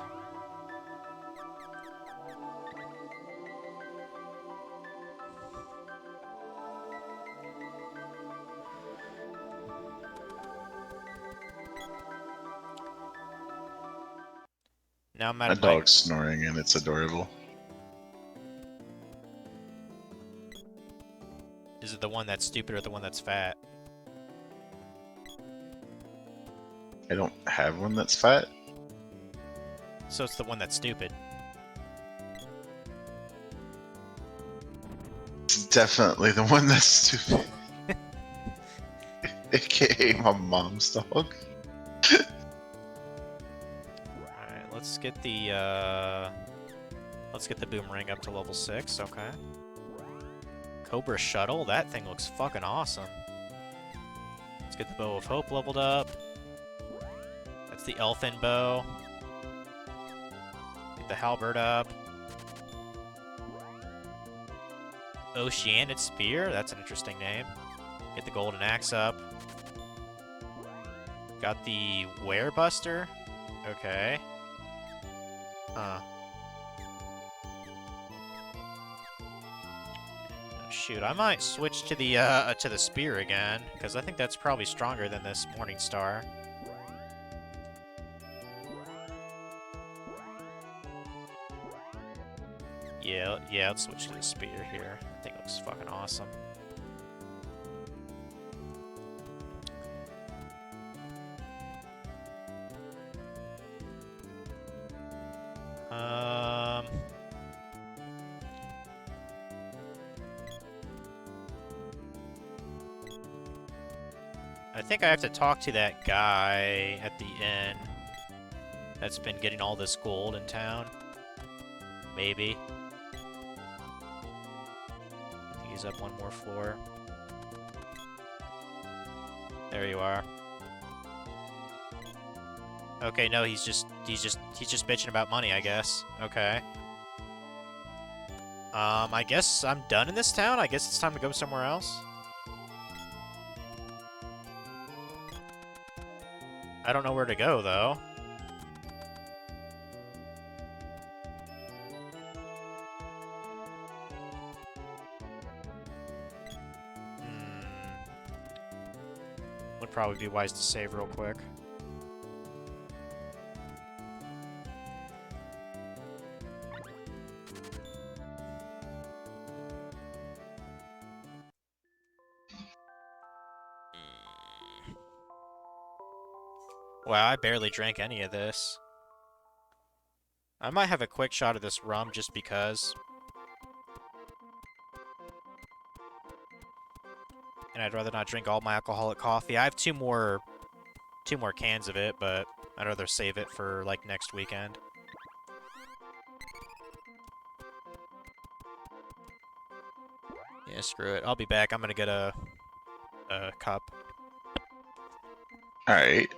S1: Now I'm at
S3: My
S1: a
S3: dog's snoring and it's adorable.
S1: Is it the one that's stupid or the one that's fat?
S3: I don't have one that's fat.
S1: So it's the one that's stupid.
S3: It's definitely the one that's stupid. AKA my mom's dog.
S1: Alright, let's get the boomerang up to level 6, okay. Cobra Shuttle, that thing looks fucking awesome. Let's get the Bow of Hope leveled up. That's the Elfin Bow. Get the Halberd up. Oceanid Spear, that's an interesting name. Get the Golden Axe up. Got the Werebuster. Okay. Huh. Shoot, I might switch to the spear again, because I think that's probably stronger than this Morning Star. Yeah, let's switch to the spear here. I think it looks fucking awesome. I think I have to talk to that guy at the inn. that's been getting all this gold in town. Maybe. Use up one more floor. There you are. Okay, no, he's just bitching about money, I guess. Okay. I guess I'm done in this town. I guess it's time to go somewhere else. I don't know where to go, though. Would probably be wise to save real quick. Wow, I barely drank any of this. I might have a quick shot of this rum just because. And I'd rather not drink all my alcoholic coffee. I have two more cans of it, but I'd rather save it for like next weekend. Yeah, screw it. I'll be back. I'm gonna get a cup.
S3: All right.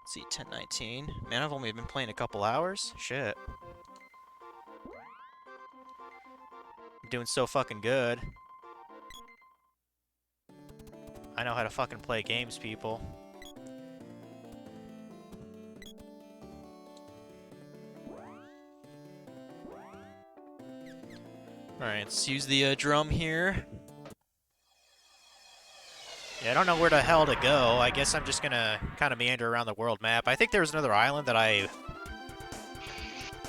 S1: Let's see, 10:19. Man, I've only been playing a couple hours. Shit. I'm doing so fucking good. I know how to fucking play games, people. Alright, let's use the drum here. Yeah, I don't know where the hell to go. I guess I'm just gonna kind of meander around the world map. I think there's another island that I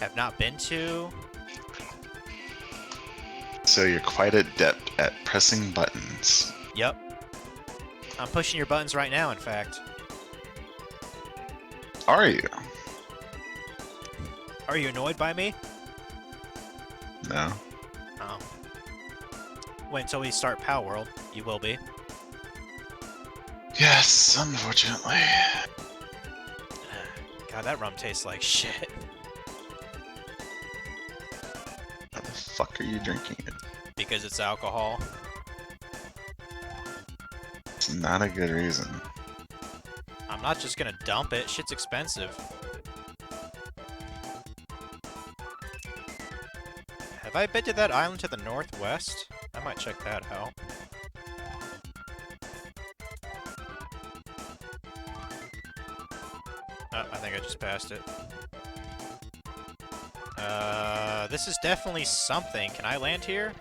S1: have not been to.
S3: So you're quite adept at pressing buttons.
S1: Yep. I'm pushing your buttons right now, in fact.
S3: Are you?
S1: Are you annoyed by me?
S3: No.
S1: Oh. Wait until we start Pow World. You will be.
S3: Yes, unfortunately.
S1: God, that rum tastes like shit.
S3: How the fuck are you drinking it?
S1: Because it's alcohol.
S3: It's not a good reason.
S1: I'm not just gonna dump it. Shit's expensive. Have I been to that island to the northwest? I might check that out. Oh, I think I just passed it. This is definitely something. Can I land here?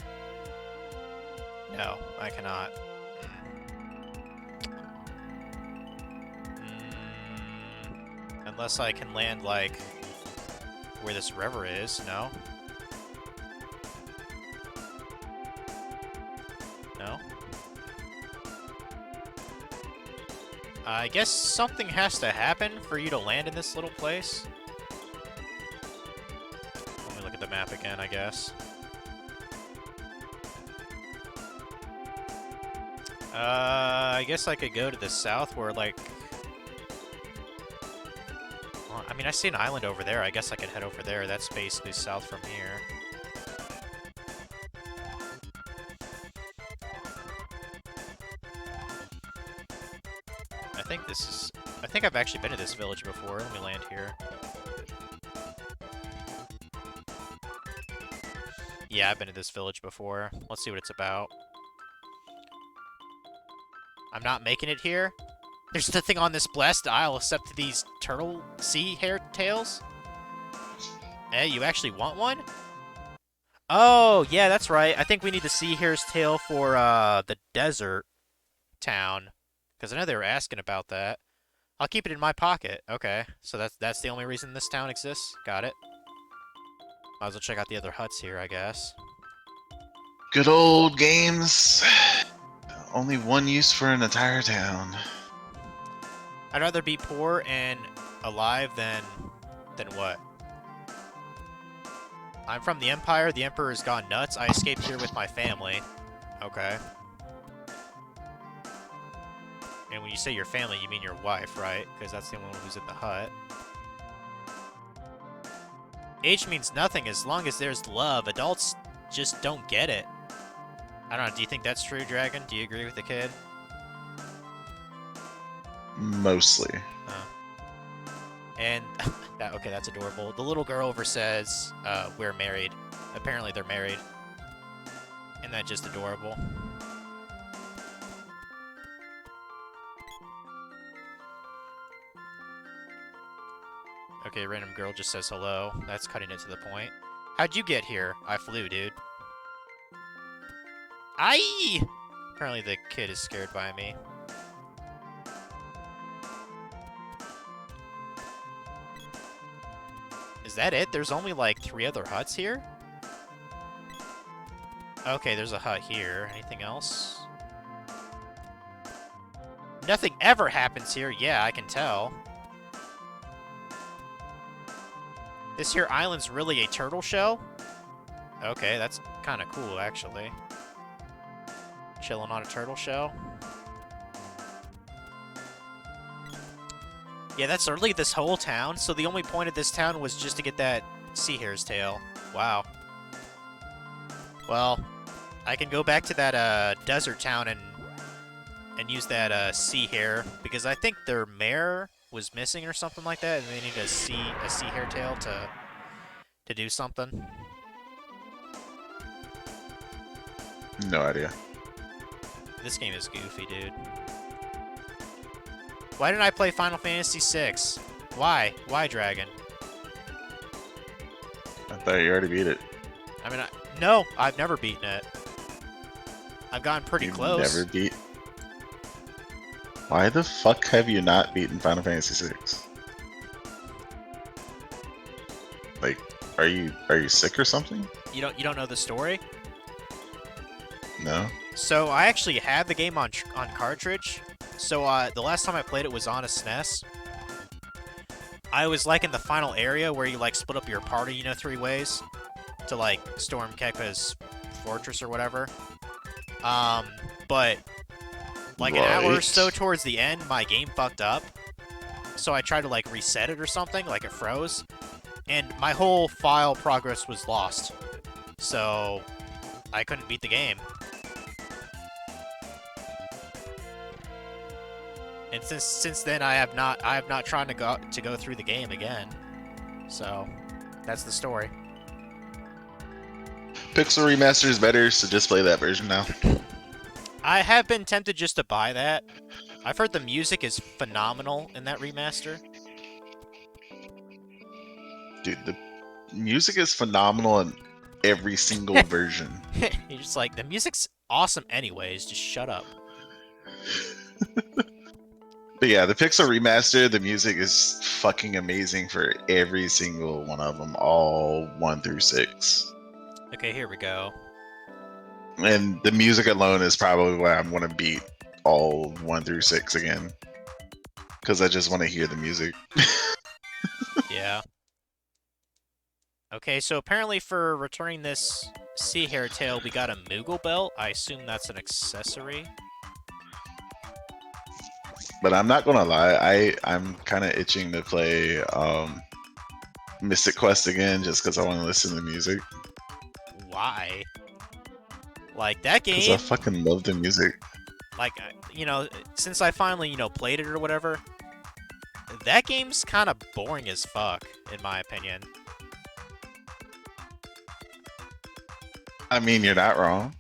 S1: No, I cannot. Unless I can land, like, where this river is. No? No? I guess something has to happen for you to land in this little place. Let me look at the map again, I guess. I guess I could go to the south where, like... Well, I mean, I see an island over there. I guess I could head over there. That's basically south from here. this is... I think I've actually been to this village before. Let me land here. Yeah, I've been to this village before. Let's see what it's about. I'm not making it here. There's nothing on this blessed isle except these turtle sea hair tails. Hey, you actually want one? Oh, yeah, that's right. I think we need the sea hare's tail for the desert town. Because I know they were asking about that. I'll keep it in my pocket. Okay, so that's the only reason this town exists. Got it. Might as well check out the other huts here, I guess.
S3: Good old games. Only one use for an entire town.
S1: I'd rather be poor and alive than what? I'm from the Empire. The Emperor's gone nuts. I escaped here with my family. Okay. And when you say your family, you mean your wife, right? Because that's the only one who's in the hut. Age means nothing as long as there's love. Adults just don't get it. I don't know. Do you think that's true, Dragon? Do you agree with the kid?
S3: Mostly.
S1: And okay, that's adorable. The little girl over says, "We're married." Apparently, they're married. Isn't that just adorable? Okay, random girl just says hello. That's cutting it to the point. How'd you get here? I flew, dude. Aye! Apparently the kid is scared by me. Is that it? There's only like 3 other huts here? Okay, there's a hut here. Anything else? Nothing ever happens here. Yeah, I can tell. This here island's really a turtle shell? Okay, that's kind of cool, actually. Chilling on a turtle shell. Yeah, that's literally this whole town. So the only point of this town was just to get that sea hare's tail. Wow. Well, I can go back to that desert town and use that sea hare because I think their mare was missing or something like that, and they need a sea hare tail to do something.
S3: No idea.
S1: This game is goofy, dude. Why didn't I play Final Fantasy VI? Why? Why, Dragon?
S3: I thought you already beat it.
S1: I mean, no, I've never beaten it. I've gotten pretty
S3: You've
S1: close.
S3: Never beat. Why the fuck have you not beaten Final Fantasy VI? Like, are you sick or something?
S1: You don't know the story?
S3: No.
S1: So I actually had the game on cartridge. So the last time I played it was on a SNES. I was like in the final area where you like split up your party, you know, 3 ways to like storm Kefka's fortress or whatever. But like an hour or so towards the end, my game fucked up. So I tried to like reset it or something, like it froze, and my whole file progress was lost. So I couldn't beat the game. And since then, I have not tried to go through the game again. So that's the story.
S3: Pixel Remaster is better, so just play that version now.
S1: I have been tempted just to buy that. I've heard the music is phenomenal in that remaster.
S3: Dude, the music is phenomenal in every single version.
S1: You're just like, the music's awesome anyways, just shut up.
S3: But yeah, the Pixel Remaster, the music is fucking amazing for every single one of them, all 1 through 6.
S1: Okay, here we go.
S3: And the music alone is probably why I'm going to beat all 1 through 6 again. Because I just want to hear the music.
S1: Yeah. Okay, so apparently for returning this sea hare tail, we got a Moogle belt. I assume that's an accessory.
S3: But I'm not gonna lie, I'm kind of itching to play Mystic Quest again just because I want to listen to the music.
S1: Why? Like, that
S3: Because I
S1: game...
S3: fucking love the music.
S1: Like, you know, since I finally, you know, played it or whatever, that game's kind of boring as fuck, in my opinion.
S3: I mean, you're not wrong.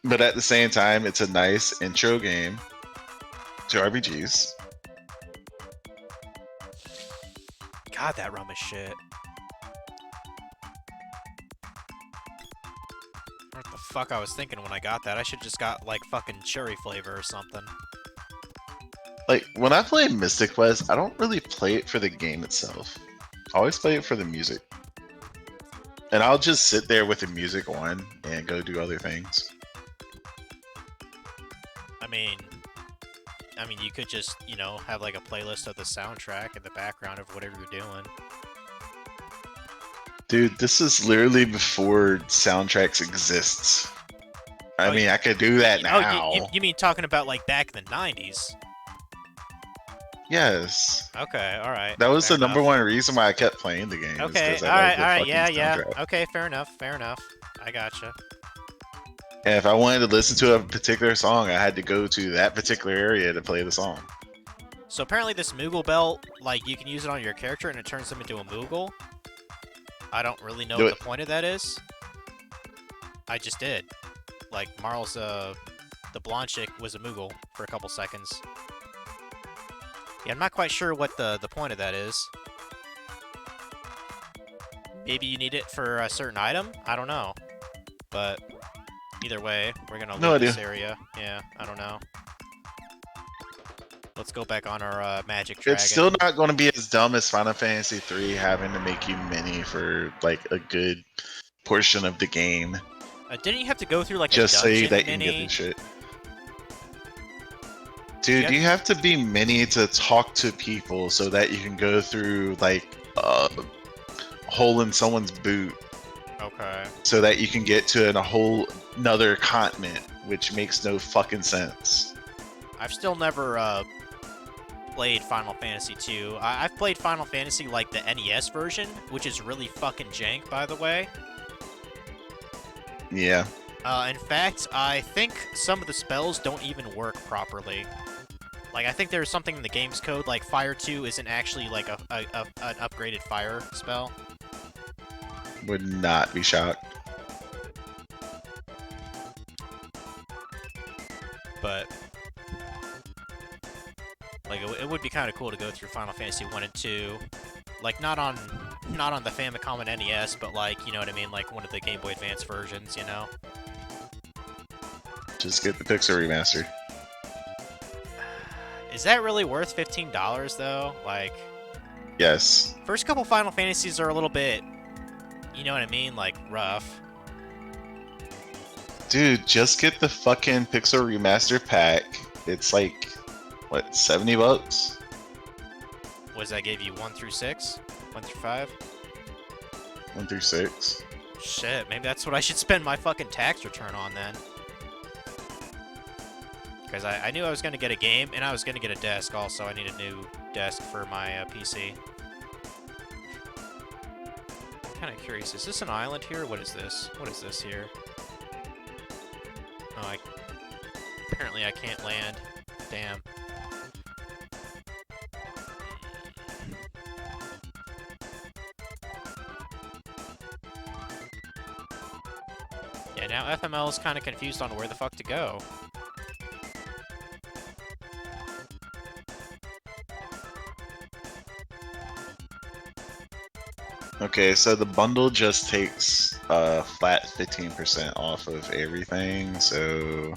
S3: But at the same time, it's a nice intro game to RPGs.
S1: God, that rum is shit. What the fuck I was thinking when I got that? I should just got, like, fucking cherry flavor or something.
S3: Like, when I play Mystic Quest, I don't really play it for the game itself. I always play it for the music. And I'll just sit there with the music on and go do other things.
S1: I mean, you could just, you know, have like a playlist of the soundtrack in the background of whatever you're doing.
S3: Dude, this is literally before soundtracks exists. I
S1: Oh,
S3: mean, I could do that now.
S1: Oh, you mean talking about like back in the 90s?
S3: Yes.
S1: Okay, alright.
S3: That was
S1: fair
S3: the number
S1: enough.
S3: one reason why I kept playing the game. is
S1: Okay,
S3: 'cause I liked the
S1: alright,
S3: fucking
S1: yeah.
S3: soundtrack.
S1: Okay, fair enough. I gotcha.
S3: And if I wanted to listen to a particular song, I had to go to that particular area to play the song.
S1: So apparently this Moogle belt, like, you can use it on your character and it turns them into a Moogle. I don't really know
S3: Do
S1: what
S3: it.
S1: the point of that is. I just did. Like, Marl's, the blonde chick was a Moogle for a couple seconds. Yeah, I'm not quite sure what the point of that is. Maybe you need it for a certain item? I don't know. But either way, we're gonna
S3: No
S1: leave this
S3: idea.
S1: area. Yeah, I don't know. Let's go back on our magic dragon.
S3: It's still not going to be as dumb as Final Fantasy 3 having to make you mini for like a good portion of the game
S1: Didn't you have to go through like
S3: just
S1: a
S3: so
S1: dungeon
S3: that you can get
S1: mini?
S3: this shit. Dude,
S1: Yeah.
S3: you have to be mini to talk to people so that you can go through like a hole in someone's boot
S1: Okay.
S3: so that you can get to a whole another continent, which makes no fucking sense.
S1: I've still never played Final Fantasy 2. I've played Final Fantasy like the NES version, which is really fucking jank, by the way.
S3: Yeah.
S1: In fact, I think some of the spells don't even work properly. Like, I think there's something in the game's code, like Fire 2 isn't actually like an upgraded fire spell.
S3: Would not be shocked.
S1: But like it would be kind of cool to go through Final Fantasy 1 and 2, like not on the Famicom and NES, but like, you know what I mean, like one of the Game Boy Advance versions, you know.
S3: Just get the Pixel remaster.
S1: Is that really worth $15 though? Like,
S3: Yes.
S1: first couple Final Fantasies are a little bit, you know what I mean, like rough.
S3: Dude, just get the fucking Pixel remaster pack. It's like what, $70?
S1: What does that give you? 1 through 6? 1 through 5?
S3: 1 through 6.
S1: Shit, maybe that's what I should spend my fucking tax return on then. Because I knew I was going to get a game, and I was going to get a desk also. I need a new desk for my PC. I'm kind of curious. Is this an island here? What is this? What is this here? Oh, apparently I can't land. Damn. Yeah, now FML is kind of confused on where the fuck to go.
S3: Okay, so the bundle just takes flat 15% off of everything, so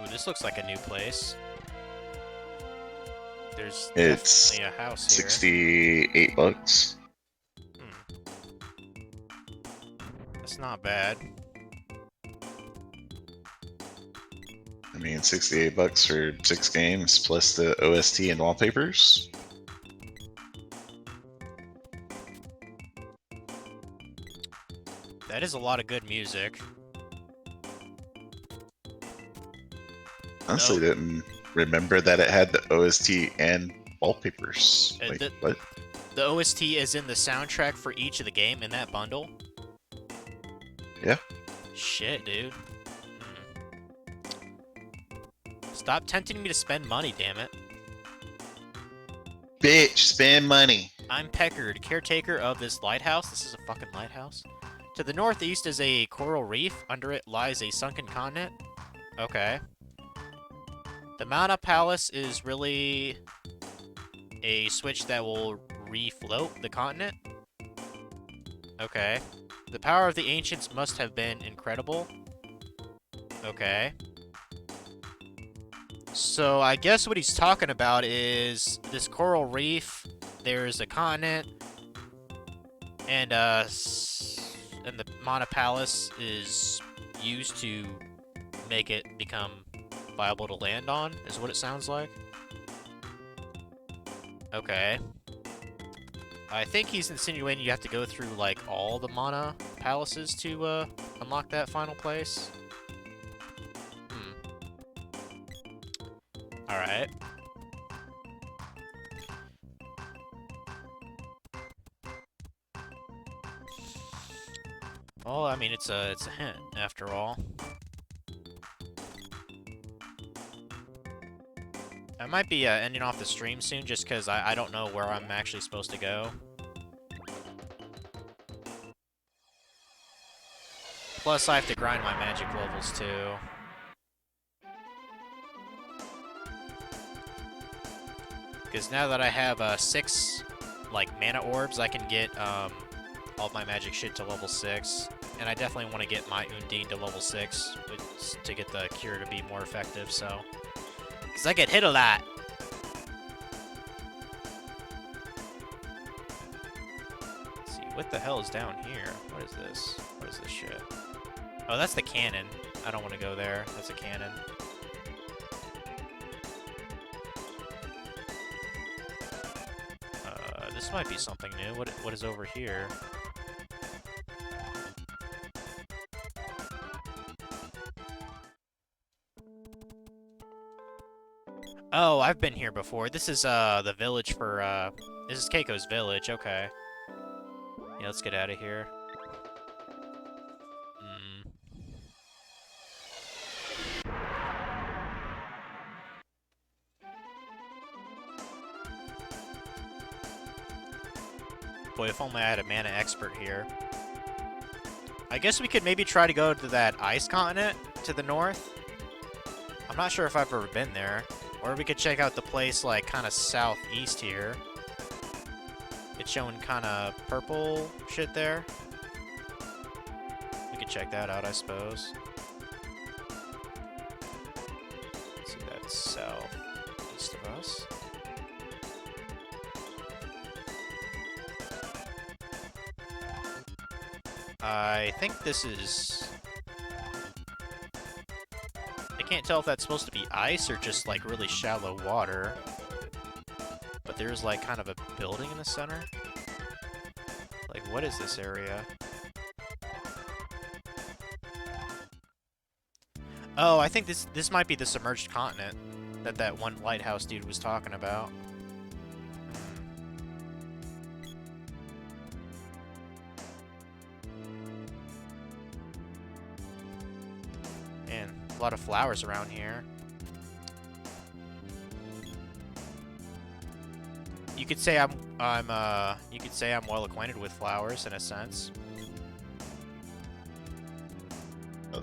S1: Ooh, this looks like a new place. There's
S3: It's
S1: definitely a house here.
S3: $68.
S1: That's not bad.
S3: I mean, $68 for 6 games plus the OST and wallpapers.
S1: That is a lot of good music.
S3: Honestly,
S1: No.
S3: didn't remember that it had the OST and wallpapers.
S1: Uh,
S3: Like,
S1: the-
S3: what?
S1: The OST is in the soundtrack for each of the game in that bundle.
S3: Yeah.
S1: Shit, dude. Stop tempting me to spend money, damn it.
S3: Bitch, spend money.
S1: I'm Peckard, caretaker of this lighthouse. This is a fucking lighthouse. To the northeast is a coral reef. Under it lies a sunken continent. Okay. The Mana Palace is really a switch that will refloat the continent. Okay. The power of the ancients must have been incredible. Okay. So I guess what he's talking about is this coral reef. There's a continent, and the Mana Palace is used to make it become viable to land on. Is what it sounds like. Okay. I think he's insinuating you have to go through like all the Mana Palaces to unlock that final place. Alright. Well, I mean, it's a hint, after all. I might be ending off the stream soon, just because I don't know where I'm actually supposed to go. Plus, I have to grind my magic levels, too. Because now that I have 6, like, mana orbs, I can get all my magic shit to level 6. And I definitely want to get my Undine to level 6 to get the cure to be more effective, so... Because I get hit a lot! Let's see, what the hell is down here? What is this? What is this shit? Oh, that's the cannon. I don't want to go there. That's a cannon. This might be something new. What is over here? Oh, I've been here before. This is the village for this is Keiko's village. Okay. Yeah, let's get out of here. Boy, if only I had a mana expert here. I guess we could maybe try to go to that ice continent to the north. I'm not sure if I've ever been there. Or we could check out the place, like, kind of southeast here. It's showing kind of purple shit there. We could check that out, I suppose. Let's see, that's southeast of us. I think this is... I can't tell if that's supposed to be ice or just, like, really shallow water. But there's, like, kind of a building in the center. Like, what is this area? Oh, I think this might be the submerged continent that one lighthouse dude was talking about. Man, a lot of flowers around here. You could say I'm well acquainted with flowers in a sense.
S3: Oh.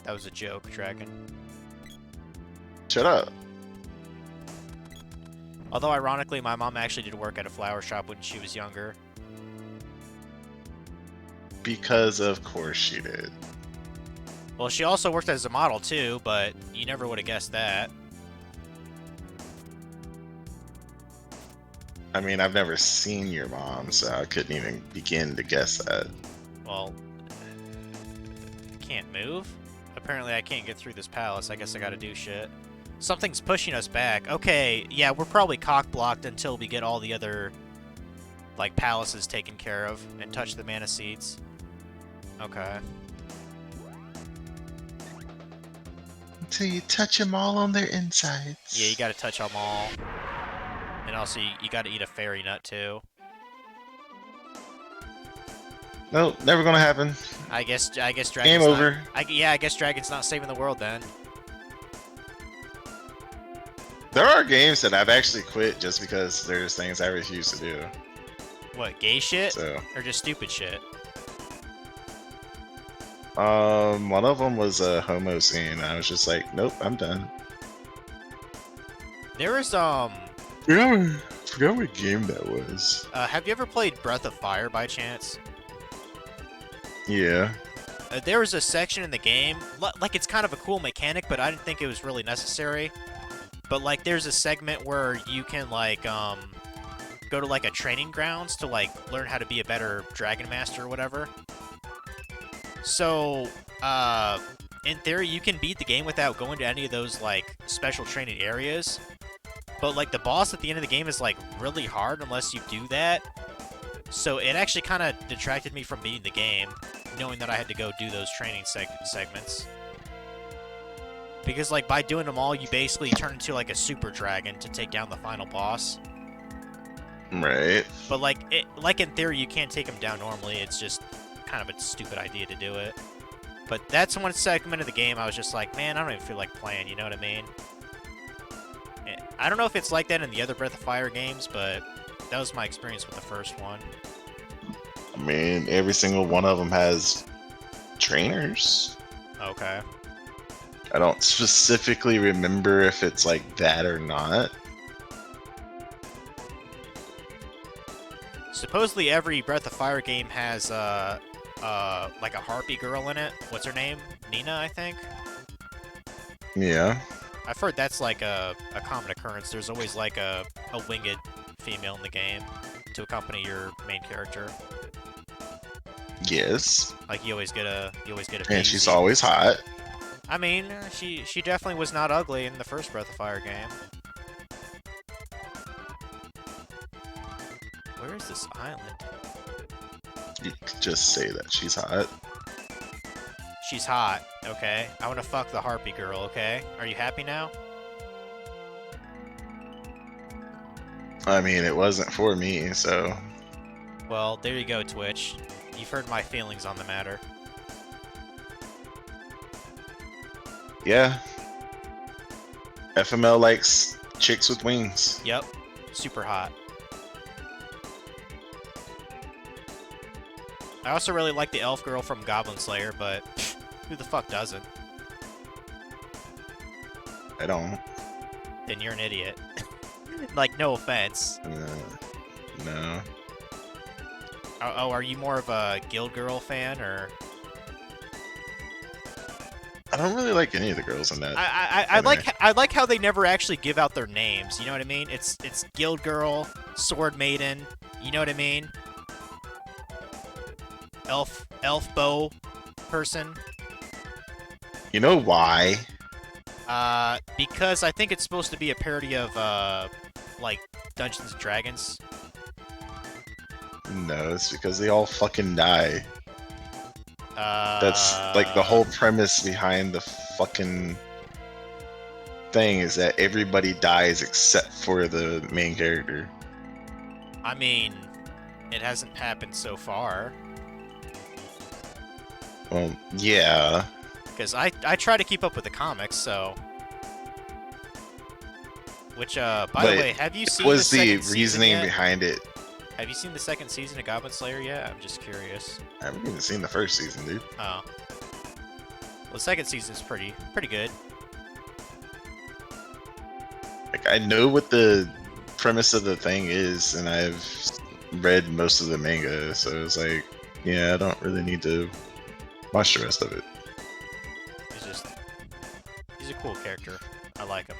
S1: That was a joke, Dragon.
S3: Shut up.
S1: Although ironically, my mom actually did work at a flower shop when she was younger.
S3: Because of course she did.
S1: Well, she also worked as a model too, but you never would have guessed that.
S3: I mean, I've never seen your mom, so I couldn't even begin to guess that.
S1: Well, can't move? Apparently I can't get through this palace. I guess I gotta do shit. Something's pushing us back. Okay, yeah, we're probably cock-blocked until we get all the other, like, palaces taken care of and touch the mana seeds. Okay.
S3: Until you touch them all on their insides.
S1: Yeah, you gotta touch them all. And also, you gotta eat a fairy nut, too.
S3: Nope, never gonna happen.
S1: I guess Dragon's
S3: Game
S1: not,
S3: over.
S1: yeah, I guess Dragon's not saving the world then.
S3: There are games that I've actually quit just because there's things I refuse to do.
S1: What, gay shit?
S3: So,
S1: Or just stupid shit?
S3: one of them was a homo scene. I was just like, nope, I'm done.
S1: There was,
S3: Forgot what game that was.
S1: have you ever played Breath of Fire by chance?
S3: Yeah.
S1: There was a section in the game, like it's kind of a cool mechanic, but I didn't think it was really necessary. But like, there's a segment where you can like, go to like a training grounds to like learn how to be a better Dragon Master or whatever. So, in theory, you can beat the game without going to any of those like special training areas. But like the boss at the end of the game is like really hard unless you do that. So it actually kind of detracted me from beating the game, knowing that I had to go do those training segments. Because like by doing them all, you basically turn into like a super dragon to take down the final boss.
S3: Right.
S1: But like in theory, you can't take him down normally. It's just kind of a stupid idea to do it. But that's one segment of the game I was just like, man, I don't even feel like playing. You know what I mean? I don't know if it's like that in the other Breath of Fire games, but that was my experience with the first one.
S3: I mean, every single one of them has trainers.
S1: Okay.
S3: I don't specifically remember if it's like that or not.
S1: Supposedly every Breath of Fire game has like a harpy girl in it. What's her name? Nina, I think.
S3: Yeah.
S1: I've heard that's like a common occurrence. There's always like a winged female in the game to accompany your main character.
S3: Yes.
S1: Like you always get a
S3: And she's
S1: Daisy.
S3: always hot.
S1: I mean, she definitely was not ugly in the first Breath of Fire game. Where is this island?
S3: You could just say that she's hot.
S1: She's hot, okay? I want to fuck the harpy girl, okay? Are you happy now?
S3: I mean, it wasn't for me, so
S1: Well, there you go, Twitch. You've heard my feelings on the matter.
S3: yeah. FML likes chicks with wings.
S1: Yep, super hot. I also really like the elf girl from Goblin Slayer, but who the fuck doesn't?
S3: I don't.
S1: Then you're an idiot. Like, no offense.
S3: No.
S1: Oh, are you more of a Guild Girl fan, or?
S3: I don't really like any of the girls in that.
S1: I like how they never actually give out their names. You know what I mean? It's Guild Girl, Sword Maiden. You know what I mean? Elf bow person.
S3: You know why?
S1: Because I think it's supposed to be a parody of like Dungeons and Dragons.
S3: No, it's because they all fucking die.
S1: Uh,
S3: That's like the whole premise behind the fucking thing is that everybody dies except for the main character.
S1: I mean, it hasn't happened so far.
S3: Well, yeah.
S1: Because I try to keep up with the comics, so. Which, by
S3: But
S1: the way, have you seen
S3: What was
S1: the
S3: the
S1: second season
S3: reasoning
S1: yet?
S3: behind it?
S1: Have you seen the second season of Goblin Slayer yet? I'm just curious.
S3: I haven't even seen the first season, dude.
S1: Oh. Well, the second season's pretty good.
S3: Like, I know what the premise of the thing is, and I've read most of the manga, so it's like, yeah, I don't really need to watch the rest of it.
S1: He's a cool character. I like him.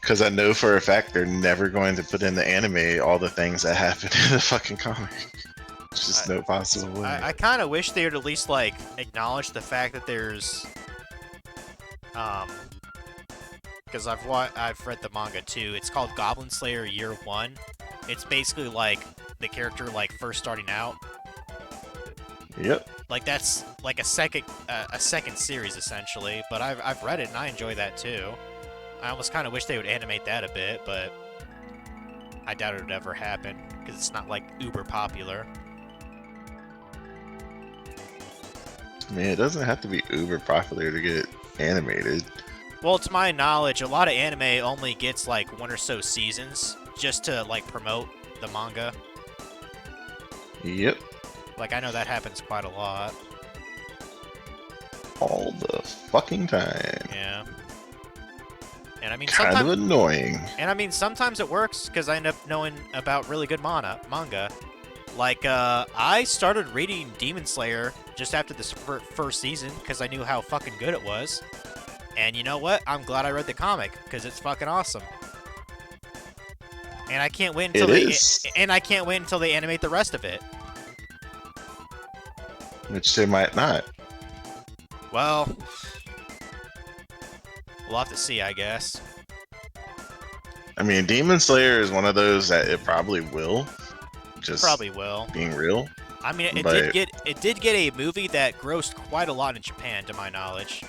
S3: Because I know for a fact they're never going to put in the anime all the things that happen in the fucking comic. It's just no possible way.
S1: I kind of wish they would at least like acknowledge the fact that there's, because I've read the manga too. It's called Goblin Slayer Year One. It's basically like the character like first starting out.
S3: Yep.
S1: Like that's like a second series essentially. But I've read it and I enjoy that too. I almost kind of wish they would animate that a bit, but I doubt it would ever happen because it's not like uber popular.
S3: I mean, it doesn't have to be uber popular to get animated.
S1: Well, to my knowledge, a lot of anime only gets like 1 or so seasons just to like promote the manga.
S3: Yep,
S1: Like I know that happens quite a lot.
S3: all the fucking time.
S1: Yeah. And I mean,
S3: Kind of
S1: sometimes,
S3: annoying.
S1: and I mean, sometimes it works because I end up knowing about really good manga. Like, I started reading Demon Slayer just after this first season because I knew how fucking good it was. And you know what? I'm glad I read the comic because it's fucking awesome. And I can't wait until I can't wait until they animate the rest of it.
S3: Which they might not.
S1: Well, we'll have to see, I guess.
S3: I mean, Demon Slayer is one of those that it probably will. Just
S1: Probably will.
S3: being real.
S1: I mean, it
S3: But-
S1: did get a movie that grossed quite a lot in Japan, to my knowledge.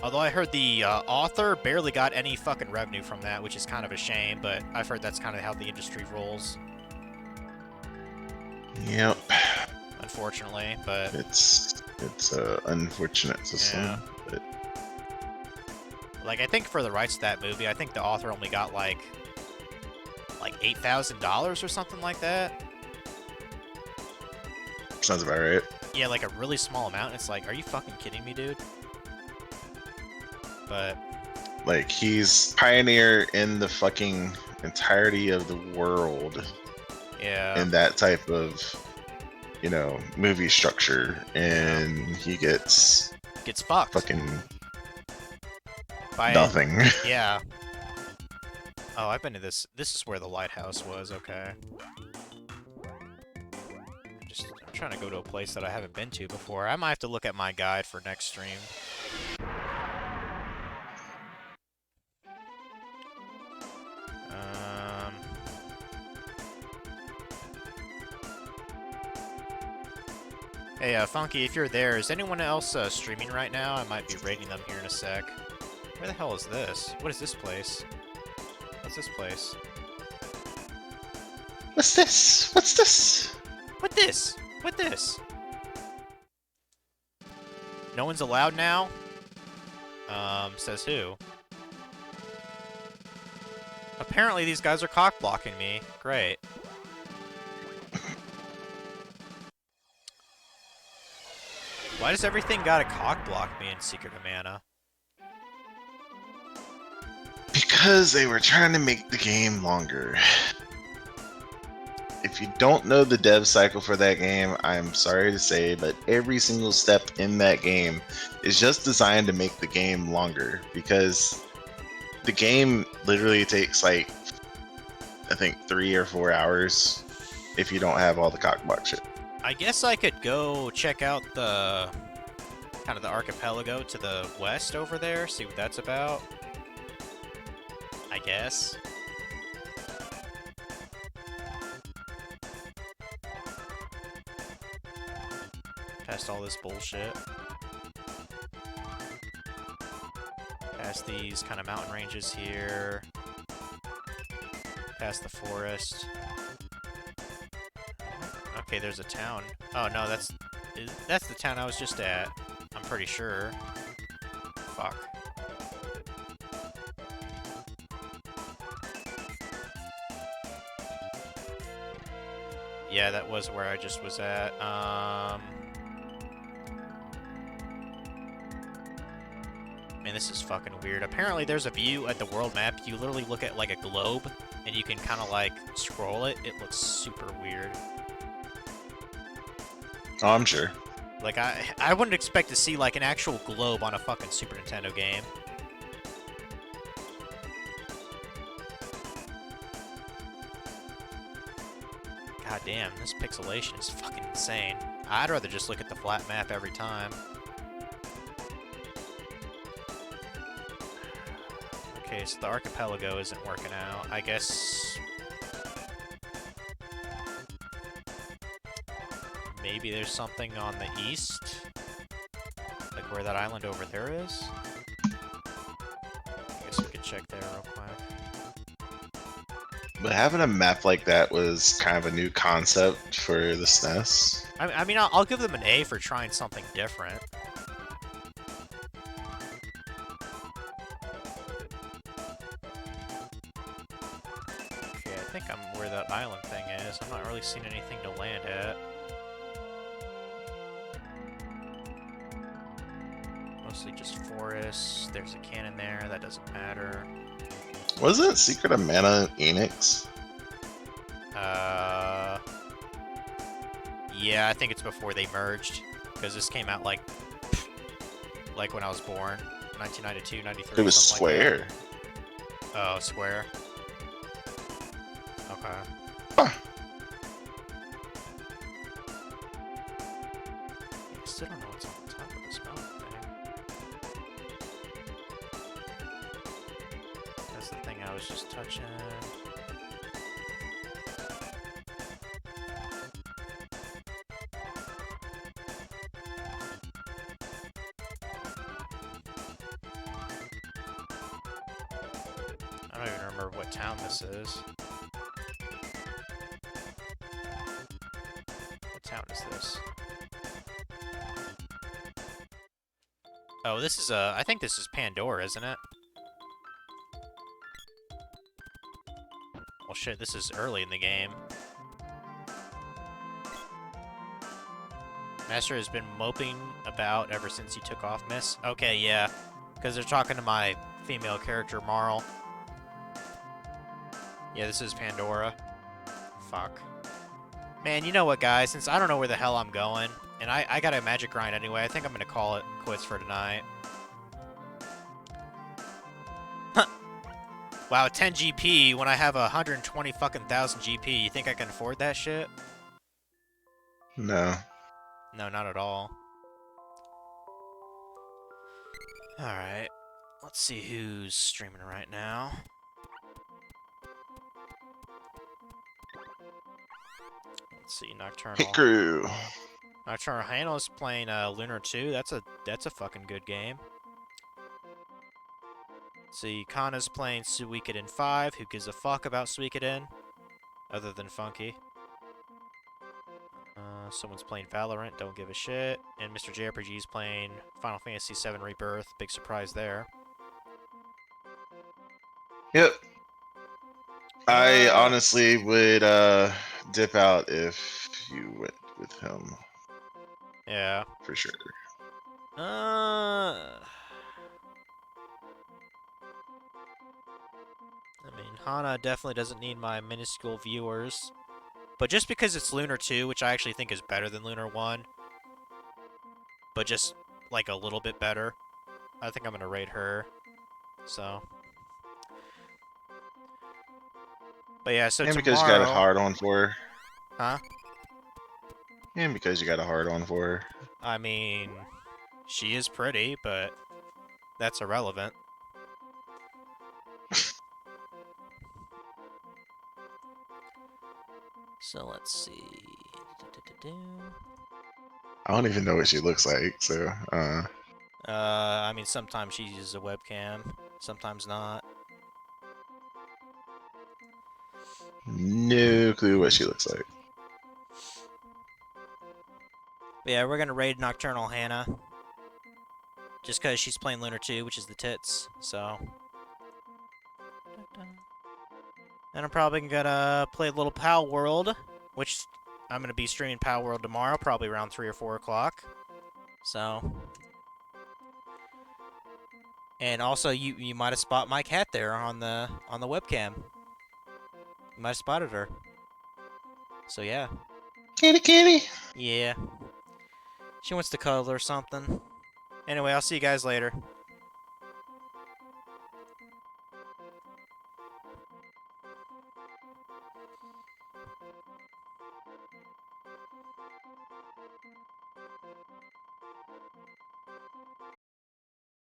S1: Although I heard the author barely got any fucking revenue from that, which is kind of a shame, but I've heard that's kind of how the industry rolls,
S3: Yep.
S1: unfortunately. But
S3: It's a unfortunate system.
S1: Yeah.
S3: But
S1: like, I think for the rights to that movie, I think the author only got like $8,000 or something like that.
S3: sounds about right.
S1: Yeah, like a really small amount. It's like, are you fucking kidding me, dude? But
S3: Like, he's pioneer in the fucking entirety of the world
S1: yeah,
S3: in that type of, movie structure, and he gets
S1: gets fucked
S3: fucking
S1: by
S3: nothing.
S1: Yeah. Oh, I've been to this. This is where the lighthouse was. Okay. I'm trying to go to a place that I haven't been to before. I might have to look at my guide for next stream. Hey, Funky, if you're there, is anyone else streaming right now? I might be raiding them here in a sec. Where the hell is this? What is this place? What's this place?
S3: What's this? What's this?
S1: What this? What this? No one's allowed now? Says who? Apparently these guys are cock blocking me. Great. Why does everything gotta cock block me in Secret of Mana?
S3: Because they were trying to make the game longer. If you don't know the dev cycle for that game, I'm sorry to say, but every single step in that game is just designed to make the game longer. Because the game literally takes like, I think 3 or 4 hours if you don't have all the cockblock shit.
S1: I guess I could go check out the kind of the archipelago to the west over there, see what that's about. I guess. Past all this bullshit. Past these kind of mountain ranges here. Past the forest. Okay, there's a town. Oh no, that's the town I was just at. I'm pretty sure. Fuck. Yeah, that was where I just was at. Man, this is fucking weird. Apparently there's a view at the world map. You literally look at like a globe and you can kind of like scroll it. It looks super weird.
S3: Oh, I'm sure.
S1: Like, I wouldn't expect to see, like, an actual globe on a fucking Super Nintendo game. God damn, this pixelation is fucking insane. I'd rather just look at the flat map every time. Okay, so the archipelago isn't working out. I guess maybe there's something on the east? Like where that island over there is? I guess we could check there real quick.
S3: But having a map like that was kind of a new concept for the SNES.
S1: I mean, I'll give them an A for trying something different. Okay, I think I'm where that island thing is. I'm not really seeing anything to land at. Mostly just forests. There's a cannon there. That doesn't matter.
S3: Wasn't Secret of Mana Enix?
S1: Yeah, I think it's before they merged. Because this came out like when I was born. 1992, 93.
S3: It was
S1: something like
S3: Square.
S1: that. Oh, Square. Okay.
S3: Huh.
S1: I still don't know what's on the top of this mountain thing. That's the thing I was just touching. I don't even remember what town this is. What town is this? Oh, this is I think this is Pandora, isn't it? Well, shit, this is early in the game. Master has been moping about ever since he took off, miss. Okay, yeah. Because they're talking to my female character, Marl. Yeah, this is Pandora. Fuck. Man, you know what, guys? Since I don't know where the hell I'm going, and I got a magic grind anyway, I think I'm going to call it quits for tonight. Huh. Wow, 10 GP when I have 120 fucking thousand GP. You think I can afford that shit?
S3: No.
S1: No, not at all. Alright. Let's see who's streaming right now. Let's see, Nocturnal.
S3: Hikaru.
S1: Nocturnal Hano's playing Lunar 2. That's a fucking good game. See, Kana's playing Suikoden 5. Who gives a fuck about Suikoden? Other than Funky. Someone's playing Valorant. Don't give a shit. And Mr. JRPG's playing Final Fantasy VII Rebirth. Big surprise there.
S3: Yep. I honestly would dip out if you went with him
S1: Yeah.
S3: for sure.
S1: I mean, Hana definitely doesn't need my minuscule viewers. But just because it's Lunar 2, which I actually think is better than Lunar 1, but just, like, a little bit better, I think I'm gonna rate her. So. But yeah, so
S3: And
S1: tomorrow...
S3: because you got a hard on for her.
S1: Huh?
S3: And because you got a hard on for her.
S1: I mean, she is pretty, but that's irrelevant. So let's see.
S3: I don't even know what she looks like, so
S1: I mean, sometimes she uses a webcam, sometimes not.
S3: no clue what she looks like.
S1: But yeah, we're gonna raid Nocturnal Hana. Just because she's playing Lunar 2, which is the tits, so. And I'm probably gonna play a little Pal World, which I'm gonna be streaming Pal World tomorrow, probably around 3 or 4 o'clock. So. And also, you might have spotted my cat there on the webcam. You might have spotted her. So yeah.
S3: Kitty kitty.
S1: Yeah. She wants to cuddle or something. Anyway, I'll see you guys later.